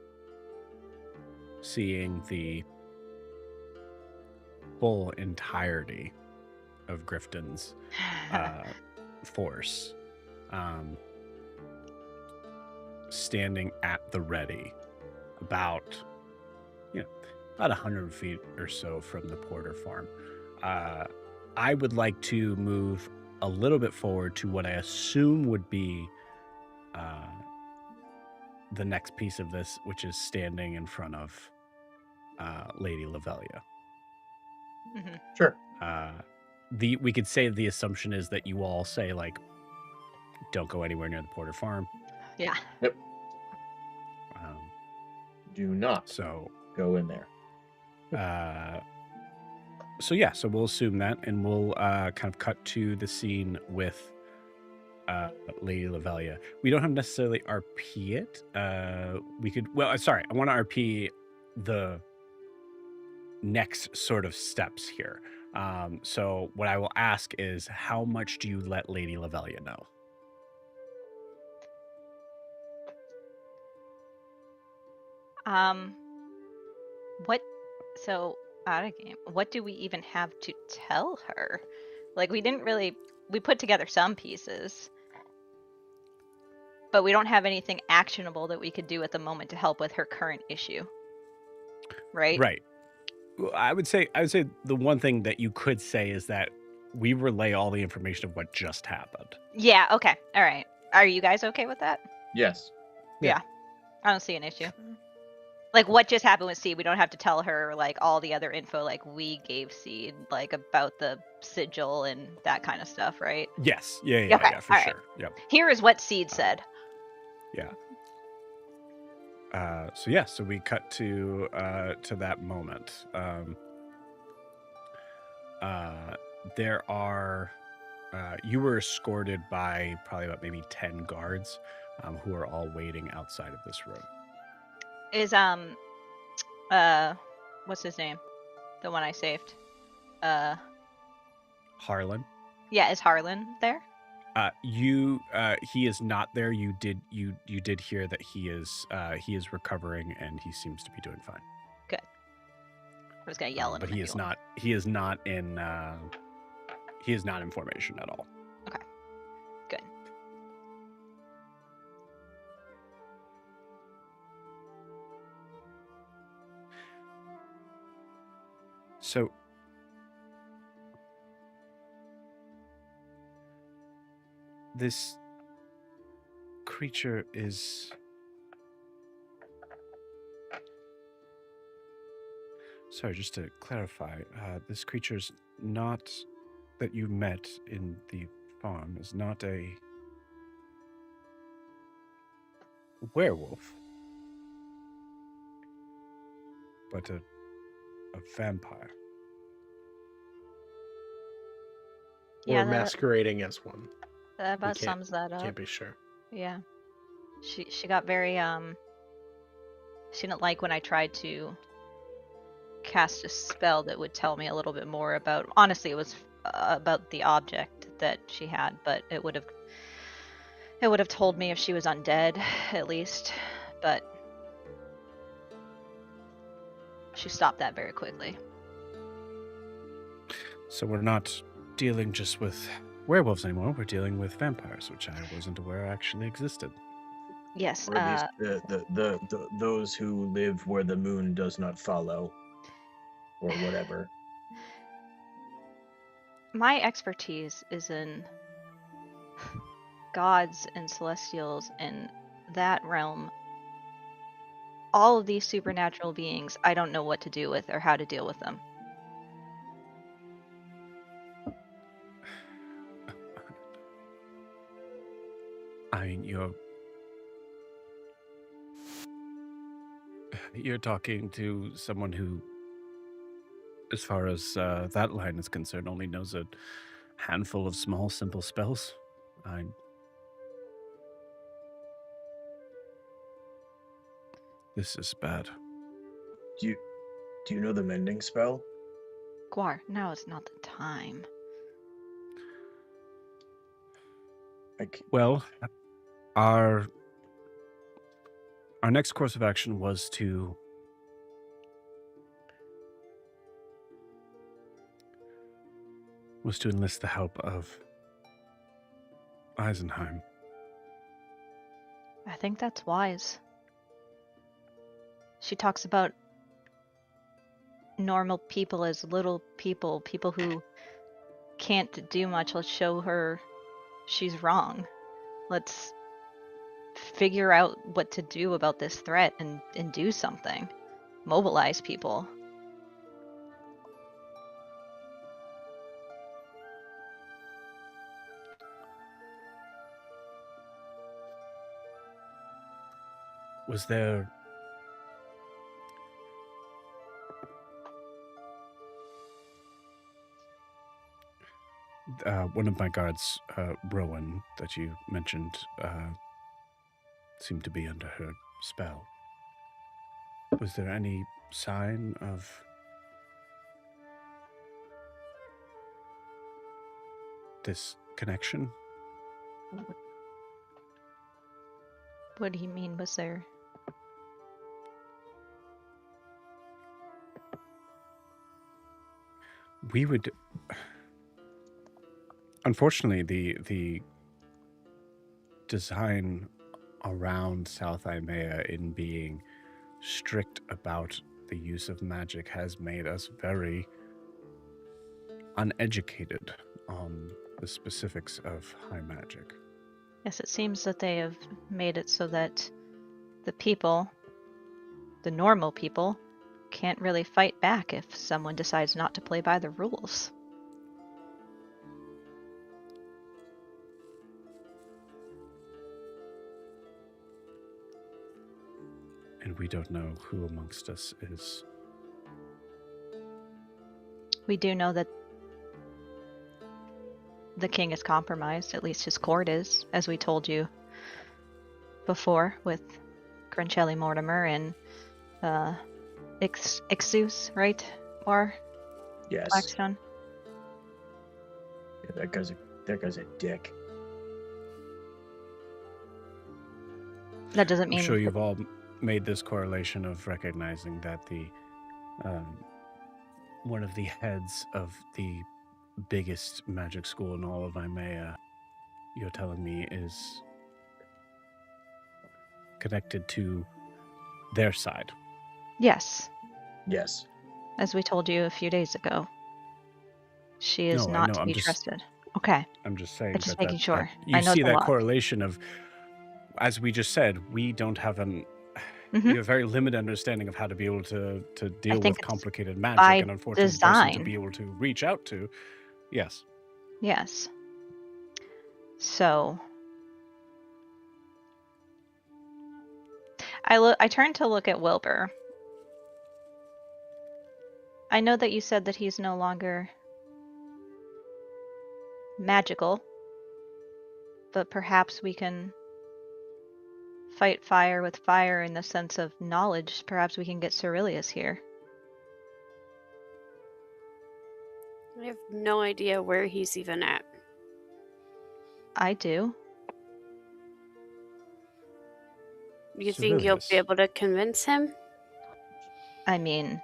seeing the full entirety of Griften's force standing at the ready about 100 feet or so from the Porter farm. I would like to move a little bit forward to what I assume would be the next piece of this, which is standing in front of Lady Lavelia. Mhm. Sure. We could say the assumption is that you all say, like, don't go anywhere near the Porter farm. Yeah. Yep. Do not So go in there. So we'll assume that, and we'll kind of cut to the scene with Lady Lavelia. We don't have necessarily RP it. We could. Well, sorry, I want to RP the next sort of steps here. So what I will ask is, how much do you let Lady Lavelia know? What? So out of game. What do we even have to tell her? Like, we didn't really. We put together some pieces, but we don't have anything actionable that we could do at the moment to help with her current issue. Right? Right. Well, I would say the one thing that you could say is that we relay all the information of what just happened. Yeah, okay. All right. Are you guys okay with that? Yes. I don't see an issue. Like, what just happened with Seed, we don't have to tell her, like, all the other info, like, we gave Seed, like, about the sigil and that kind of stuff, right? Yes. Yeah, Okay, for all right. sure. Yep. Here is what Seed said. Yeah. So we cut to that moment. There are you were escorted by probably about maybe 10 guards who are all waiting outside of this room. Is what's his name? The one I saved. Harlan. Yeah, is Harlan there? He is not there. You did hear that he is recovering and he seems to be doing fine. Good. I was gonna yell at him. But he is not in formation at all. Okay. Good. So this creature is sorry, just to clarify, this creature's not that you met in the farm is not a werewolf, but a vampire. Or Yeah, masquerading as one. that about sums that up. Can't be sure. Yeah. She got very she didn't like when I tried to cast a spell that would tell me a little bit more about, honestly it was about the object that she had, but it would have told me if she was undead at least, but she stopped that very quickly. So we're not dealing just with werewolves anymore. We're dealing with vampires, which I wasn't aware actually existed. Yes. Or at least those who live where the moon does not follow, or whatever. My expertise is in gods and celestials and that realm. All of these supernatural beings, I don't know what to do with or how to deal with them. I mean, you're talking to someone who, as far as that line is concerned, only knows a handful of small, simple spells. This is bad. Do Do you know the mending spell? Guar, now is not the time. Well, our next course of action was to enlist the help of Eisenheim. I think that's wise. She talks about normal people as little people, people who can't do much. Let's show her she's wrong. Let's figure out what to do about this threat and do something. Mobilize people. Was there one of my guards, Rowan, that you mentioned, seemed to be under her spell? Was there any sign of this connection? What do you mean, was there? We would... Unfortunately, the design around South Imea in being strict about the use of magic has made us very uneducated on the specifics of high magic. Yes, it seems that they have made it so that the people, the normal people, can't really fight back if someone decides not to play by the rules. And we don't know who amongst us is. We do know that the king is compromised, at least his court is, as we told you before with Grancelli Mortimer and Ixus, right? Or Yes. Blackstone. Yeah, that guy's a dick. That doesn't mean I'm sure you've all made this correlation of recognizing that the one of the heads of the biggest magic school in all of Imea, you're telling me, is connected to their side. Yes, Yes. as we told you a few days ago. She is No, I not know, to I'm be just- trusted. Okay, I'm just saying I'm just that, making that sure. you I know see it's a that lot. correlation of, as we just said, we don't have we have a very limited understanding of how to be able to deal think with it's complicated magic, by and unfortunately the person to design. be able to reach out to. Yes. Yes. So I turned to look at Wilbur. I know that you said that he's no longer magical, but perhaps we can fight fire with fire in the sense of knowledge. Perhaps we can get Cerilius here. I have no idea where he's even at. I do. You think you'll Cerilius. be able to convince him? I mean,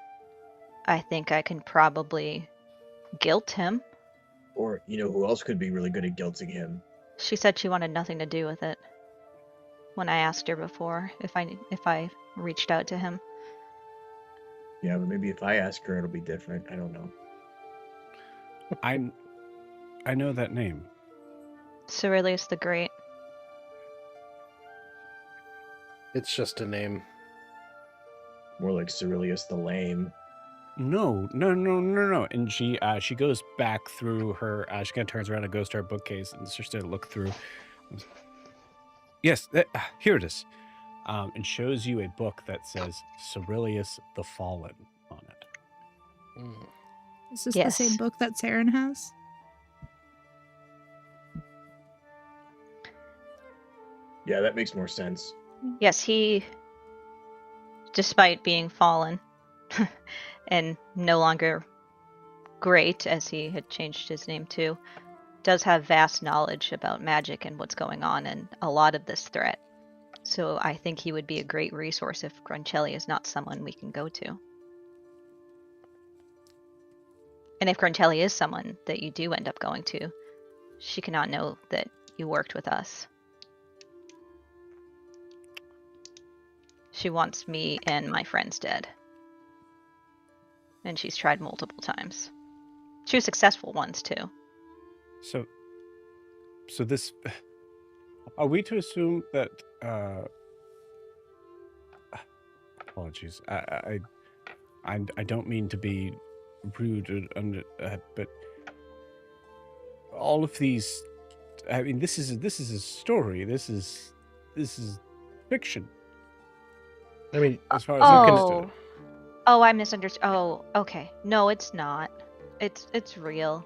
I think I can probably guilt him. Or, you know, who else could be really good at guilting him? She said she wanted nothing to do with it when I asked her before if I reached out to him. Yeah, but maybe if I ask her, it'll be different. I don't know. I know that name. Cerilius the Great. It's just a name. More like Cerilius the Lame. No. And she goes back through her. She kind of turns around and goes to her bookcase and starts to look through. Yes, here it is, and shows you a book that says Cerilius the Fallen on it. Mm. Is this Yes. the same book that Saren has? Yeah, that makes more sense. Yes, he, despite being fallen, and no longer great, as he had changed his name to, does have vast knowledge about magic and what's going on in a lot of this threat. So I think he would be a great resource if Gruncelli is not someone we can go to. And if Gruncelli is someone that you do end up going to, she cannot know that you worked with us. She wants me and my friends dead. And she's tried multiple times. Two successful ones, too. So this, are we to assume that, apologies, I don't mean to be rude, but all of these, I mean, this is a story. This is fiction, I mean, as far as I'm Oh. concerned. Oh, I misunderstood. Oh, okay. No, it's not. It's real.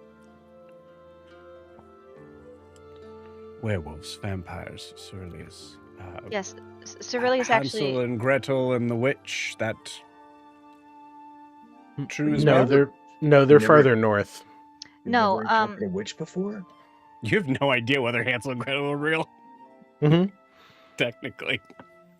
Werewolves, vampires, Ceruleus. Yes, Ceruleus Hansel actually. and Gretel and the witch. That true as no, well? they're Never- farther north. You've No, never encountered a witch before? You have no idea whether Hansel and Gretel are real, Mm-hmm. technically.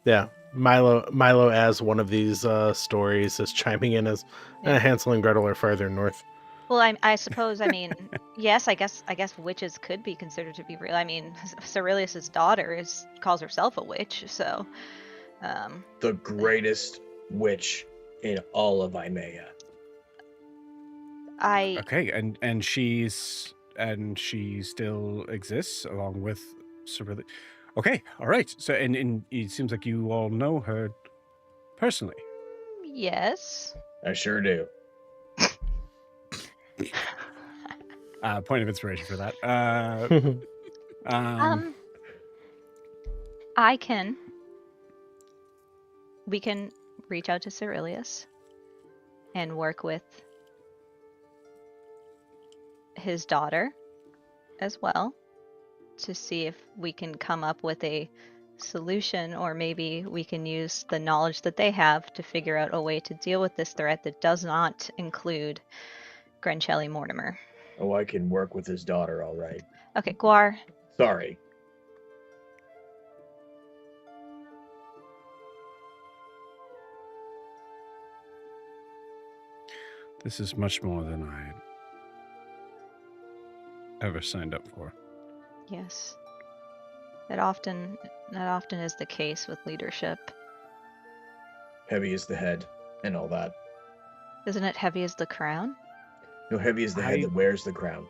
Yeah, Milo as one of these stories is chiming in as Yeah. Hansel and Gretel are farther north. Well, I suppose. I mean, yes. I guess witches could be considered to be real. I mean, Ceruleus's daughter calls herself a witch. So, The greatest witch in all of Imea. Okay, and she still exists along with Ceruleus. Okay, all right. So and it seems like you all know her personally. yes. I sure do. Point of inspiration for that. We can reach out to Ceruleus and work with his daughter as well to see if we can come up with a solution, or maybe we can use the knowledge that they have to figure out a way to deal with this threat that does not include Gruncelli Mortimer. Oh, I can work with his daughter, all right. Okay, Guar. Sorry. This is much more than I had ever signed up for. Yes. That often is the case with leadership. Heavy as the head and all that. Isn't it heavy as the crown? No, heavy as the head that wears the crown.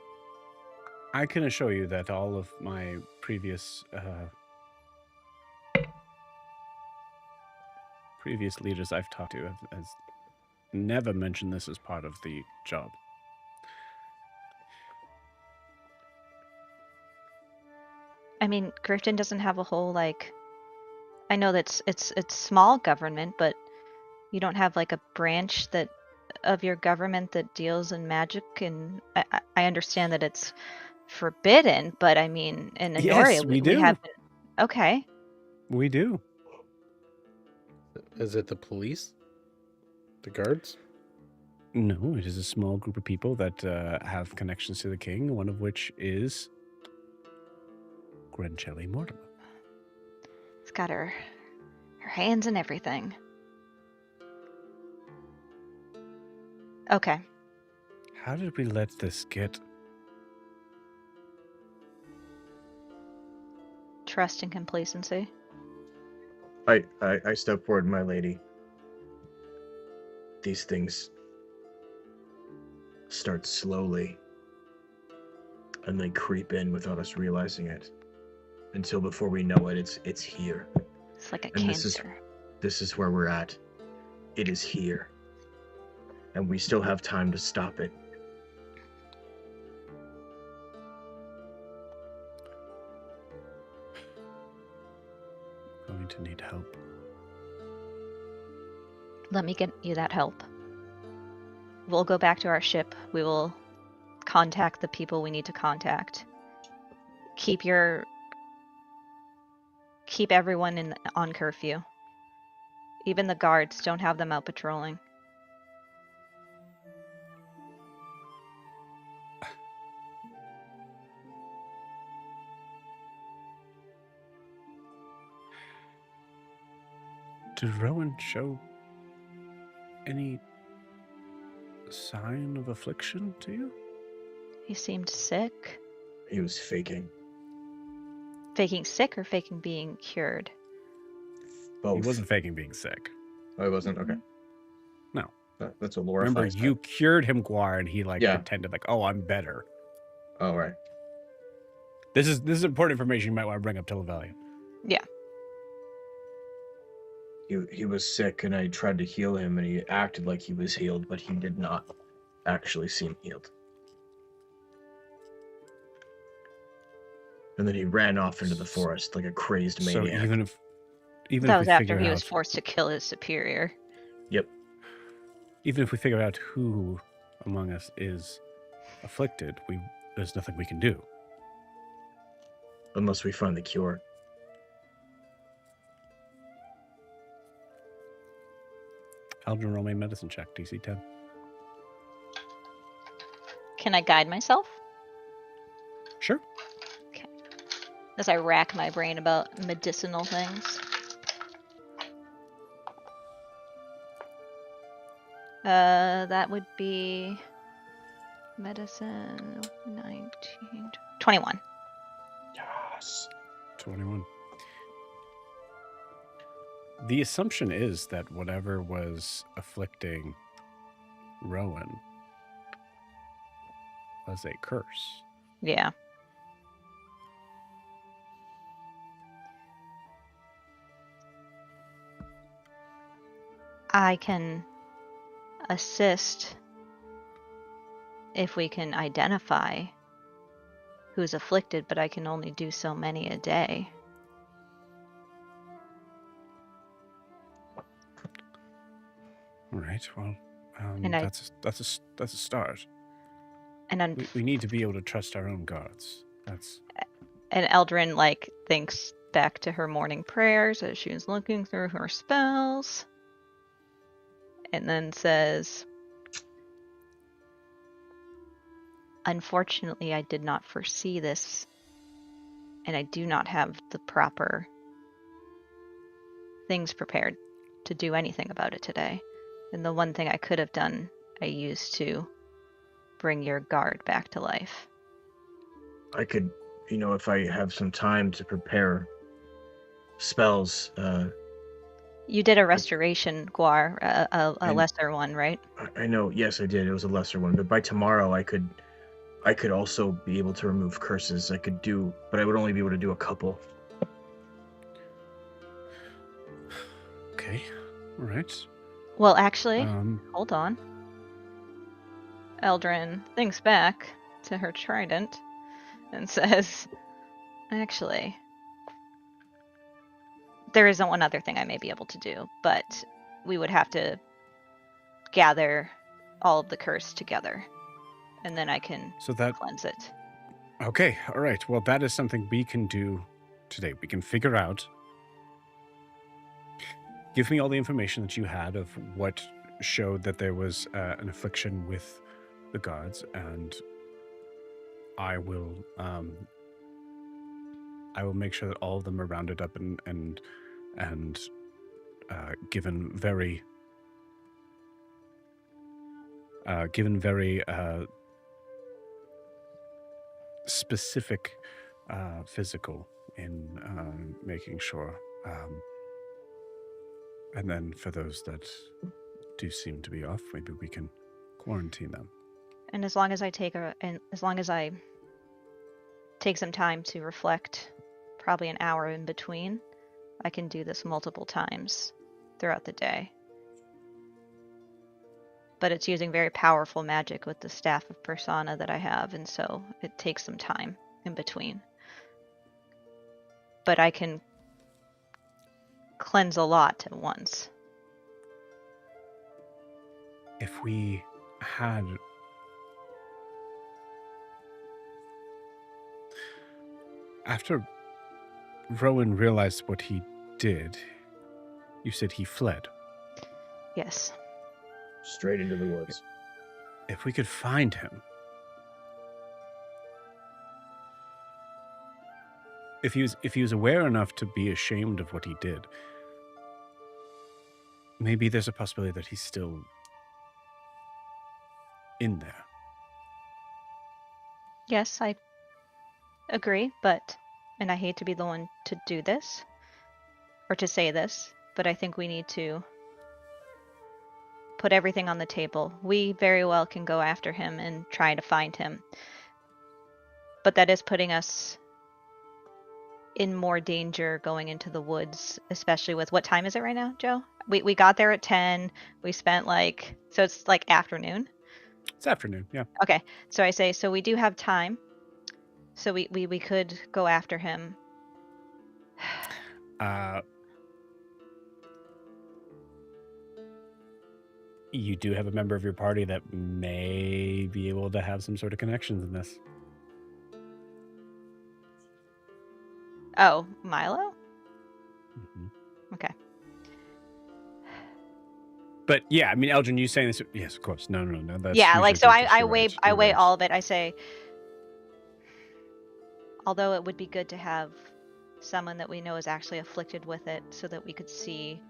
I can assure you that all of my previous leaders I've talked to has never mentioned this as part of the job. I mean, Griften doesn't have a whole, like, I know that it's small government, but you don't have like a branch that of your government that deals in magic. And I understand that it's forbidden, but I mean, in Anoria, Yes, we we do. have. Okay. We do. Is it the police? The guards? No, it is a small group of people that have connections to the king, one of which is Gruncelli Mortimer. It's got her hands in everything. Okay. How did we let this get? Trust and complacency. I step forward, my lady. These things start slowly and then creep in without us realizing it. Until before we know it, it's here. It's like a And cancer. This is where we're at. It is here. And we still have time to stop it. Going to need help. Let me get you that help. We'll go back to our ship. We will contact the people we need to contact. Keep everyone on curfew. Even the guards, don't have them out patrolling. Did Rowan show any sign of affliction to you? He seemed sick. He was faking. Faking sick or faking being cured? Both. He wasn't faking being sick. Oh, he wasn't? Okay. No. That's what Laura Remember, finds you out. cured him, Guar, and he Yeah. pretended oh, I'm better. Oh, right. This is important information you might want to bring up to Lavalian. Yeah. He was sick, and I tried to heal him, and he acted like he was healed, but he did not actually seem healed. And then he ran off into the forest like a crazed maniac. So even if That we was after figure he out, was forced to kill his superior. Yep. even if we figure out who among us is afflicted, there's nothing we can do. Unless we find the cure. Eldrin, roll me a medicine check, DC 10. Can I guide myself? Sure. As I rack my brain about medicinal things. That would be medicine 19, 21. Yes. 21. The assumption is that whatever was afflicting Rowan was a curse. Yeah. I can assist if we can identify who's afflicted, but I can only do so many a day. All right. Well, And that's a start. And We need to be able to trust our own gods. And Eldrin thinks back to her morning prayers as she was looking through her spells, and then says, "Unfortunately, I did not foresee this, and I do not have the proper things prepared to do anything about it today. And the one thing I could have done, I used to bring your guard back to life." I could, if I have some time to prepare spells. You did a restoration, Guar, a lesser one, right? I know, yes, I did. It was a lesser one, but by tomorrow I could also be able to remove curses. But I would only be able to do a couple. Okay. All right. Well, actually, hold on. Eldrin thinks back to her trident and says, "Actually, there isn't one other thing I may be able to do, but we would have to gather all of the curse together, and then I can cleanse it." Okay, all right. Well, that is something we can do today. We can figure out. Give me all the information that you had of what showed that there was an affliction with the gods, and I will make sure that all of them are rounded up and given very specific physical in making sure. And then for those that do seem to be off, maybe we can quarantine them. And as long as I take some time to reflect, probably an hour in between, I can do this multiple times throughout the day. But it's using very powerful magic with the staff of persona that I have, and so it takes some time in between. But I can cleanse a lot at once. If we had... After Rowan realized what he did, you said he fled. Yes. Straight into the woods. If we could find him, if he was aware enough to be ashamed of what he did, maybe there's a possibility that he's still in there. Yes, I agree, and I hate to be the one to do this, or to say this, but I think we need to put everything on the table. We very well can go after him and try to find him, but that is putting us in more danger going into the woods, especially with what time is it right now, Joe? We got there at 10. We spent so it's like afternoon. It's afternoon, yeah. Okay, so I say, so we do have time. So we could go after him. You do have a member of your party that may be able to have some sort of connections in this. Oh, Milo? Mm-hmm. Okay. But yeah, I mean, Eldrin, you saying this? Yes, of course. No. That's yeah, usually so good I to weigh shoot I right. weigh You're all right. of it. I say, although it would be good to have someone that we know is actually afflicted with it, so that we could see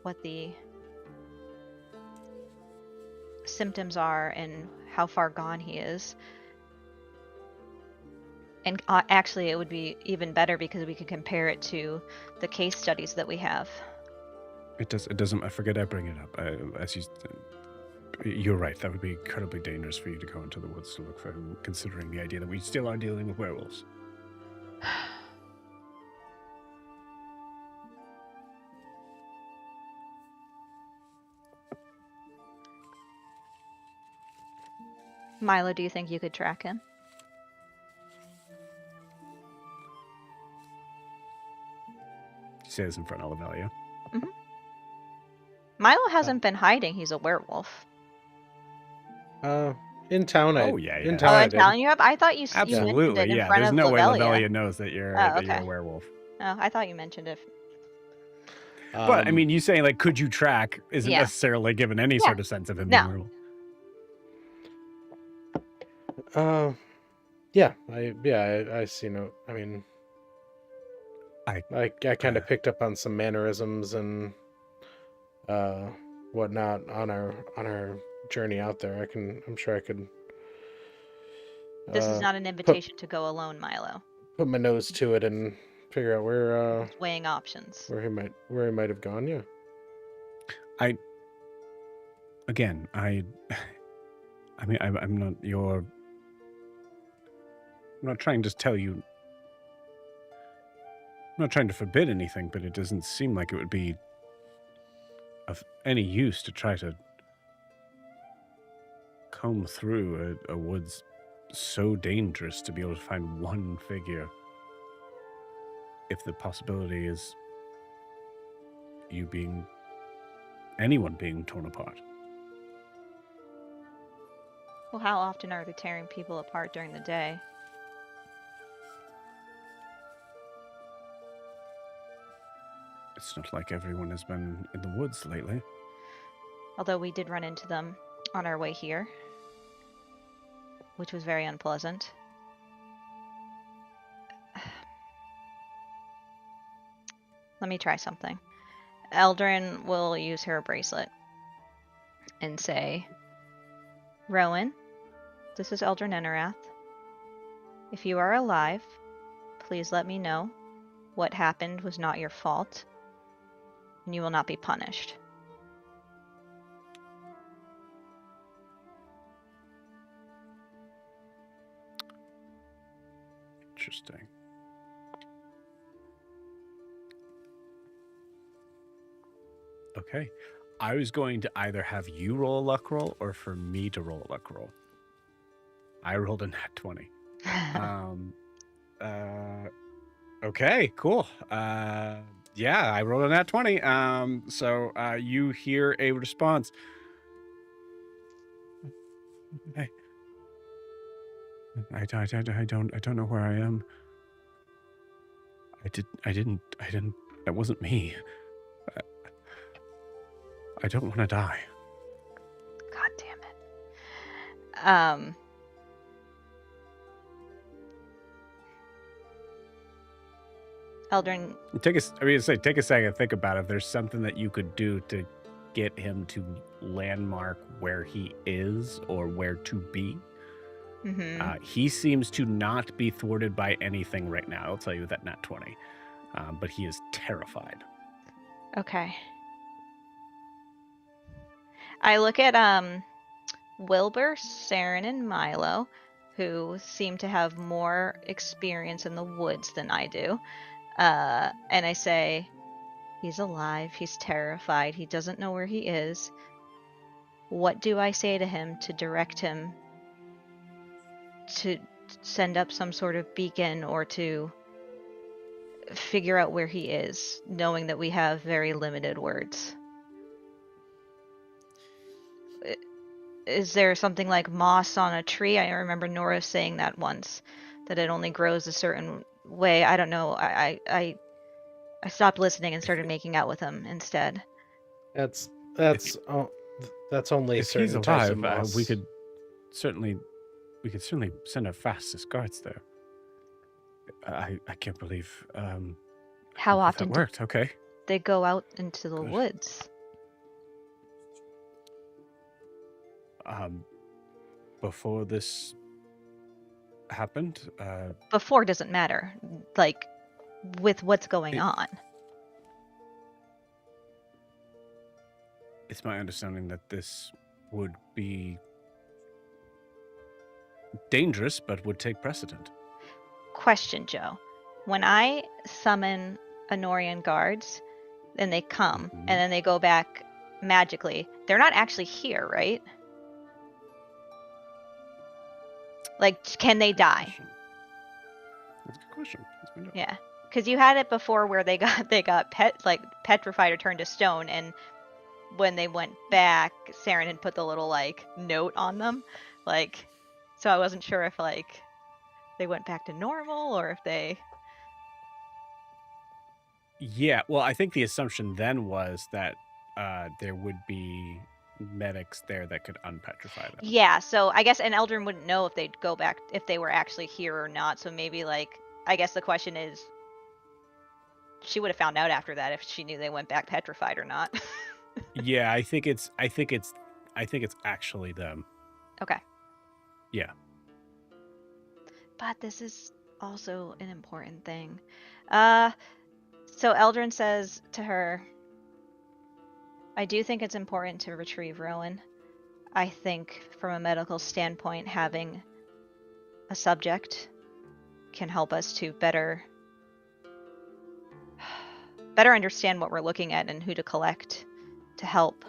what the symptoms are and how far gone he is. And actually, it would be even better because we could compare it to the case studies that we have. It doesn't. I forget I bring it up. You're right. That would be incredibly dangerous for you to go into the woods to look for him, considering the idea that we still are dealing with werewolves. Milo, do you think you could track him? You say this in front of Lavelia. Mm-hmm. Milo hasn't been hiding. He's a werewolf. In town, Oh, in yeah. town, I I'm did. telling you up. I thought you mentioned Absolutely, it in yeah. front There's of no way Lavelia. Lavelia knows that you're Oh, that you're okay. a werewolf. Oh, I thought you mentioned it. But I mean, you saying like, could you track? Isn't Yeah. necessarily given any Yeah. sort of sense of him No. being a werewolf. Yeah, I see no. I mean, I kind of picked up on some mannerisms and whatnot on our journey out there. I'm sure I could. This is not an invitation to go alone, Milo. Put my nose to it and figure out where Just weighing options. where he might have gone. Yeah. I mean, I'm not your. I'm not trying to tell you. I'm not trying to forbid anything, but it doesn't seem like it would be of any use to try to comb through a woods so dangerous to be able to find one figure. If the possibility is anyone being torn apart. Well, how often are they tearing people apart during the day? It's not like everyone has been in the woods lately. Although we did run into them on our way here, which was very unpleasant. Let me try something. Eldrin will use her bracelet and say, Rowan, this is Eldrin Enerath. If you are alive, please let me know. What happened was not your fault, and you will not be punished. Interesting. Okay. I was going to either have you roll a luck roll or for me to roll a luck roll. I rolled a nat 20. Okay, cool. Yeah, I rolled a nat 20. So you hear a response. I don't know where I am. I didn't, that wasn't me. I don't want to die. God damn it. Eldrin, Take a second to think about it. If there's something that you could do to get him to landmark where he is or where to be. He seems to not be thwarted by anything right now. I'll tell you that nat 20. But he is terrified. okay. I look at Wilbur, Saren, and Milo, who seem to have more experience in the woods than I do. And I say, he's alive, he's terrified, he doesn't know where he is. What do I say to him to direct him to send up some sort of beacon or to figure out where he is, knowing that we have very limited words? Is there something like moss on a tree? I remember Nora saying that once, that it only grows a certain way. I don't know. I stopped listening and started making out with him instead. That's only If he's certain types of alive, moss. we could certainly send our fastest guards there. I can't believe How often that worked. Okay. they go out into the Good. woods? Before this happened, Before doesn't matter. Like, with what's going on. it's my understanding that this would be dangerous, but would take precedent. Question, Joe. When I summon Anorian guards, and they come, and then they go back magically, they're not actually here, right? Like, can they die? That's a good question. Let's find out. Yeah, because you had it before where they got petrified or turned to stone, and when they went back, Saren had put the little like note on them, like, so I wasn't sure if like they went back to normal or if they. Yeah, well, I think the assumption then was that there would be medics there that could unpetrify them. Yeah, so I guess, and Eldrin wouldn't know if they'd go back, if they were actually here or not, so maybe, like, I guess the question is, she would have found out after that if she knew they went back petrified or not. Yeah, I think it's actually them. Okay. Yeah. But this is also an important thing. So Eldrin says to her, I do think it's important to retrieve Rowan. I think from a medical standpoint, having a subject can help us to better understand what we're looking at and who to collect to help.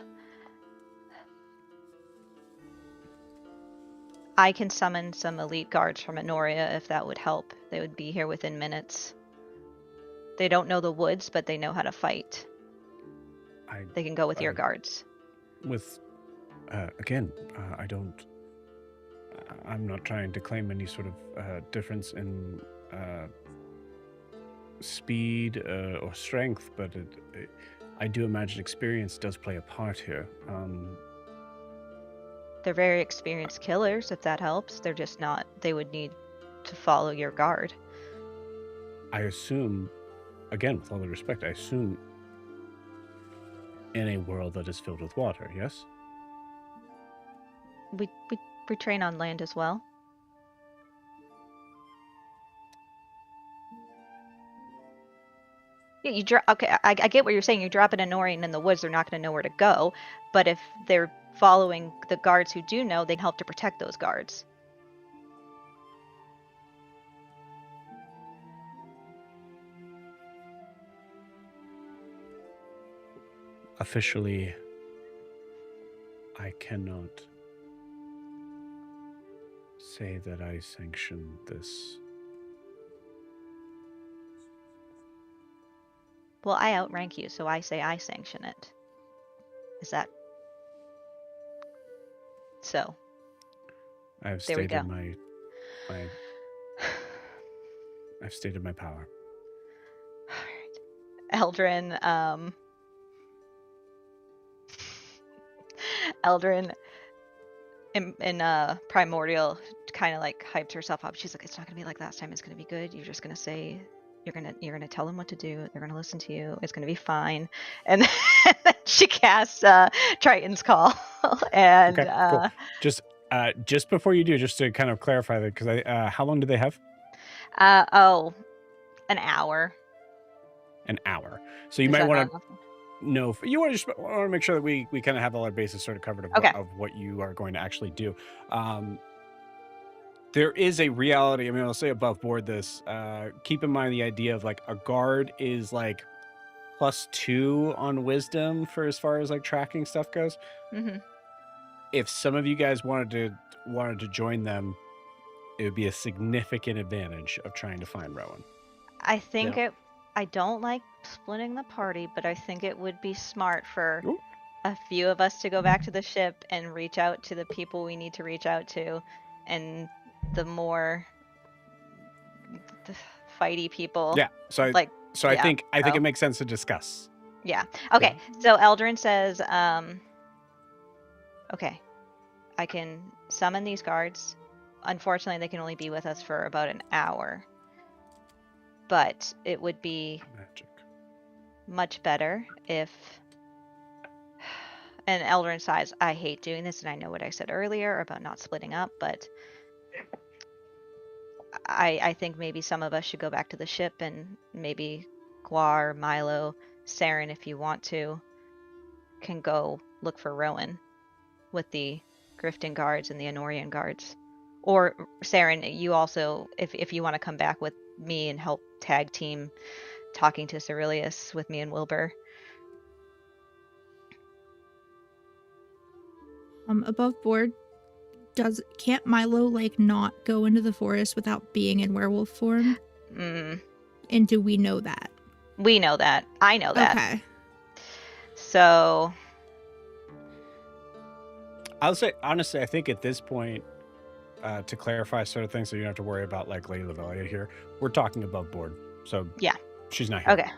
I can summon some elite guards from Anoria if that would help. They would be here within minutes. They don't know the woods, but they know how to fight. They can go with your guards. I'm not trying to claim any sort of difference in speed or strength, but I do imagine experience does play a part here. They're very experienced killers, if that helps. They're just not, they would need to follow your guard. I assume, again, with all due respect, I assume in a world that is filled with water, yes? We train on land as well. Yeah, okay, I get what you're saying. You drop an Anorian in the woods, they're not going to know where to go. But if they're following the guards who do know, they can help to protect those guards. Officially, I cannot say that I sanction this. Well, I outrank you, so I say I sanction it. Is that so? I've There we stated go. I've stated my power. Eldrin, Eldrin in Primordial kind of like hypes herself up. She's like, it's not gonna be like last time, it's gonna be good. You're just gonna say you're gonna tell them what to do. They're gonna listen to you. It's gonna be fine. And then she casts Triton's Call. And Okay, cool. Just before you do, just to kind of clarify that, because how long do they have? An hour. An hour. So you Is might that want not to enough? know. You want to make sure that we kind of have all our bases sort of covered of, Okay. what you are going to actually do. There is a reality. I mean, I'll say above board this. Keep in mind the idea of like a guard is like +2 on wisdom for as far as like tracking stuff goes. Mm-hmm. If some of you guys wanted to join them, it would be a significant advantage of trying to find Rowan. I think I don't like splitting the party, but I think it would be smart for Ooh. a few of us to go back to the ship and reach out to the people we need to reach out to, and the more fighty people. Yeah. So I think it makes sense to discuss. Yeah. Okay. So Eldrin says, okay, I can summon these guards. Unfortunately, they can only be with us for about an hour. But it would be much better if... And Eldrin sighs, I hate doing this, and I know what I said earlier about not splitting up, but I think maybe some of us should go back to the ship, and maybe Guar, Milo, Saren, if you want to, can go look for Rowan with the Griften guards and the Honorian guards. Or Saren, you also, if you want to come back with me and help tag team talking to Cerilius with me and Wilbur. Above board, can't Milo like not go into the forest without being in werewolf form? And do we know that? We know that. I know that. Okay. So I'll say honestly, I think at this point, to clarify sort of things, so you don't have to worry about like Lady Lavelia here. We're talking above board, so yeah, she's not here. Okay.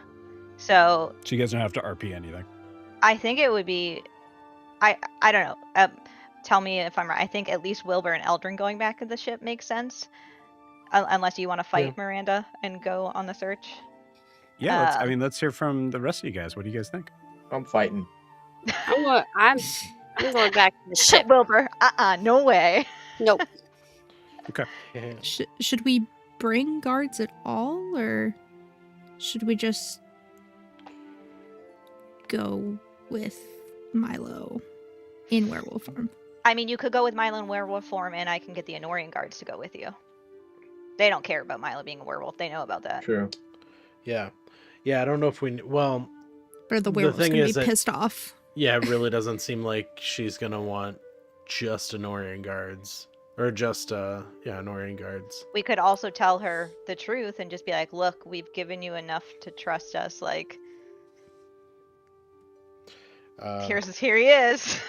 So you guys don't have to RP anything. I think it would be. I don't know. Tell me if I'm right. I think at least Wilbur and Eldrin going back to the ship makes sense. Unless you want to fight Miranda and go on the search. Yeah, let's hear from the rest of you guys. What do you guys think? I'm fighting. I'm going back to the ship. Wilbur, no way. Nope. Okay. Should we bring guards at all, or should we just go with Milo in werewolf form? I mean, you could go with Milo in werewolf form, and I can get the Honorian guards to go with you. They don't care about Milo being a werewolf. They know about that. True. Yeah. I don't know if we... Well... Or the werewolf's going to be pissed off. Yeah, it really doesn't seem like she's going to want just Honorian guards. Or just, Honorian guards. We could also tell her the truth and just be like, look, we've given you enough to trust us. Like, here he is.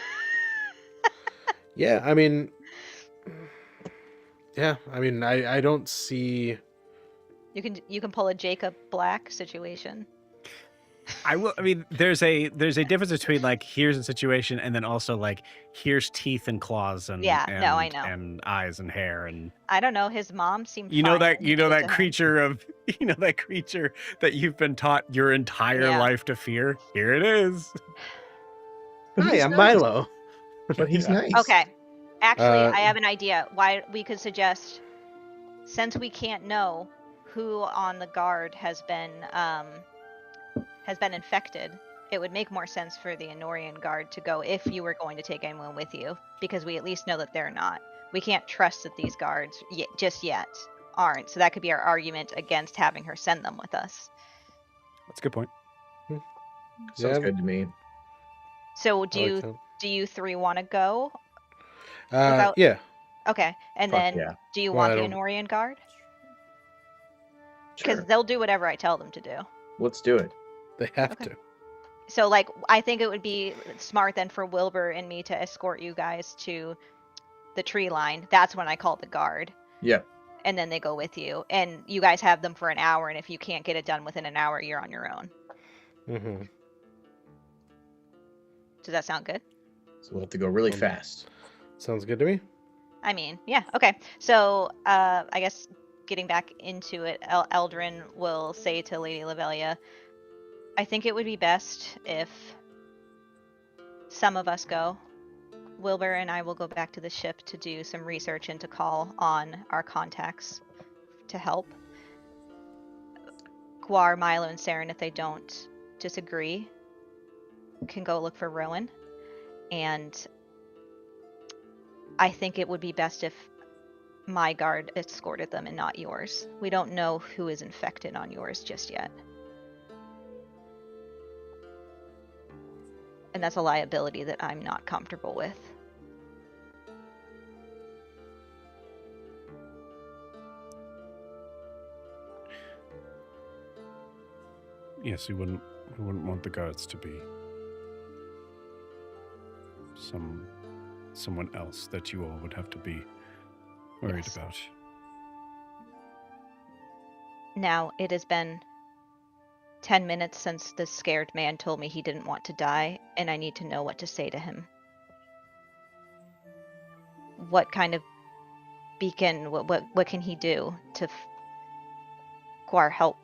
Yeah, I mean... Yeah, I mean, I don't see... You can pull a Jacob Black situation. There's a difference between like here's a situation and then also like here's teeth and claws and I know, and eyes and hair and I don't know. His mom seemed that creature that you've been taught your entire life to fear. Here it is. Hi, I'm Milo. But he's nice. Okay, actually, I have an idea. Why we could suggest, since we can't know who on the guard has been infected, it would make more sense for the Honorian guard to go if you were going to take anyone with you, because we at least know that they're not. We can't trust that these guards just yet aren't. So that could be our argument against having her send them with us. That's a good point. Sounds good to me. So do you three want to go? Yeah. Okay, and do you want the Honorian guard? Because they'll do whatever I tell them to do. Let's do it. They have to. So, like, I think it would be smart then for Wilbur and me to escort you guys to the tree line. That's when I call the guard. Yeah. And then they go with you. And you guys have them for an hour, and if you can't get it done within an hour, you're on your own. Mm-hmm. Does that sound good? So we'll have to go really fast. Sounds good to me. I mean, yeah, okay. So, I guess getting back into it, Eldrin will say to Lady Lavelia, I think it would be best if some of us go. Wilbur and I will go back to the ship to do some research and to call on our contacts to help. Guar, Milo, and Saren, if they don't disagree, can go look for Rowan. And I think it would be best if my guard escorted them and not yours. We don't know who is infected on yours just yet. And that's a liability that I'm not comfortable with. Yes, we wouldn't want the guards to be someone else that you all would have to be worried Yes. about. Now, it has been 10 minutes since this scared man told me he didn't want to die, and I need to know what to say to him. What kind of beacon, what can he do to Guar help?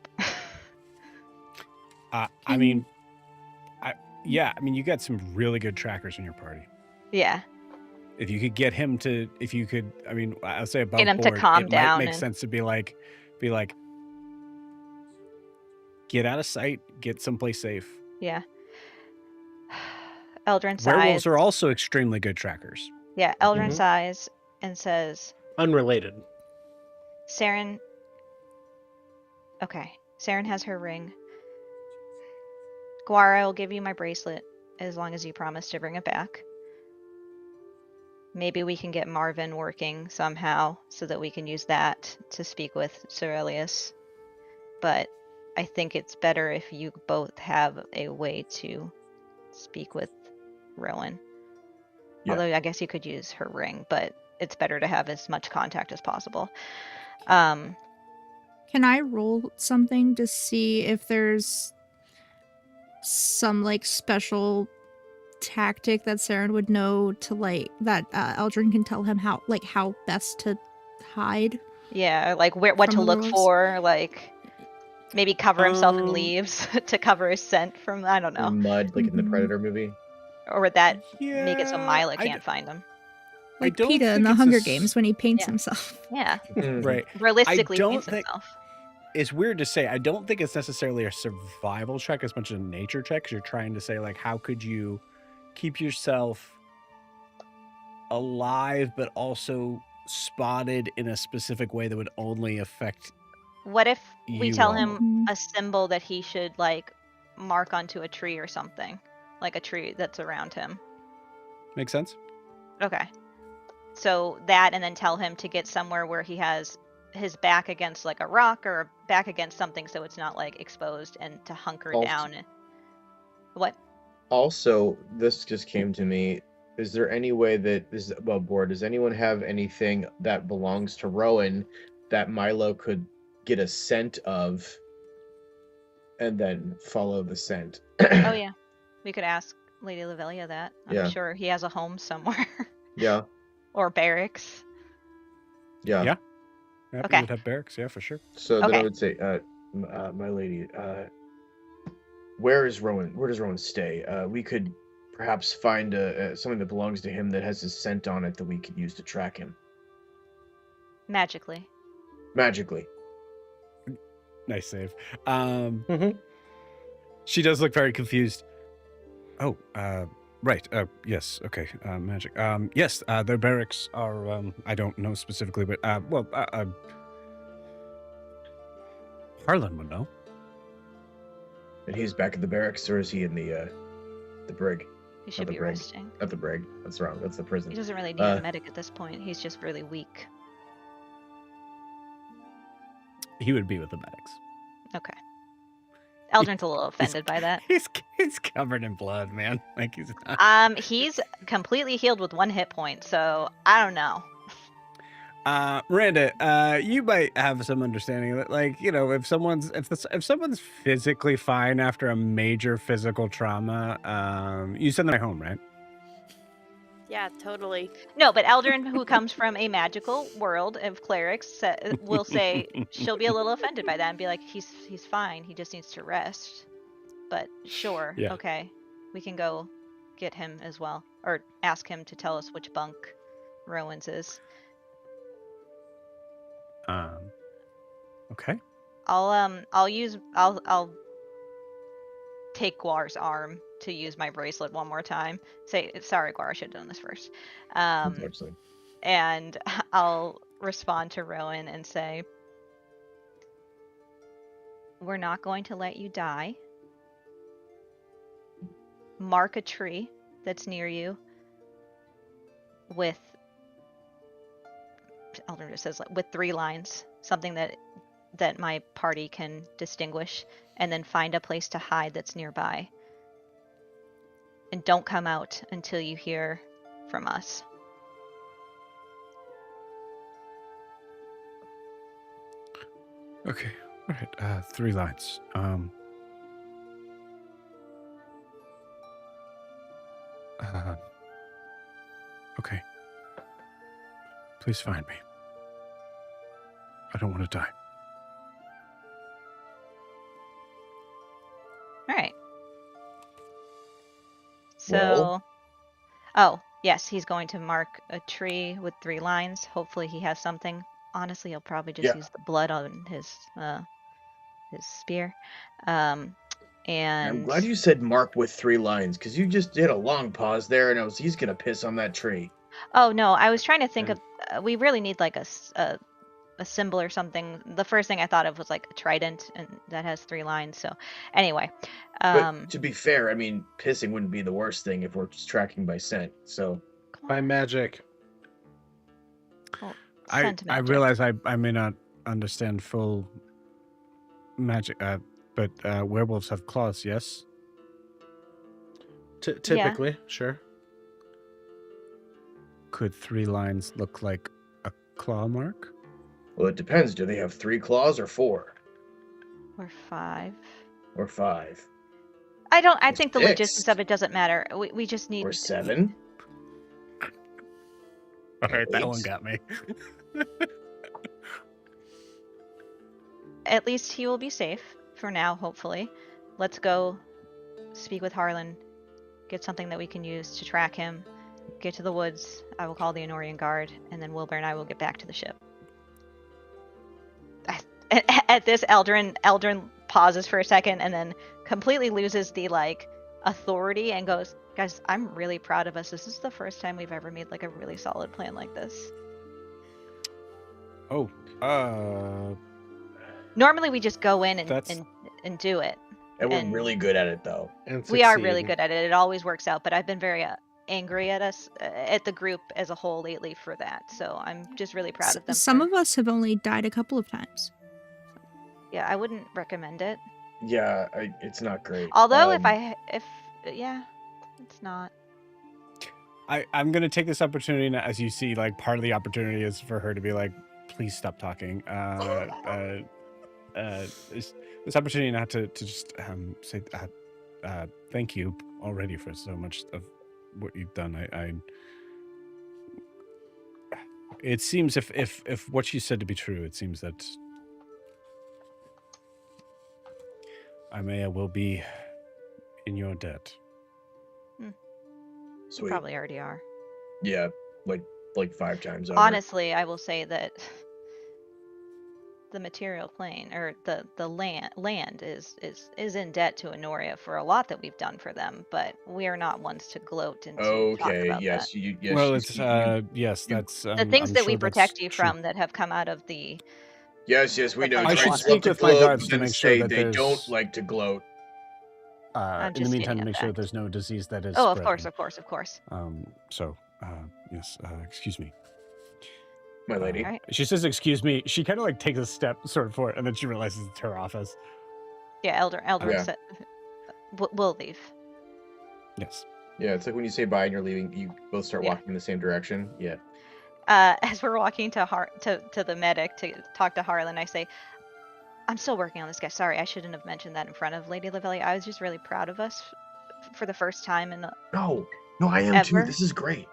I mean, you got some really good trackers in your party. Yeah. If you could get him to, I'll say above Get him board, to calm it down might make and- sense to be like, get out of sight, get someplace safe. Yeah. Eldrin sighs. Werewolves are also extremely good trackers. Yeah, Eldrin sighs and says, Unrelated. Saren. Okay, Saren has her ring. Guar, I will give you my bracelet as long as you promise to bring it back. Maybe we can get Marvin working somehow so that we can use that to speak with Cerelius. But I think it's better if you both have a way to speak with Rowan. Yeah. Although I guess you could use her ring, but it's better to have as much contact as possible. Um, Can I roll something to see if there's some like special tactic that Saren would know to like that Eldrin can tell him how best to hide? yeah, like what From to the look rules? for, like maybe cover himself in leaves to cover his scent from, I don't know, Mud, like in the Mhm. Predator movie. or would that make it so Yeah, Milo can't find him? Like don't PETA in think the it's Hunger a Games when he paints Yeah. himself. Yeah, Right. realistically don't paints think- himself. It's weird to say. I don't think it's necessarily a survival check as much as a nature check, because you're trying to say, like, how could you keep yourself alive, but also spotted in a specific way that would only affect What if we you tell all. him Mhm. a symbol that he should like mark onto a tree or something, like a tree that's around him? Make sense? Okay. So that, and then tell him to get somewhere where he has his back against like a rock or back against something so it's not like exposed, and to hunker Also- down. What? Also, this just came to me. Is there any way that this is above board? Does anyone have anything that belongs to Rowan that Milo could get a scent of and then follow the scent? Oh yeah. We could ask Lady Lavelia that. I'm Yeah. sure he has a home somewhere. Yeah. Or barracks. Yeah. Yeah. Yeah, Okay. we would have barracks, yeah, for sure. So then I Okay. would say, my lady, where is Rowan? Where does Rowan stay? We could perhaps find something that belongs to him that has his scent on it that we could use to track him Magically. magically. Nice save. Mhm. She does look very confused. Oh, right. Yes. Okay. Magic. Yes. Their barracks are. I don't know specifically, but Harlan would know. And he's back at the barracks, or is he in the brig? He should the be brig. resting. Not the brig. That's wrong. That's the prison. He doesn't really need Uh, a medic at this point. He's just really weak. He would be with the medics. Okay. Eldrin's a little offended by that. He's covered in blood, man. Like he's not. He's completely healed with 1 hit point, so I don't know. Miranda, you might have some understanding of it. Like, you know, if someone's physically fine after a major physical trauma, you send them home, right? Yeah, totally. No, but Eldrin, who comes from a magical world of clerics, will say she'll be a little offended by that and be like, he's fine. He just needs to rest. But sure, Yeah. okay, we can go get him as well, or ask him to tell us which bunk Rowan's is. Okay. I'll take Guar's arm to use my bracelet one more time. Say, sorry, Guar, I should have done this first. Unfortunately. And I'll respond to Rowan and say, we're not going to let you die. Mark a tree that's near you with, Eldrin just says, with 3 lines, something that my party can distinguish, and then find a place to hide that's nearby. And don't come out until you hear from us. Okay. All right. 3 lines. Okay. Please find me. I don't want to die. All right. So, Well? oh, yes, he's going to mark a tree with 3 lines. Hopefully he has something. Honestly, he'll probably just use the blood on his spear. I'm And glad you said Mark with 3 lines, because you just did a long pause there, and he's gonna piss on that tree. oh no, I was trying to think And- of. We really need like a symbol or something. The first thing I thought of was like a trident, and that has 3 lines. So, anyway, But to be fair, I mean, pissing wouldn't be the worst thing if we're just tracking by scent. So By magic. well, I scent magic. realize I may not understand full magic, but werewolves have claws, yes? Typically, sure. Could 3 lines look like a claw mark? well, it depends. Do they have 3 claws or 4 Or 5. or 5 I Or think the 6? logistics of it doesn't matter. We just need or 7? All right, that 8? one got me. At least he will be safe for now, hopefully. Let's go speak with Harlan, get something that we can use to track him, get to the woods. I will call the Enorian Guard, and then Wilbur and I will get back to the ship. At this, Eldrin pauses for a second and then completely loses the authority and goes, guys, I'm really proud of us. This is the first time we've ever made like a really solid plan like this. Oh, Normally we just go in That's- and do it. And we're And- really good at it, though. And We are really succeed. good at it. It always works out, but I've been very angry at us, at the group as a whole lately for that. So I'm just really proud of them. Some of us have only died a couple of times. Yeah, I wouldn't recommend it. Yeah, it's not great. Although yeah, it's not. I'm going to take this opportunity now, as you see, like, part of the opportunity is for her to be like, please stop talking. This opportunity not to just say thank you already for so much of what you've done. It seems if what you said to be true, it seems that I will be in your debt. You Sweet. probably already are. Yeah, like 5 times over. Honestly, I will say that the material plane or the land is in debt to Honoria for a lot that we've done for them, but we are not ones to gloat and to talk Okay, about yes, that. yes. Well, she's- it's you- yes, that's The things I'm that we sure that's protect you true. from that have come out of the yes, we know. I Trades should love speak to with my gloat, guards but to then make sure say that they there's- don't like to gloat. I'm In the just meantime, stating a make sure fact. there's no disease that is. Oh, of course, spreading. of course. So, yes. Excuse me. My lady. Alright. She says, "Excuse me." She kind of like takes a step sort of forward, and then she realizes it's her office. Yeah, Eldrin Yeah. said we'll leave. Yes. Yeah, it's like when you say bye and you're leaving, you both start Yeah. walking in the same direction. Yeah. As we're walking to the medic to talk to Harlan, I say, I'm still working on this guy. Sorry, I shouldn't have mentioned that in front of Lady Lavelia. I was just really proud of us for the first time in No, I am too. Ever? This is great.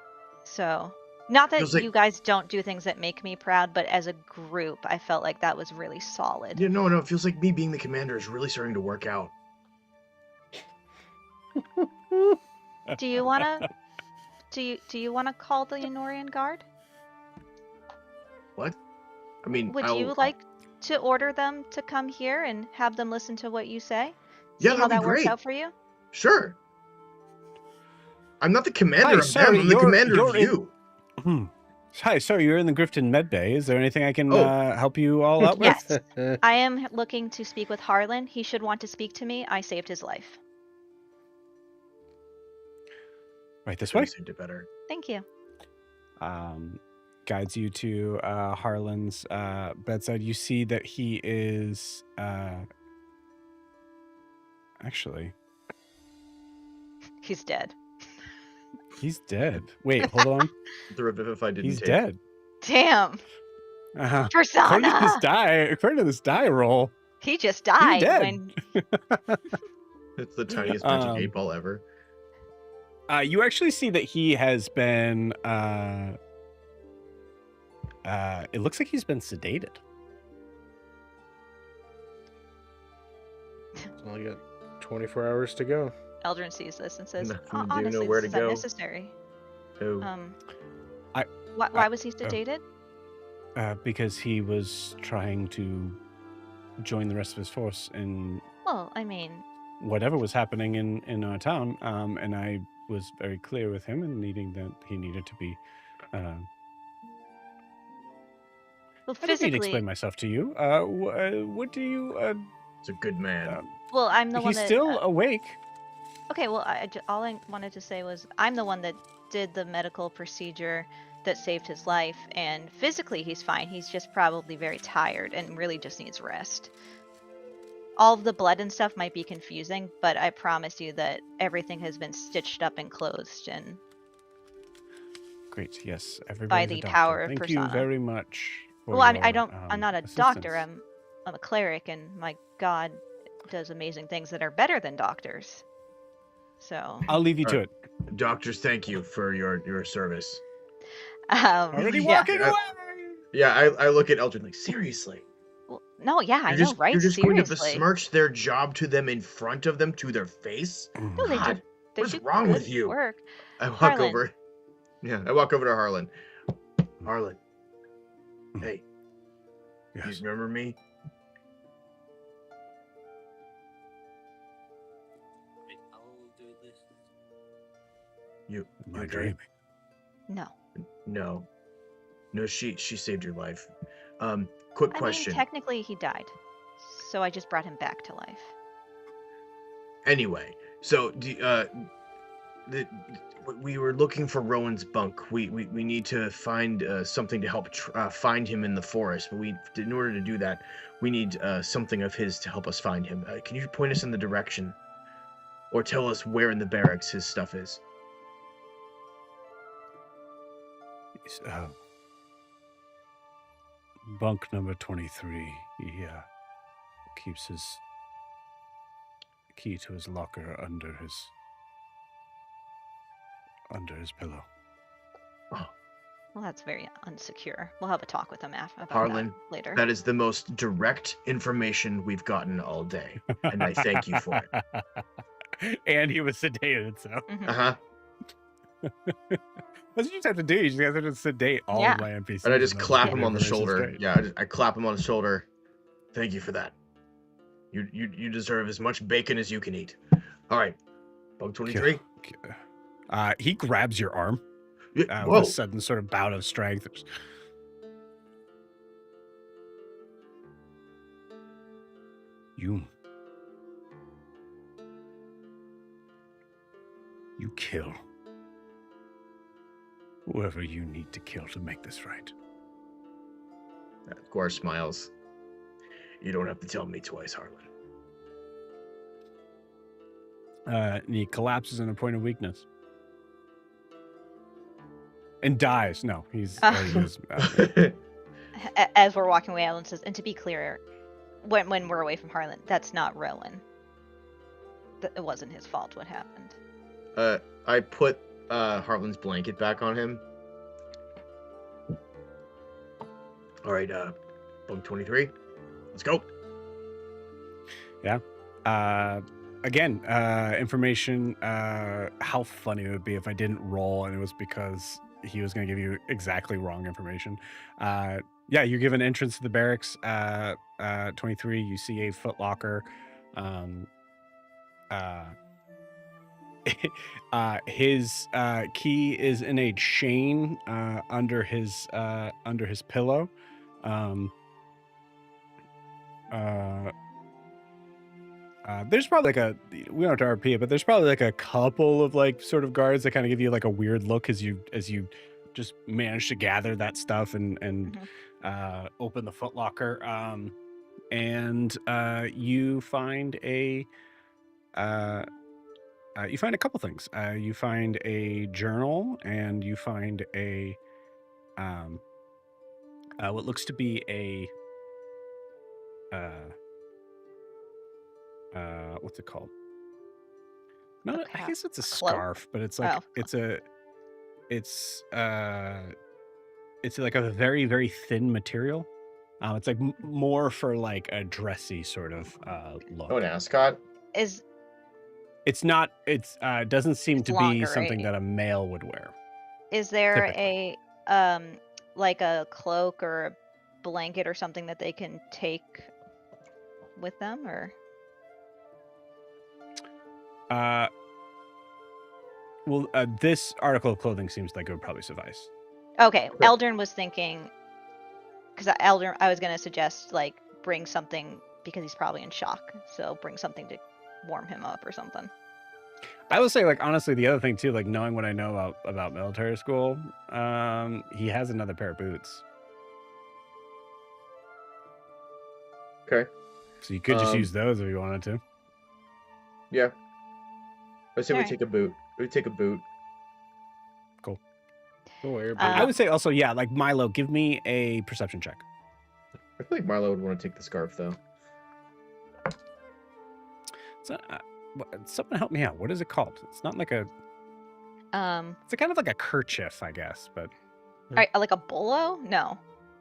So, not that Feels like- you guys don't do things that make me proud, but as a group, I felt like that was really solid. Yeah, no, it feels like me being the commander is really starting to work out. Do you wanna do you wanna call the Enorian Guard? What? I mean, Would you like to order them to come here and have them listen to what you say? Yeah, See how that'd be that works great. out for you? Sure. I'm not the commander Hi, of sorry, them. I'm the you're- commander of you're in- you. Hi, sorry, you're in the Griften med bay. Is there anything I can Oh. help you all out with? Yes. I am looking to speak with Harlan. He should want to speak to me. I saved his life. Right this Could've way. saved it better. Thank you. Guides you to Harlan's bedside. You see that he is actually He's dead. he's dead. Wait, hold on. The Revivify didn't He's take. dead. Damn. According to this Persona. according to this die roll, He just died dead. when It's the tiniest magic Um, 8-ball ever. you actually see that he has been it looks like he's been sedated. Only got 24 hours to go. Eldrin sees this and says, Nothing to do, honestly, nowhere this to is go." unnecessary. Oh. Why was he sedated? Because he was trying to join the rest of his force in Well, I mean, whatever was happening in our town, and I was very clear with him in needing that he needed to be. well, I didn't need to physically. explain myself to you. What do you? It's a good man. Well, I'm the one He's that. still awake. Okay, well, all I wanted to say was I'm the one that did the medical procedure that saved his life, and physically he's fine. He's just probably very tired and really just needs rest. All of the blood and stuff might be confusing, but I promise you that everything has been stitched up and closed, and Great. Yes. Everybody's the a doctor. power of Thank persona. you very much. For well, I your, don't. I'm not a doctor. assistance. I'm a cleric, and my god does amazing things that are better than doctors. So. I'll leave you to it. Doctors, thank you for your service. Already yeah. walking I- away. Yeah, I look at Eldrin like, seriously? Well, no, yeah, I You're know, just, right? You're just going to Seriously. besmirch their job to them in front of them, to their face? No, they God, do. They what's do wrong good with you? Work. I walk Harlan. over. Yeah, I walk over to Harlan. Harlan. Hey, Yes. you remember me? You. Am I you okay? dreaming? No. No, she saved your life. Quick question. I mean, technically he died, so I just brought him back to life. Anyway, so we were looking for Rowan's bunk. We need to find something to help find him in the forest. But in order to do that, we need something of his to help us find him. Can you point us in the direction, or tell us where in the barracks his stuff is? He's, bunk number 23. He keeps his key to his locker under his pillow. Well, that's very unsecure. We'll have a talk with him about Harlan, that later. that is the most direct information we've gotten all day, and I thank you for it. And he was sedated, so Mhm. Uh-huh. that's what you just have to do. You just have to sedate all Yeah. of my NPCs. And I just and clap then him on the information's shoulder. great. Yeah, I clap him on the shoulder. Thank you for that. You deserve as much bacon as you can eat. All right, bug 23. He grabs your arm Yeah, with whoa. a sudden sort of bout of strength. You kill whoever you need to kill to make this right. Of course, smiles. You don't have to tell me twice, Harlan. And he collapses in a point of weakness. And dies. No, he's... he was, As we're walking away, Alan says, and to be clear, when we're away from Harlan, that's not Rowan. It wasn't his fault what happened. I put Harlan's blanket back on him, All right, bug 23. Let's go. Yeah. Again, information. How funny it would be if I didn't roll and it was because he was going to give you exactly wrong information. Yeah, you're given entrance to the barracks. 23. You see a footlocker. His key is in a chain under his pillow. There's probably like we don't have to RP it, but there's probably like a couple of like sort of guards that kind of give you like a weird look as you just manage to gather that stuff and open the footlocker. And you find a couple things. You find a journal, and you find a what looks to be a what's it called? Not Okay. I guess it's a cloak? scarf, but it's like Oh. it's like a very, very thin material. It's like more for like a dressy sort of look. Oh, an ascot. Is It's not. It's doesn't seem It's to be longer, something right? that a male would wear. is there Typically. a like a cloak or a blanket or something that they can take with them, or Well, this article of clothing seems like it would probably suffice. okay? Eldrin was thinking, because Eldrin, I was gonna suggest like bring something because he's probably in shock, so bring something to warm him up or something. I will say, like, honestly, the other thing too, like knowing what I know about military school, he has another pair of boots, Okay. so you could just Um, use those if you wanted to. Yeah. I say we Alright. take a boot. We take a boot. Cool. Don't worry Uh, about I would say also, yeah, like Milo, give me a perception check. I feel like Marlo would want to take the scarf though. So, someone help me out. What is it called? It's not like a. It's a kind of like a kerchief, I guess, but alright, like a bolo? No,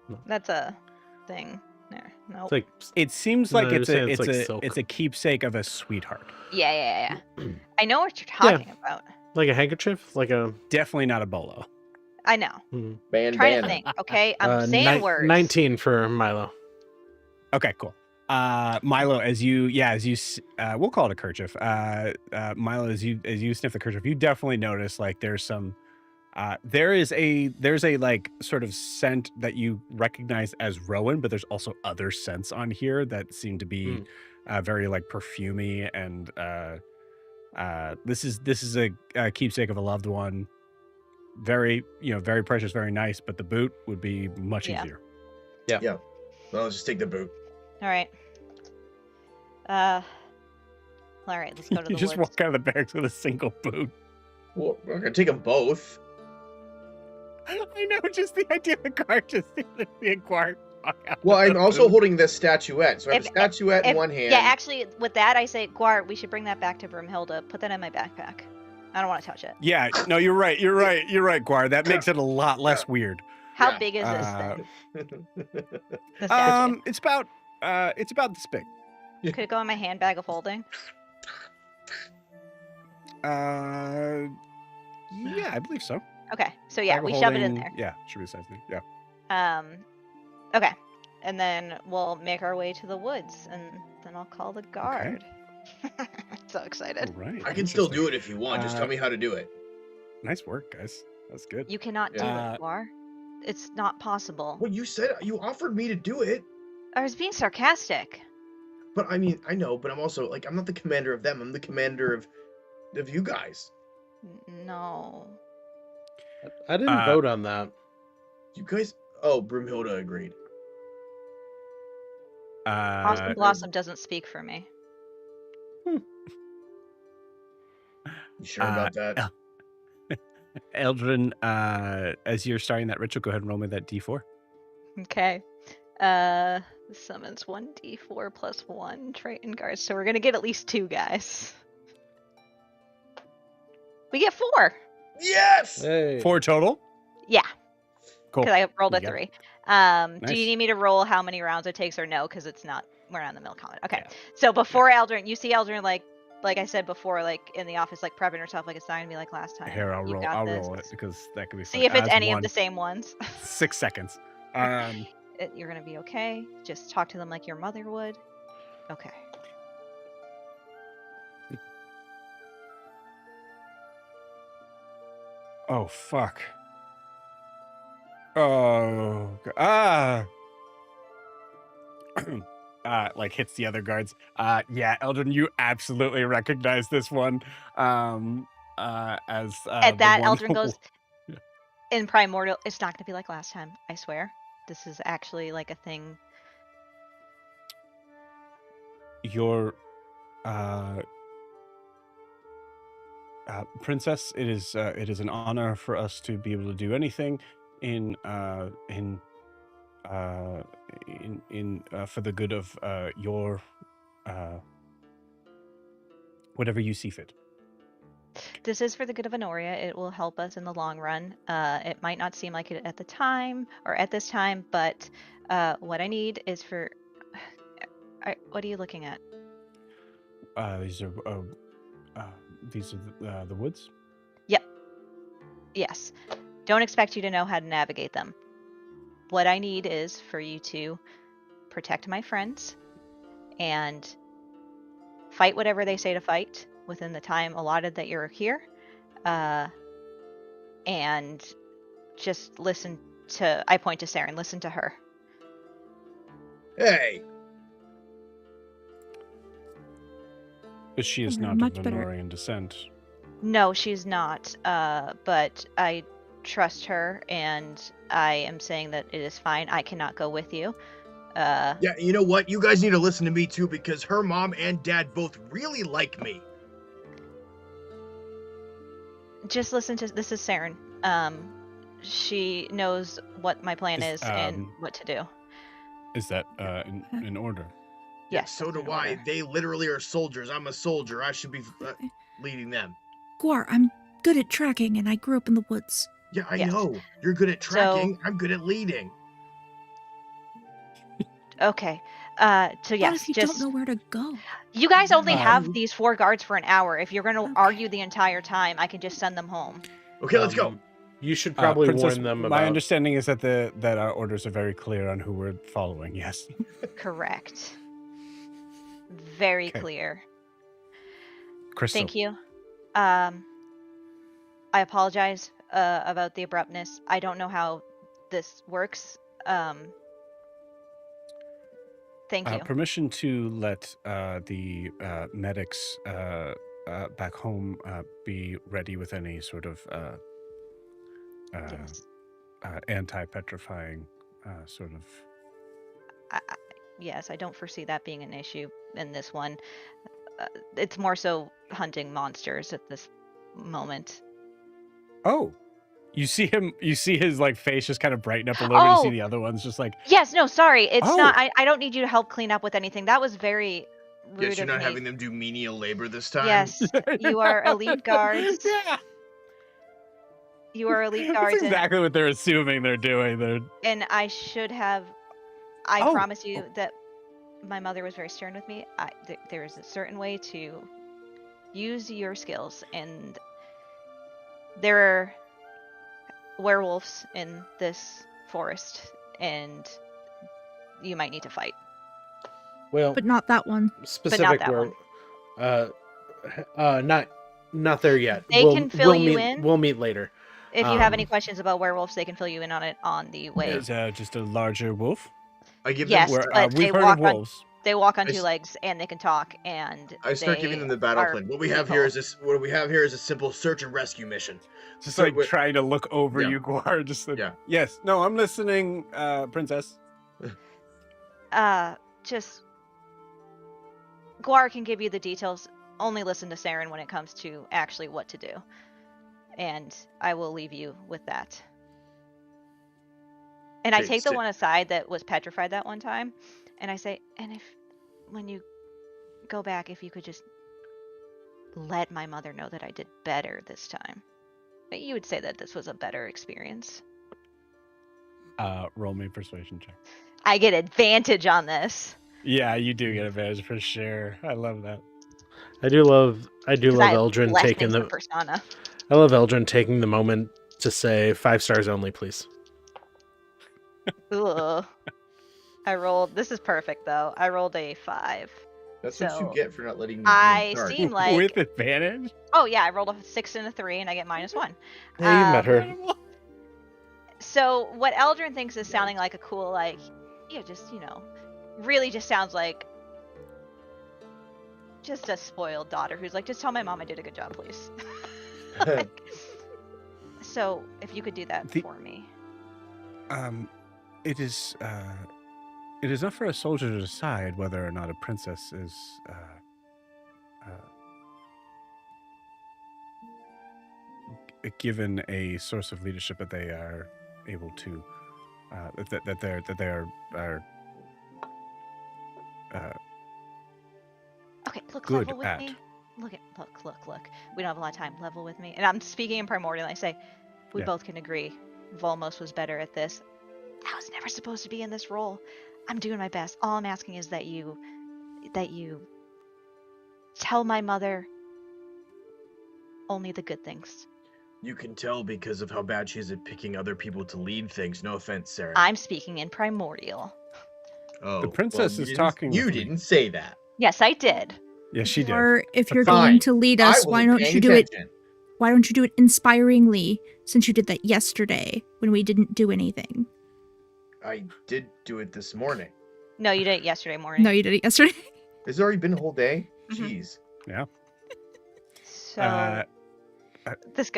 No. that's a thing. There, no. It's like it seems No, like you're it's saying a it's like silk. it's a keepsake of a sweetheart. Yeah. I know what you're talking about. a handkerchief, like a Definitely not a bolo. I know. Trying to Bandana. think. Okay, I'm saying words. 19 for Milo. Okay, cool. Milo, as you we'll call it a kerchief. Milo, as you sniff the kerchief, you definitely notice like there's some there's a like sort of scent that you recognize as Rowan, but there's also other scents on here that seem to be very like perfumey, and this is a keepsake of a loved one. Very, very precious, very nice, but the boot would be much easier. Yeah. Well, let's just take the boot. All right. All right, let's go to You the just woods. walk out of the barracks with a single boot. Well, we're gonna take them both. I know, just the idea of the guard just being guard. Well, I'm also holding this statuette, so I have a statuette in one hand. Yeah, actually, with that, I say, Guar, we should bring that back to Broomhilda. Put that in my backpack. I don't want to touch it. Yeah, no, you're right, Guard. That makes it a lot less weird. How big is this thing? The statue? It's about this big. Could it go in my handbag of holding? Yeah, I believe so. Okay, so yeah, Bag of we shove it in holding- there. Yeah, should be the size thing. Yeah. Okay, and then we'll make our way to the woods, and then I'll call the guard. So excited. All right. I can still do it if you want. Just tell me how to do it. Nice work, guys. That's good. You cannot do it, Guar. It's not possible. Well, you said you offered me to do it. I was being sarcastic. But I mean, I know, but I'm also like, I'm not the commander of them. I'm the commander of you guys. No. I didn't vote on that. You guys. Oh, Broomhilda agreed. Blossom Blossom doesn't speak for me. You sure about that? Eldrin, as you're starting that ritual, go ahead and roll me that D4. Okay. Summons 1d4 plus 1 trait and guards. So we're gonna get at least 2 guys. We get 4. Yes. Hey. 4 total? Yeah. Cool. Because I rolled a Yeah. 3. Do you Nice. need me to roll how many rounds it takes or no? Because it's not, we're not in the middle of combat. Okay. Yeah. So before Aldrin, you see Aldrin like I said before, like in the office, like prepping herself, like it's not gonna be like last time. Here, You got I'll this. roll it because that could be fun. See if it's That's any one. of the same ones. 6 seconds. You're gonna be okay. Just talk to them like your mother would. Okay. Oh fuck. Oh. Like hits the other guards. Yeah, Eldrin, you absolutely recognize this one. As At that, the one Eldrin goes, in Primordial, it's not gonna be like last time. I swear. This is actually like a thing. Your princess, it is an honor for us to be able to do anything in for the good of your whatever you see fit. This is for the good of Honoria. It will help us in the long run. It might not seem like it at the time or at this time, but what I need is for. What are you looking at? These are the woods. Yep. Yes. Don't expect you to know how to navigate them. What I need is for you to protect my friends and fight whatever they say to fight within the time allotted that you're here. And just listen to, I point to Saren, listen to her. Hey, But she is They're not much of better. Honorian descent. No, she's not. But I trust her, and I am saying that it is fine. I cannot go with you. yeah, you know what? You guys need to listen to me too, because her mom and dad both really like me. Just listen to, this is Saren. She knows what my plan is and what to do. Is that in order? Yes, so that's do in I. order. They literally are soldiers. I'm a soldier. I should be leading them. Guar, I'm good at tracking, and I grew up in the woods. Yeah, I Yes. know. You're good at So- tracking. I'm good at leading. Okay. So What yes, if you just don't know where to go? you guys only Um, have these 4 guards for an hour. If you're going to Okay. argue the entire time, I can just send them home. Okay, let's go. You should probably Princess, warn them my about. understanding is that that our orders are very clear on who we're following. Yes. Correct. Very Okay. clear. Crystal. Thank you. I apologize about the abruptness. I don't know how this works. Thank you. Permission to let the medics back home be ready with any sort of Yes. anti-petrifying sort of. Yes, I don't foresee that being an issue in this one. It's more so hunting monsters at this moment. Oh, you see him. You see his like face just kind of brighten up a little bit. You see the other ones just like. Yes, no, sorry. It's Oh. not. I don't need you to help clean up with anything. That was very rude Yes, you're of not me. having them do menial labor this time. Yes, you are elite guards. Yeah. You are elite That's guards, exactly what they're assuming they're doing. and I should have. I Oh. promise you that my mother was very stern with me. There is a certain way to use your skills, and there are werewolves in this forest, and you might need to fight. Well, But not that one. specific that where, one. not there yet. They can fill we'll you meet, in. We'll meet later. If you have any questions about werewolves, they can fill you in on it on the way. Is just a larger wolf. I give Yes, them. but We've they heard walk of on- wolves. They walk on I 2 s- legs, and they can talk, and I start giving them the battle are plan. What we have people. here is this. What we have here is a simple search and rescue mission. Just So like wait- trying to look over Yeah. you, Guar. Just like, Yeah. Yes. No, I'm listening, Princess. Just Guar can give you the details. Only listen to Saren when it comes to actually what to do, and I will leave you with that. And I Okay, take the sit. one aside that was petrified that one time, and I say, and if when you go back, if you could just let my mother know that I did better this time. You would say that this was a better experience. Roll me a persuasion check. I get advantage on this. Yeah, you do get advantage for sure. I love that. I do love Because I have Eldrin less taking things the than Persona. I love Eldrin taking the moment to say 5 stars only, please. Ugh. This is perfect though. I rolled a 5. That's what you So, get for not letting me be I in charge. seem like With advantage? oh yeah, I rolled a 6 and a 3 and I get -1. Hey, you met her. Incredible. So what Eldrin thinks is sounding like a cool, like, yeah, just, really just sounds like just a spoiled daughter who's like, just tell my mom I did a good job, please. Like, so if you could do that for me. It is not for a soldier to decide whether or not a princess is given a source of leadership that they are able to that they are Okay, look, good level with at. me. Look. We don't have a lot of time. Level with me. And I'm speaking in primordial. I say, we Yeah. both can agree. Volmos was better at this. I was never supposed to be in this role. I'm doing my best. All I'm asking is that you tell my mother only the good things. You can tell because of how bad she is at picking other people to lead things. No offense, Sarah. I'm speaking in primordial. Oh, The princess is talking You with me. didn't say that. Yes, I did. Yes, she did. Or if you're Fine. going to lead I us, wasn't why don't paying you do it? attention. Why don't you do it inspiringly? Since you did that yesterday when we didn't do anything. I did do it this morning. No, you did it yesterday morning. No, you did it yesterday. It's already been a whole day. Mhm. Jeez. So this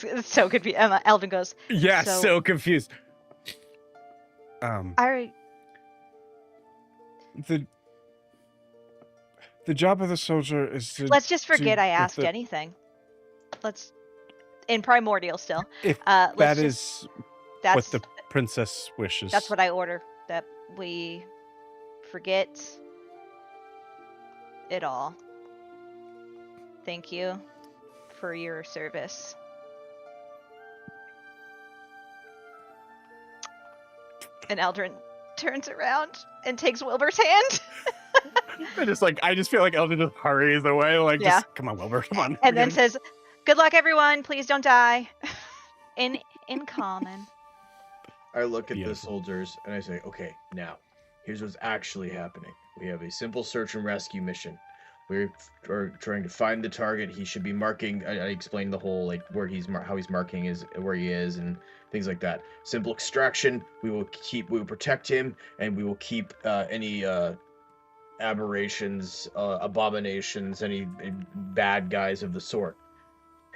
is so confused. Elvin goes, Yeah, So- so confused. I The job of the soldier is to let's just forget do I with asked the- anything. Let's in primordial still. If Let's that just- is that's what the princess wishes. that's what I order. That we forget it all. Thank you for your service. And Eldrin turns around and takes Wilbur's hand. I just feel like Eldon just hurries away, like, Yeah. just, come on, Wilbur, come on. And then says, "Good luck, everyone. Please don't die." In common. I look at the Beautiful. soldiers and I say, okay, now, here's what's actually happening. We have a simple search and rescue mission. We're trying to find the target. He should be marking. I explained the whole, like, where how he's marking where he is and things like that. Simple extraction. We will protect him, and we will keep any aberrations, abominations, any bad guys of the sort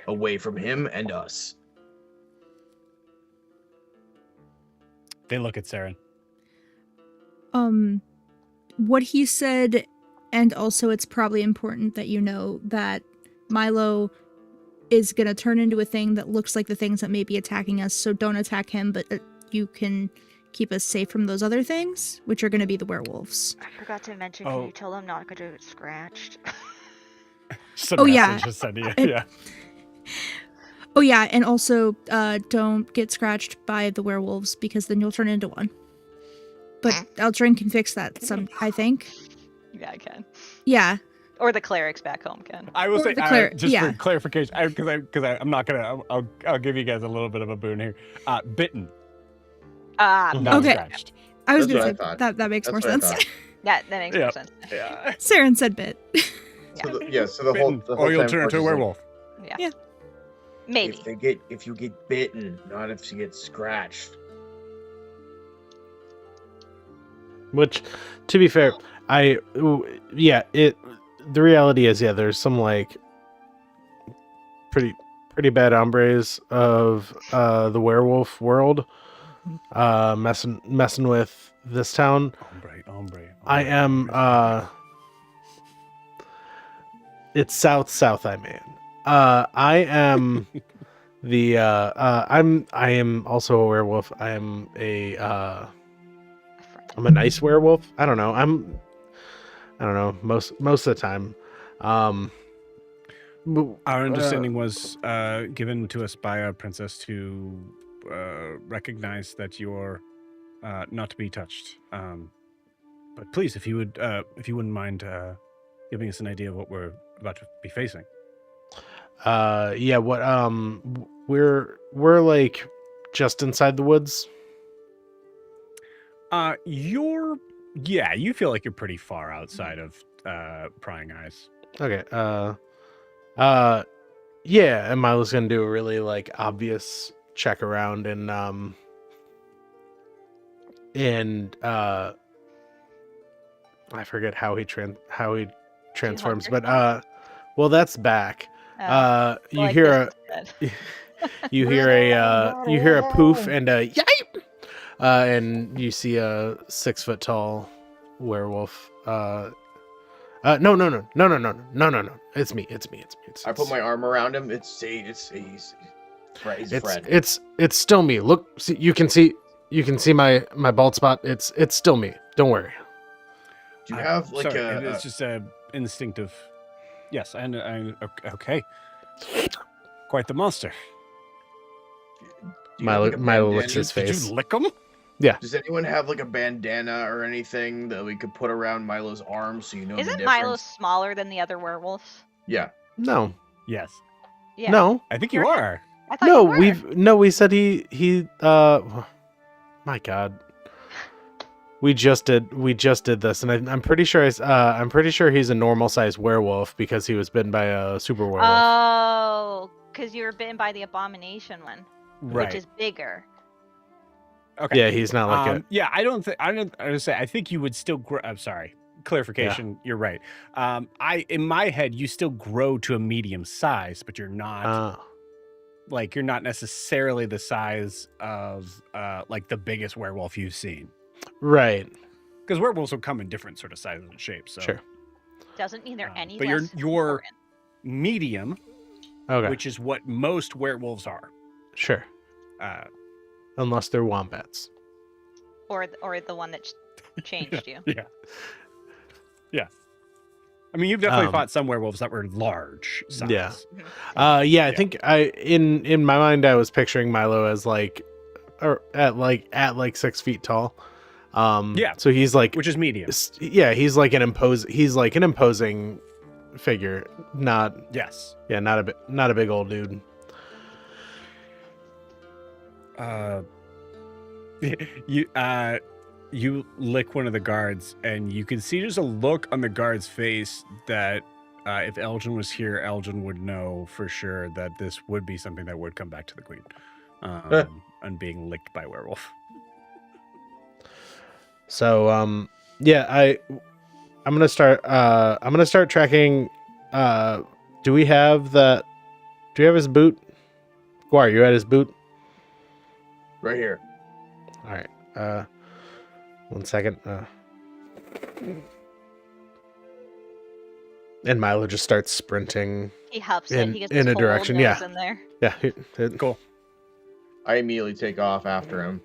away from him and us. They look at Saren. What he said, and also it's probably important that you know that Milo is gonna turn into a thing that looks like the things that may be attacking us, so don't attack him, but you can keep us safe from those other things, which are gonna be the werewolves. I forgot to mention, Oh. can you tell them not to get scratched? Just a Oh, yeah. message to send you. And- Yeah. Oh yeah, and also don't get scratched by the werewolves because then you'll turn into one. But Eldrin can fix that I think. Yeah, I can. Yeah. Or the clerics back home can. I will Or say, the just yeah. for clarification, because I'm not gonna. I'll give you guys a little bit of a boon here. Bitten, Ah, Mhm. not Okay. scratched. I was That's gonna what I say thought. that makes That's more what I sense. thought. that makes more Yeah. sense. Yeah. Saren said bit. So the whole Bitten, or you'll time turn Force into a is like, werewolf. Yeah. Maybe. If you get bitten, not if you get scratched. Which, to be fair, the reality is, there's some like pretty bad hombres of the werewolf world messing with this town. Hombre. I am it's south I mean. I am I am also a werewolf. I am I'm a nice werewolf. I don't know. Most of the time. Our understanding was given to us by our princess to recognize that your not to be touched. But please, if you wouldn't mind giving us an idea of what we're about to be facing. Yeah, what we're like just inside the woods. You feel like you're pretty far outside of prying eyes. Okay. Yeah, and Milo's gonna do a really like obvious check around and I forget how he transforms, but well, that's back. You like hear this a you hear a poof and a yipe, and you see a 6 foot tall werewolf. No. It's me. I put my arm around him. He's a friend. It's still me. Look, see, you can see my bald spot. It's still me. Don't worry. Do you have like sorry, it's just a instinctive. Yes, and okay. Quite the monster. do you have, like, a Milo bandana? licks his Did face. you lick him? Does anyone have like a bandana or anything that we could put around Milo's arm so you know the Isn't difference? Milo smaller than the other werewolves? Yeah. No. Yes. Yeah. No. I think you You're- are. I thought you were. We said he my God. We just did this, and I'm pretty sure he's a normal sized werewolf because he was bitten by a super werewolf. Oh, because you were bitten by the abomination one, Right. which is bigger. Okay. Yeah, he's not like a Yeah, I would say I think you would still grow. I'm sorry. Clarification. You're right. In my head, you still grow to a medium size, but you're not you're not necessarily the size of like the biggest werewolf you've seen. right. Because werewolves will come in different sort of sizes and shapes. So. Sure. Doesn't mean they're any but less you're important. medium, Okay. which is what most werewolves are. Sure. Unless they're wombats. Or the one that changed you. Yeah. Yeah. I mean, you've definitely Um, fought some werewolves that were large size. Yeah. Mhm. Yeah, I think in my mind I was picturing Milo as like at 6 feet tall. Yeah. So he's like Which is medium. he's like an imposing figure, not Yes. not a big old dude. You lick one of the guards, and you can see there's a look on the guard's face that if Elgin was here, Elgin would know for sure that this would be something that would come back to the queen, and being licked by a werewolf. So I'm gonna start tracking. Do we have his boot? Guar, you at his boot? Right here. All right. 1 second. And Milo just starts sprinting. He huffs In- it. He gets in his a whole direction, nose yeah. in there. Yeah. Cool. I immediately take off after him.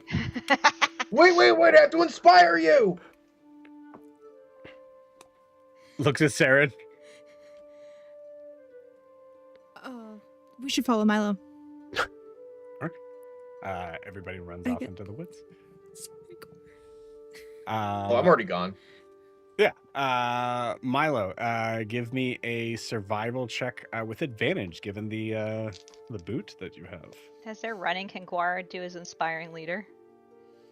Wait! I have to inspire you. Looks at Saren. We should follow Milo. Everybody runs I off get- into the woods. Oh, I'm already gone. Yeah. Milo, give me a survival check with advantage, given the boot that you have. As they're running, can Guar do his inspiring leader?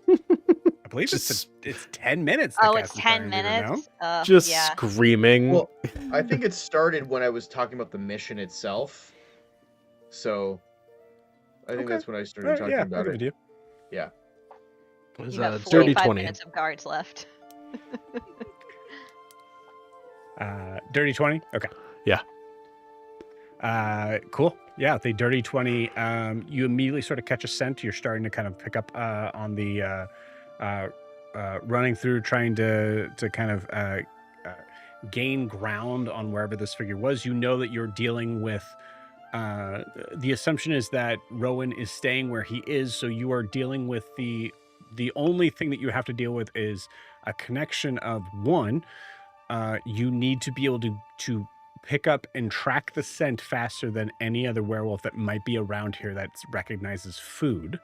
I believe it's 10 minutes. to Oh, cast it's 10 Inspiring Leader, no? minutes? Just yeah. screaming. Well, I think it started when I was talking about the mission itself. So I think Okay. that's when I started talking Yeah, about I'll give it. to you. Yeah. It was You got a 45 dirty 20. minutes of guards left. Dirty 20? Okay. Yeah. Cool. Yeah, the dirty 20, you immediately sort of catch a scent. You're starting to kind of pick up on the running through, trying to kind of gain ground on wherever this figure was. You know that you're dealing with the assumption is that Rowan is staying where he is, so you are dealing with the only thing that you have to deal with is a connection of one. You need to be able to pick up and track the scent faster than any other werewolf that might be around here that recognizes food.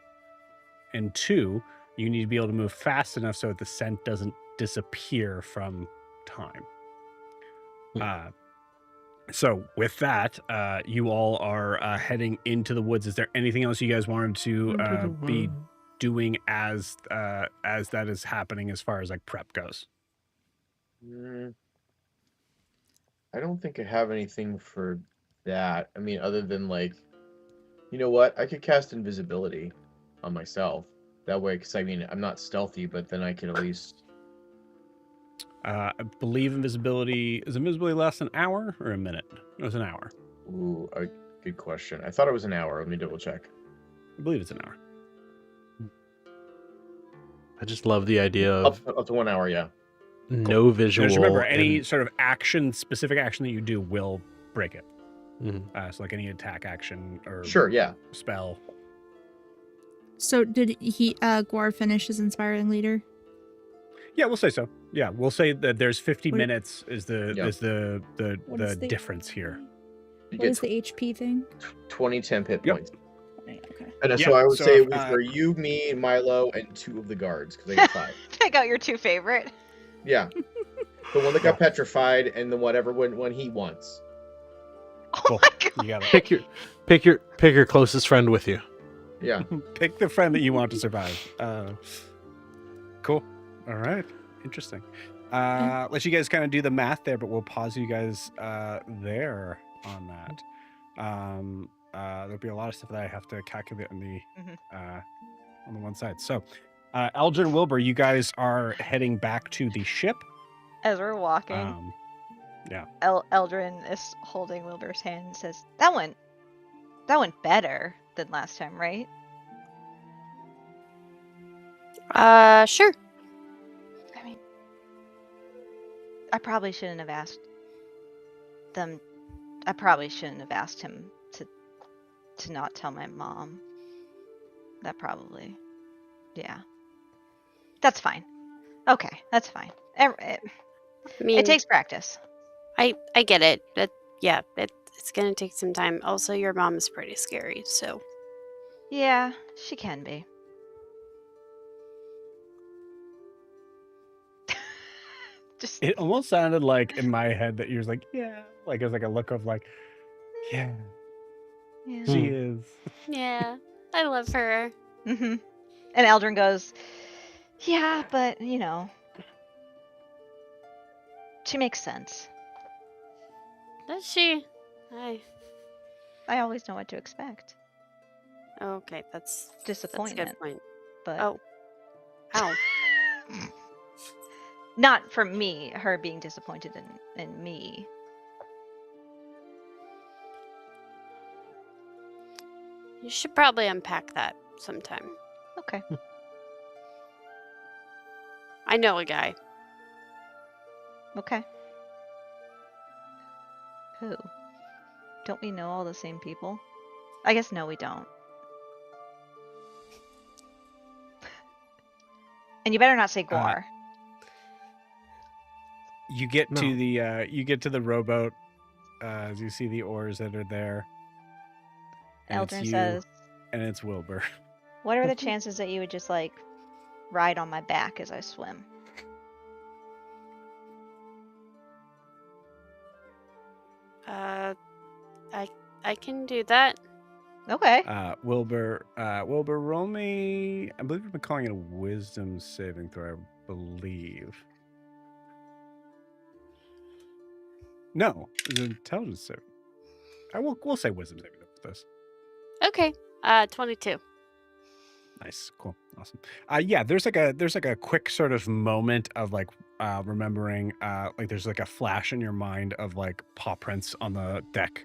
And two, You need to be able to move fast enough so that the scent doesn't disappear from time. So with that, you all are heading into the woods. Is there anything else you guys wanted to be doing as that is happening as far as like prep goes? I don't think I have anything for that. I mean, other than like, you know what? I could cast invisibility on myself. That way, because I mean, I'm not stealthy, but then I can at least. I believe invisibility lasts an hour or a minute? It was an hour. Ooh, good question. I thought it was an hour. Let me double check. I believe it's an hour. I just love the idea of Up to 1 hour, yeah. no visual. Just remember, any sort of specific action that you do will break it. So like any attack action or Sure, yeah. spell. So did Guar finish his inspiring leader? Yeah, we'll say so. Yeah, we'll say that there's 50 What- minutes is the What is the- difference here. You What get is the HP thing? 20 temp hit Yep. points. Okay. And Yeah, so I would so say if, it was for you, me, Milo, and 2 of the guards, because I get 5. Pick out your 2 favorite. Yeah. The one that got petrified and the whatever when he wants. Oh Cool. my god. You got it. pick your closest friend with you. Yeah. Pick the friend that you want to survive. Cool. All right. Interesting. Let you guys kind of do the math there, but we'll pause you guys there on that. There'll be a lot of stuff that I have to calculate on the one side. So, Eldrin, Wilbur, you guys are heading back to the ship. As we're walking, yeah. Eldrin is holding Wilbur's hand and says, That went better than last time, right? Sure. I mean, I probably shouldn't have asked them. I probably shouldn't have asked him to not tell my mom. That probably, yeah. That's fine. Okay, that's fine. I mean, It takes practice. I get it. It's gonna take some time. Also, your mom is pretty scary, so. Yeah, she can be. Just It almost sounded like in my head that you're like, yeah, like it was like a look of like, yeah, yeah. she is. Yeah, I love her. Mm-hmm. And Eldrin goes, yeah, but she makes sense. Does she? I always know what to expect. Okay, that's a Disappointment. good point. But Oh. Ow. not from me, her being disappointed in me. You should probably unpack that sometime. Okay. I know a guy. Okay. Who? Don't we know all the same people? I guess no, we don't. And you better not say Guar. You get No. to the rowboat as you see the oars that are there. And it's Eldrin you, says, and it's Wilbur. what are the chances that you would just like ride on my back as I swim? I can do that. Okay. Wilbur, roll me. I believe we've been calling it a wisdom saving throw. I believe. No, it's an intelligence saving. We'll say wisdom saving throw for this. Okay. 22. Nice, cool, awesome. Yeah, there's like a quick sort of moment of like remembering, like there's like a flash in your mind of like paw prints on the deck,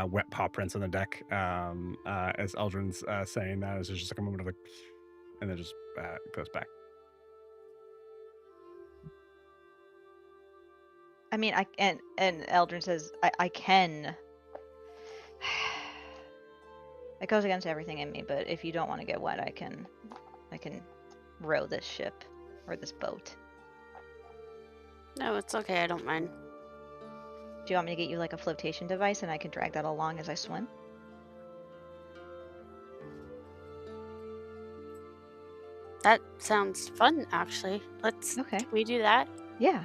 wet paw prints on the deck. As Eldrin's saying that, there's just like a moment of like, and then just goes back. I mean, and Eldrin says, I can. It goes against everything in me, but if you don't want to get wet, I can row this ship or this boat. No, it's okay. I don't mind. Do you want me to get you like a flotation device and I can drag that along as I swim? That sounds fun, actually. Okay. Can we do that? Yeah.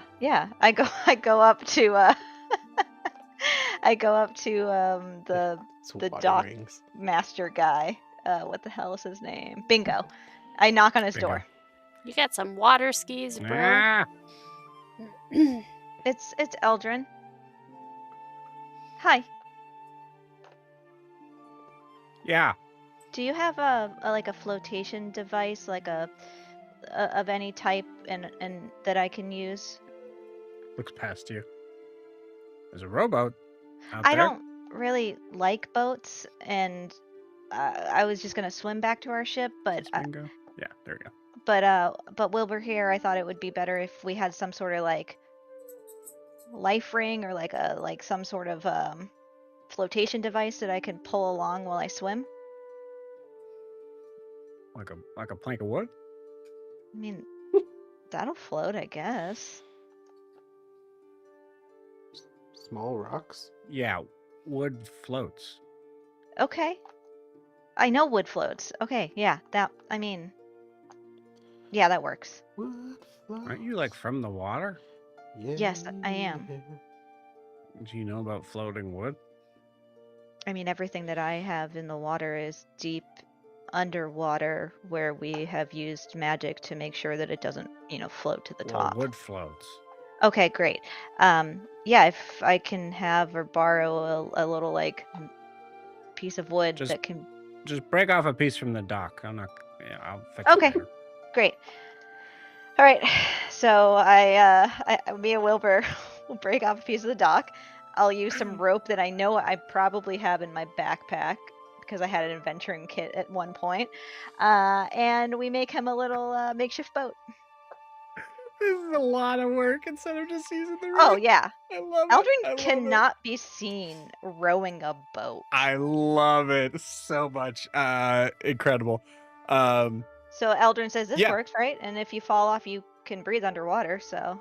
I go up to the It's the water dock rings. master guy. What the hell is his name? Bingo. I knock on his Bingo. door. You got some water skis, bro. Ah, It's Eldrin. Hi. yeah. Do you have a flotation device, like a of any type, and that I can use? Looks past you. There's a rowboat out I there. don't really like boats, and I was just gonna swim back to our ship, but Does Bingo? Yeah, there you go. but Wilbur here, I thought it would be better if we had some sort of like life ring or like some sort of flotation device that I can pull along while I swim. Like a plank of wood. I mean, that'll float, I guess. Small rocks. Yeah, wood floats. Okay. I know wood floats. Okay, yeah, that works. Wood Aren't you like from the water? Yes, I am. Do you know about floating wood? I mean, everything that I have in the water is deep underwater, where we have used magic to make sure that it doesn't, float to the Well, top. wood floats. Okay, great. Yeah, if I can have or borrow a little like piece of wood Just- that can. Just break off a piece from the dock. I'll fix Okay. it later. Great. All right. So me and Wilbur will break off a piece of the dock. I'll use some rope that I know I probably have in my backpack because I had an adventuring kit at one point. And we make him a little makeshift boat. This is a lot of work instead of just using the rig. Oh yeah. I love Eldrin it. I love cannot be seen rowing a boat. I love it so much. Incredible. So Eldrin says this Yeah. works, right? And if you fall off, you can breathe underwater. So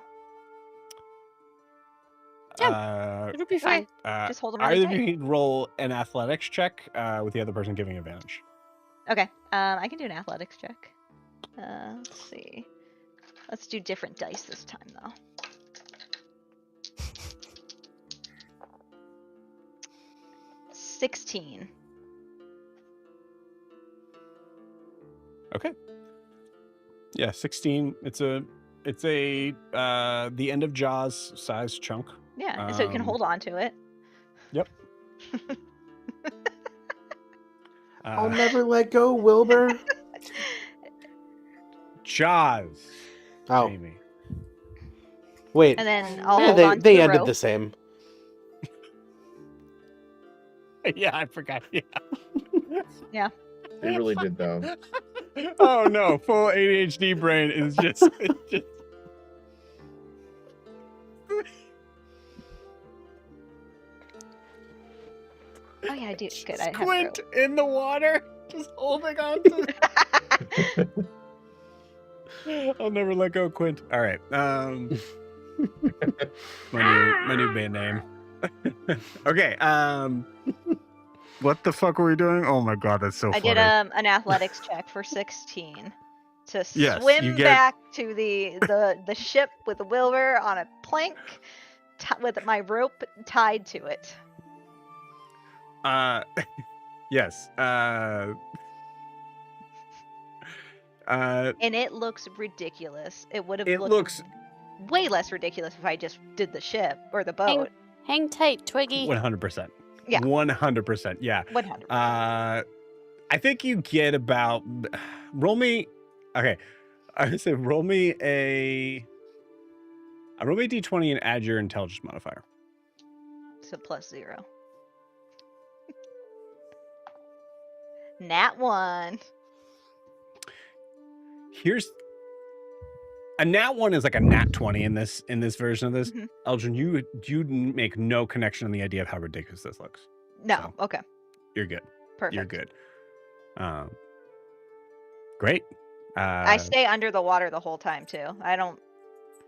It'll be fine. just hold him really either of tight. you need to roll an athletics check with the other person giving advantage. Okay. I can do an athletics check. Let's see. Let's do different dice this time, though. $16. Okay. Yeah, 16. It's a the end of Jaws size chunk. Yeah, so you can hold on to it. Yep. I'll never let go, Wilbur. Jaws. Oh, Jamie. wait. And then I'll Yeah, hold on to they the ended rope. the same. Yeah, I forgot. Yeah. They really did, though. Oh no, full ADHD brain is just Oh yeah, I do. Good. I have Squint rope. in the water, just holding on to. I'll never let go, Quint. All right. My new band name. Okay. What the fuck were we doing? Oh my god, that's so I funny. did an athletics check for 16 to Yes, swim you get- back to the ship with Wilbur on a plank with my rope tied to it. Yes. And it looks ridiculous. It would have It looked looks way less ridiculous if I just did the ship or the boat. Hang tight, Twiggy. 100%. Yeah. 100%. Yeah. 100. I think you get about. Roll me. Okay. I would say roll me a d20 and add your intelligence modifier. So +0. Nat 1. Here's a nat 1 is like a nat 20 in this version of this. Mhm. Eldrin, you make no connection on the idea of how ridiculous this looks. No. So, Okay. You're good. Perfect. You're good. Great. I stay under the water the whole time too. I don't.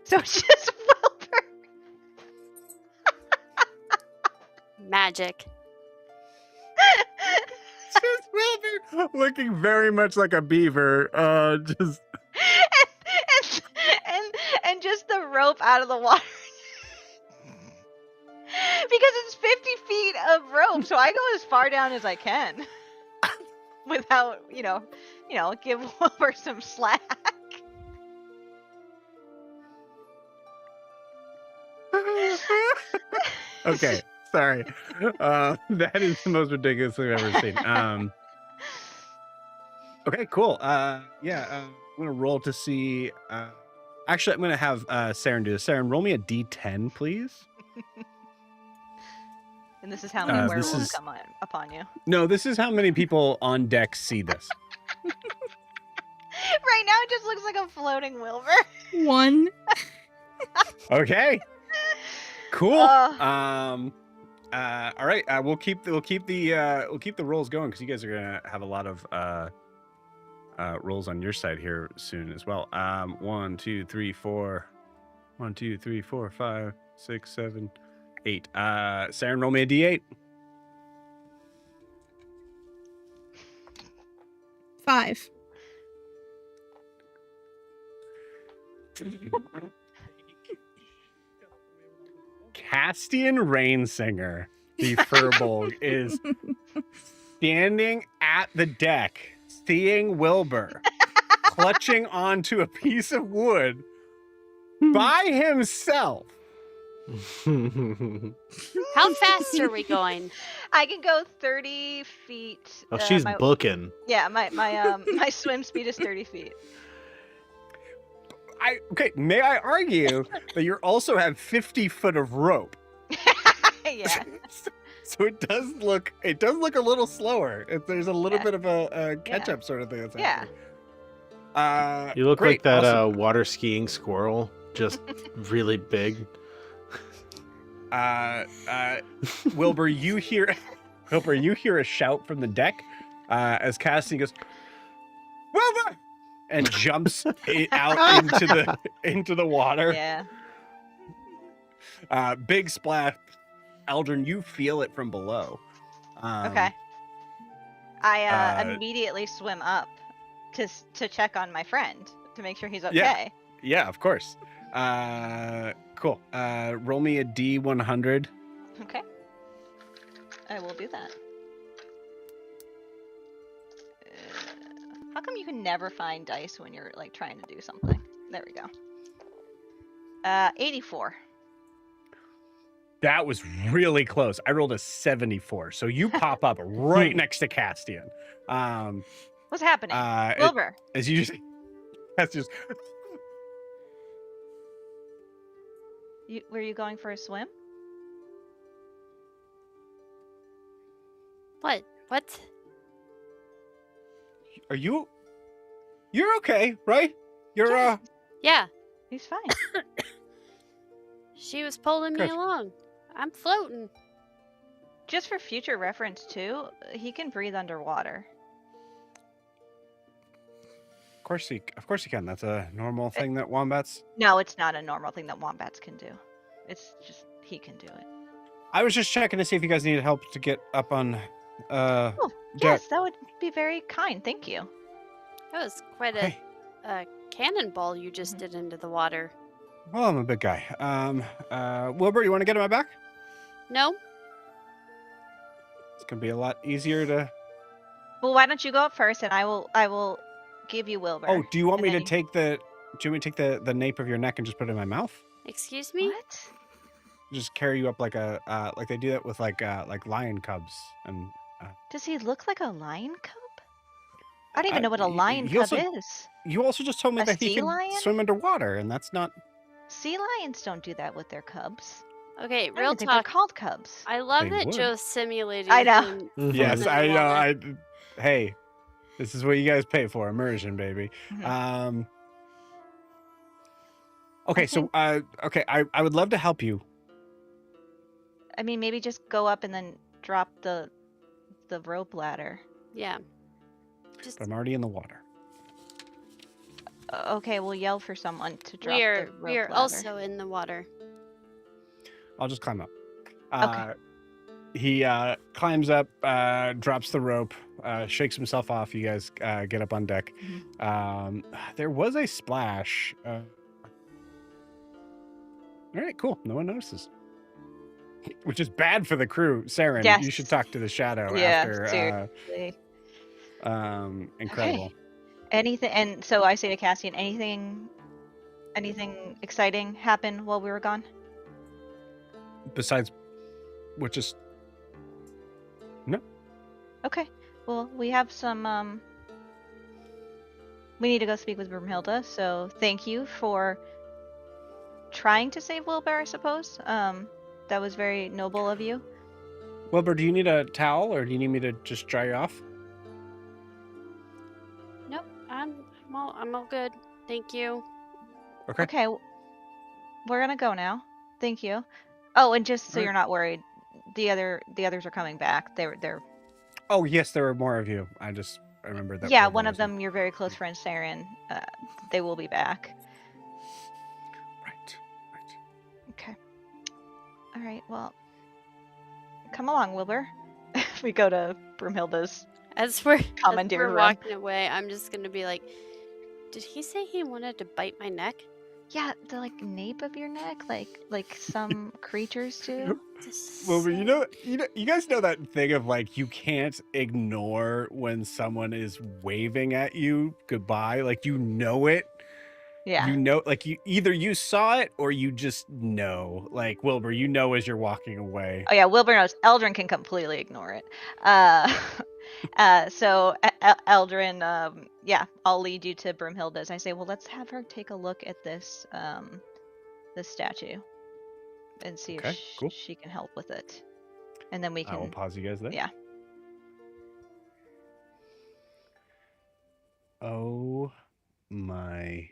So it's just Wilbur. Magic. Just Wilbur looking very much like a beaver. Just throws the rope out of the water. Because it's 50 feet of rope, so I go as far down as I can. Without, give Wilbur some slack. Okay, sorry. That is the most ridiculous thing I've ever seen. Okay, cool. Yeah, I'm gonna roll to see. Actually, I'm gonna have Saren do this. Saren, roll me a D10, please. And this is how many this werewolves is- come upon you. No, this is how many people on deck see this. Right now, it just looks like a floating Wilbur. 1. Okay. Cool. Oh. All right. We'll keep the rolls going because you guys are gonna have a lot of rolls on your side here soon as well. 1, 2, 3, 4. 1, 2, 3, 4, 5, 6, 7, 8. Saren, roll me a D8. 5. Castian Rainsinger, the Furbolg, is standing at the deck, seeing Wilbur clutching onto a piece of wood by himself. How fast are we going? I can go 30 feet. Oh, she's booking. Yeah, my swim speed is 30 feet. Okay, may I argue that you also have 50 foot of rope? Yeah. So it does look a little slower. There's a little bit of a catch up sort of thing that's Yeah. happening. You look Great, like that awesome. water skiing squirrel, just really big. Wilbur, you hear a shout from the deck as Cassidy goes, Wilbur, and jumps out into the water. Yeah. Big splash. Eldrin, you feel it from below. Okay. I immediately swim up to check on my friend to make sure he's okay. Yeah, of course. Cool. Roll me a D100. Okay. I will do that. How come you can never find dice when you're like trying to do something? There we go. 84. That was really close. I rolled a 74. So you pop up right next to Castian. What's happening? Wilbur. As you just that's just Were you going for a swim? What? What? Are you're okay, right? You're Yeah. Yeah, He's fine. she was pulling me Good. along. I'm floating. Just for future reference too, he can breathe underwater. Of course you can. That's a normal thing that wombats. No, it's not a normal thing that wombats can do. It's just he can do it. I was just checking to see if you guys needed help to get up on Oh, deck. yes, that would be very kind. Thank you. That was quite Hey. a cannonball you just did into the water. Well, I'm a big guy. Wilbur, you want to get on my back? No? It's gonna be a lot easier to. Well, why don't you go up first, and I will give you Wilbur. Oh, do you want and me to then take the? Do you want me to take the nape of your neck and just put it in my mouth? Excuse me? What? Just carry you up like a like they do that with like lion cubs and. Does he look like a lion cub? I don't even I- know what a lion he cub also- is. You also just told me A that he sea can lion? swim underwater, and that's not. Sea lions don't do that with their cubs. Okay, I don't real even think they're talk. called cubs. I love They that would. Joe's simulating. I know. him Mhm. Yes, in I the know. water. Hey, this is what you guys pay for, immersion, baby. Mhm. Okay, I so okay, I would love to help you. I mean, maybe just go up and then drop the rope ladder. Yeah. Just But I'm already in the water. Okay, we'll yell for someone to drop we the are rope we are ladder. also in the water. I'll just climb up. Okay. He climbs up, drops the rope, shakes himself off. You guys get up on deck. Mm-hmm. There was a splash. All right, cool. No one notices. Which is bad for the crew. Saren, Yes. you should talk to the shadow Yeah, after. seriously. Incredible. Okay. Anything, and so I say to Cassian, anything exciting happen while we were gone? Besides, which is no. Okay. Well, we have some. We need to go speak with Brumhilda. So thank you for trying to save Wilbur, I suppose. That was very noble of you. Wilbur, do you need a towel, or do you need me to just dry you off? Nope, I'm all good. Thank you. Okay. Okay. We're gonna go now. Thank you. Oh, and just so All right. you're not worried, the others are coming back. They're. Oh yes, there are more of you. I remember that. Yeah, Wilbur one of wasn't- them, your very close friend Saren. They will be back. Right. Okay. All right. Well, come along, Wilbur. We go to Brumhilda's. As we're Commandeer room. walking away, I'm just gonna be like, did he say he wanted to bite my neck? Yeah, the like nape of your neck, like some creatures do. Wilbur, you guys know that thing of like you can't ignore when someone is waving at you goodbye, like you know it. Yeah. You know, like you saw it or you just know. Like Wilbur, you know as you're walking away. Oh yeah, Wilbur knows. Eldrin can completely ignore it. So Eldrin, yeah, I'll lead you to Brumhilda's. I say, well, let's have her take a look at this statue and see Okay, if cool. she can help with it, and then we I will can. pause you guys there. Yeah. Oh my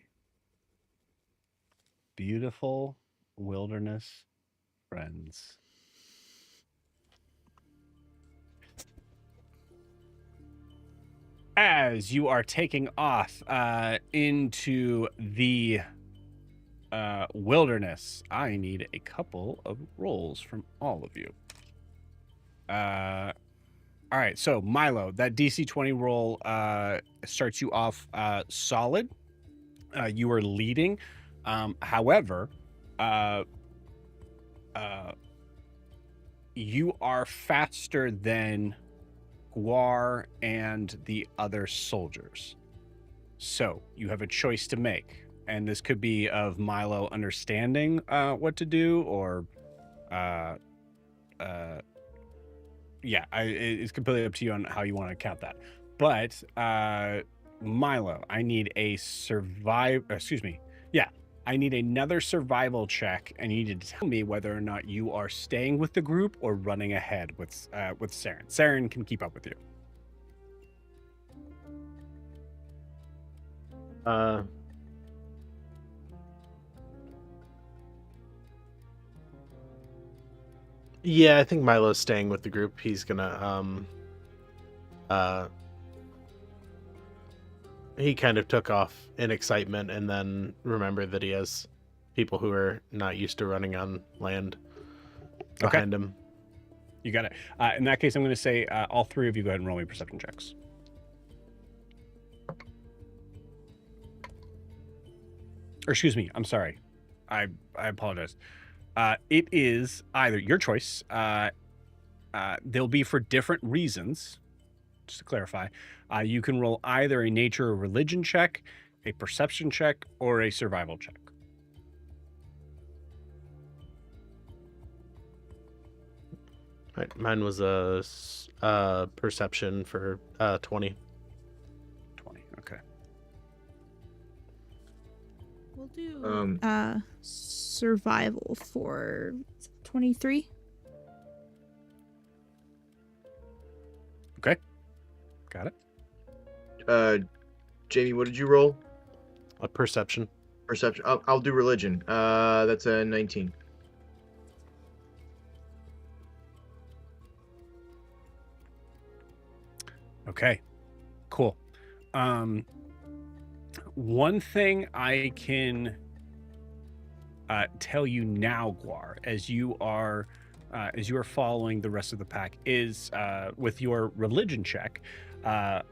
beautiful wilderness friends. As you are taking off into the wilderness, I need a couple of rolls from all of you. All right, so Milo, that DC 20 roll starts you off solid. You are leading. However, you are faster than Guar and the other soldiers. So you have a choice to make. And this could be of Milo understanding what to do, or it's completely up to you on how you want to count that. But Milo, I need a I need another survival check, and you need to tell me whether or not you are staying with the group or running ahead with Saren. Saren can keep up with you. Yeah, I think Milo's staying with the group. He's gonna he kind of took off in excitement and then remembered that he has people who are not used to running on land behind him. You got it. In that case, I'm going to say all three of you go ahead and roll me perception checks. Or excuse me, I'm sorry. I apologize. It is either your choice. They'll be for different reasons. Just to clarify, you can roll either a nature or religion check, a perception check, or a survival check. Right, mine was a perception for 20. 20. Okay. We'll do survival for 23. Okay. Got it. Jamie, what did you roll? A perception. Perception. I'll do religion. That's a 19. Okay. Cool. One thing I can tell you now, Guar, as you are following the rest of the pack, is with your religion check,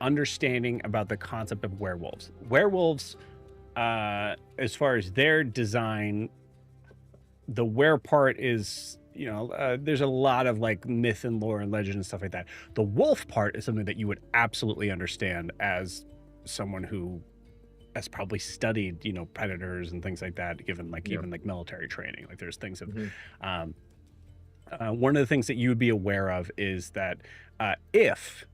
understanding about the concept of werewolves. Werewolves, as far as their design, the where part is, there's a lot of like myth and lore and legend and stuff like that. The wolf part is something that you would absolutely understand as someone who has probably studied, predators and things like that, given like Yeah. even like military training. Like there's things of, Mhm. one of the things that you would be aware of is that if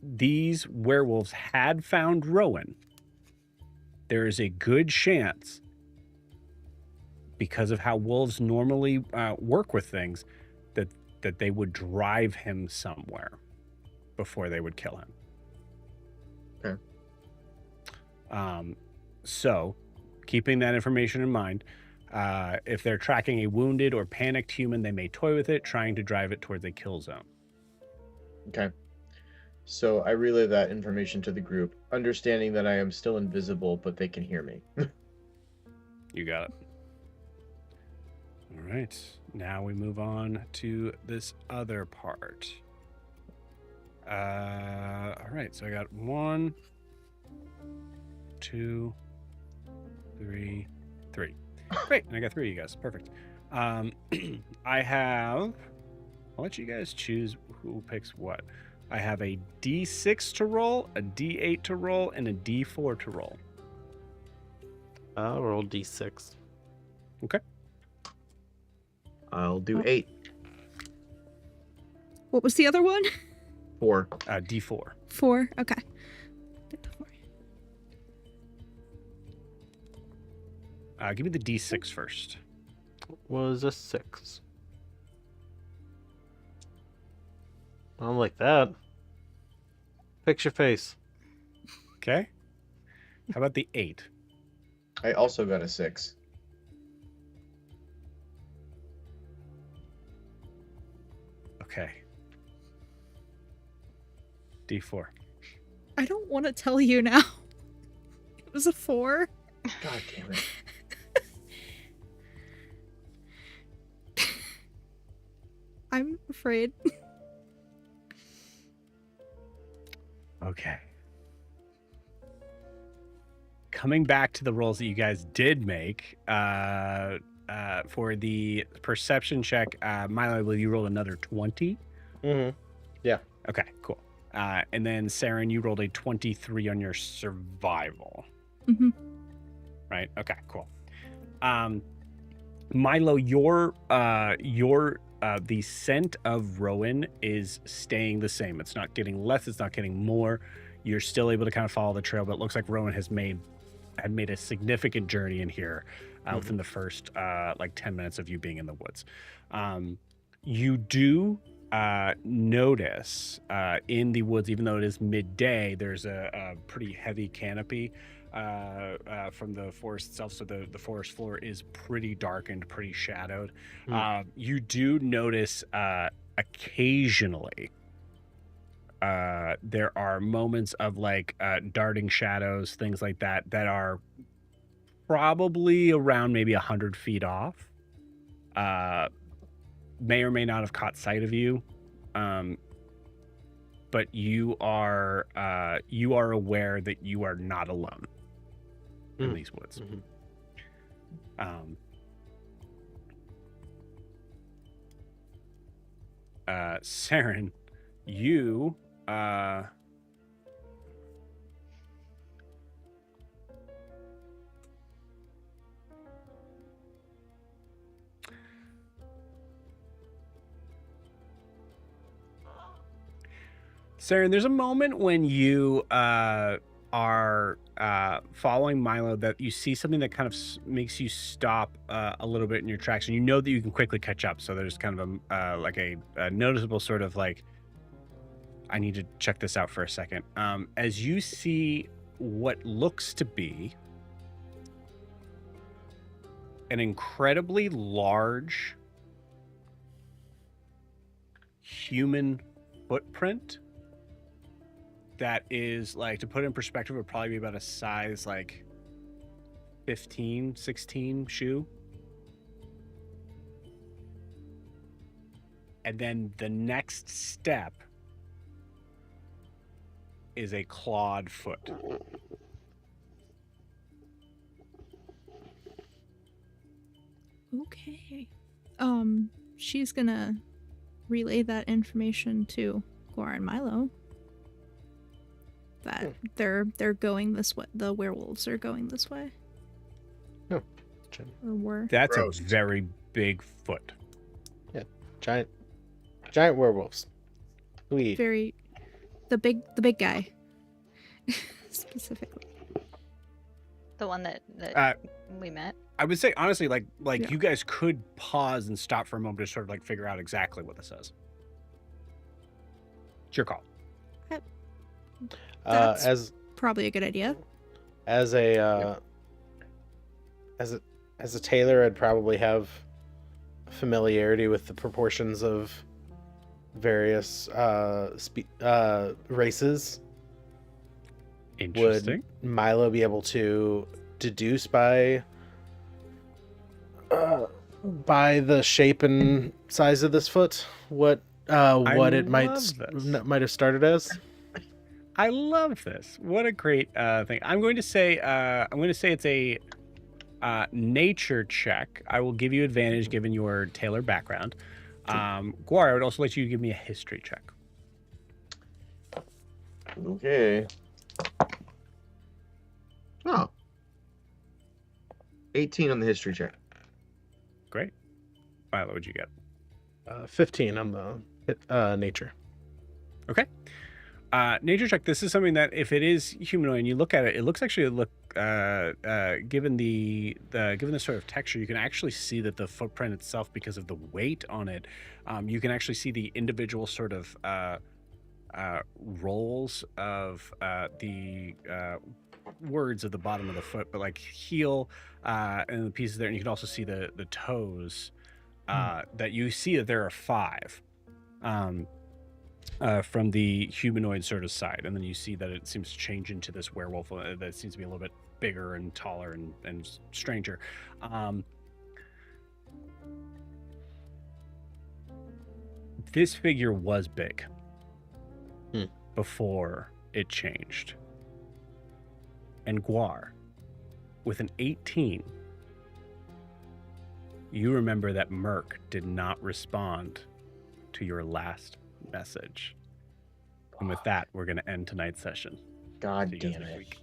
these werewolves had found Rowan, there is a good chance, because of how wolves normally work with things, that they would drive him somewhere before they would kill him. Okay. So, keeping that information in mind, if they're tracking a wounded or panicked human, they may toy with it, trying to drive it towards a kill zone. Okay. So I relay that information to the group, understanding that I am still invisible, but they can hear me. You got it. All right. Now we move on to this other part. All right. So I got 1, 2, 3. Great. And I got 3 of you guys. Perfect. I'll let you guys choose who picks what. I have a D6 to roll, a D8 to roll, and a D4 to roll. I'll roll D6. Okay. I'll do 8. What was the other one? 4. D4. 4. Okay. Give me the D6 first. Was a 6. I don't like that. Fix your face. Okay. How about the 8? I also got a 6. Okay. D4. I don't want to tell you now. It was a 4. God damn it. I'm afraid. Okay. Coming back to the rolls that you guys did make, for the perception check, Milo, I believe you rolled another 20. Mm-hmm. Yeah. Okay, cool. And then Saren, you rolled a 23 on your survival. Mm-hmm. Right? Okay, cool. Milo, the scent of Rowan is staying the same. It's not getting less, it's not getting more. You're still able to kind of follow the trail, but it looks like Rowan had made a significant journey in here within the first 10 minutes of you being in the woods. You do notice in the woods, even though it is midday, there's a pretty heavy canopy from the forest itself, so the forest floor is pretty darkened, pretty shadowed. You do notice occasionally there are moments of darting shadows, things like that are probably around maybe 100 feet off. May or may not have caught sight of you, but you are aware that you are not alone in these woods. Saren, you Saren, there's a moment when you are following Milo that you see something that kind of makes you stop a little bit in your tracks, and you know that you can quickly catch up. So there's kind of a noticeable sort of like, I need to check this out for a second. As you see what looks to be an incredibly large human footprint that is, like, to put it in perspective, would probably be about a size 15, 16 shoe. And then the next step is a clawed foot. Okay. She's gonna relay that information to Guar and Milo. That they're going this way. The werewolves are going this way. No. Or were. That's Gross. a very big foot. Giant werewolves. Sweet. Very the big guy. Specifically. The one that we met. I would say honestly, like Yeah. you guys could pause and stop for a moment to sort of like figure out exactly what this is. It's your call. That's As probably a good idea. as a tailor, I'd probably have familiarity with the proportions of various races. Interesting. Would Milo be able to deduce by the shape and size of this foot what it might love this. might have started as? I love this. What a great thing. I'm going to say it's a nature check. I will give you advantage given your tailor background. Guar, I would also let you give me a history check. Okay. Oh. 18 on the history check. Great. Milo, what'd you get? 15 on the nature. Okay. Nature check. This is something that if it is humanoid and you look at it, it looks actually given the sort of texture, you can actually see that the footprint itself, because of the weight on it, you can actually see the individual sort of rolls of the words at the bottom of the foot, but like heel and the pieces there, and you can also see the toes. That you see that there are 5. From the humanoid sort of side, and then you see that it seems to change into this werewolf that seems to be a little bit bigger and taller and stranger. This figure was big before it changed. And Guar, with an 18, you remember that Merc did not respond to your last message. And with that, we're going to end tonight's session. God See you guys damn next it. week.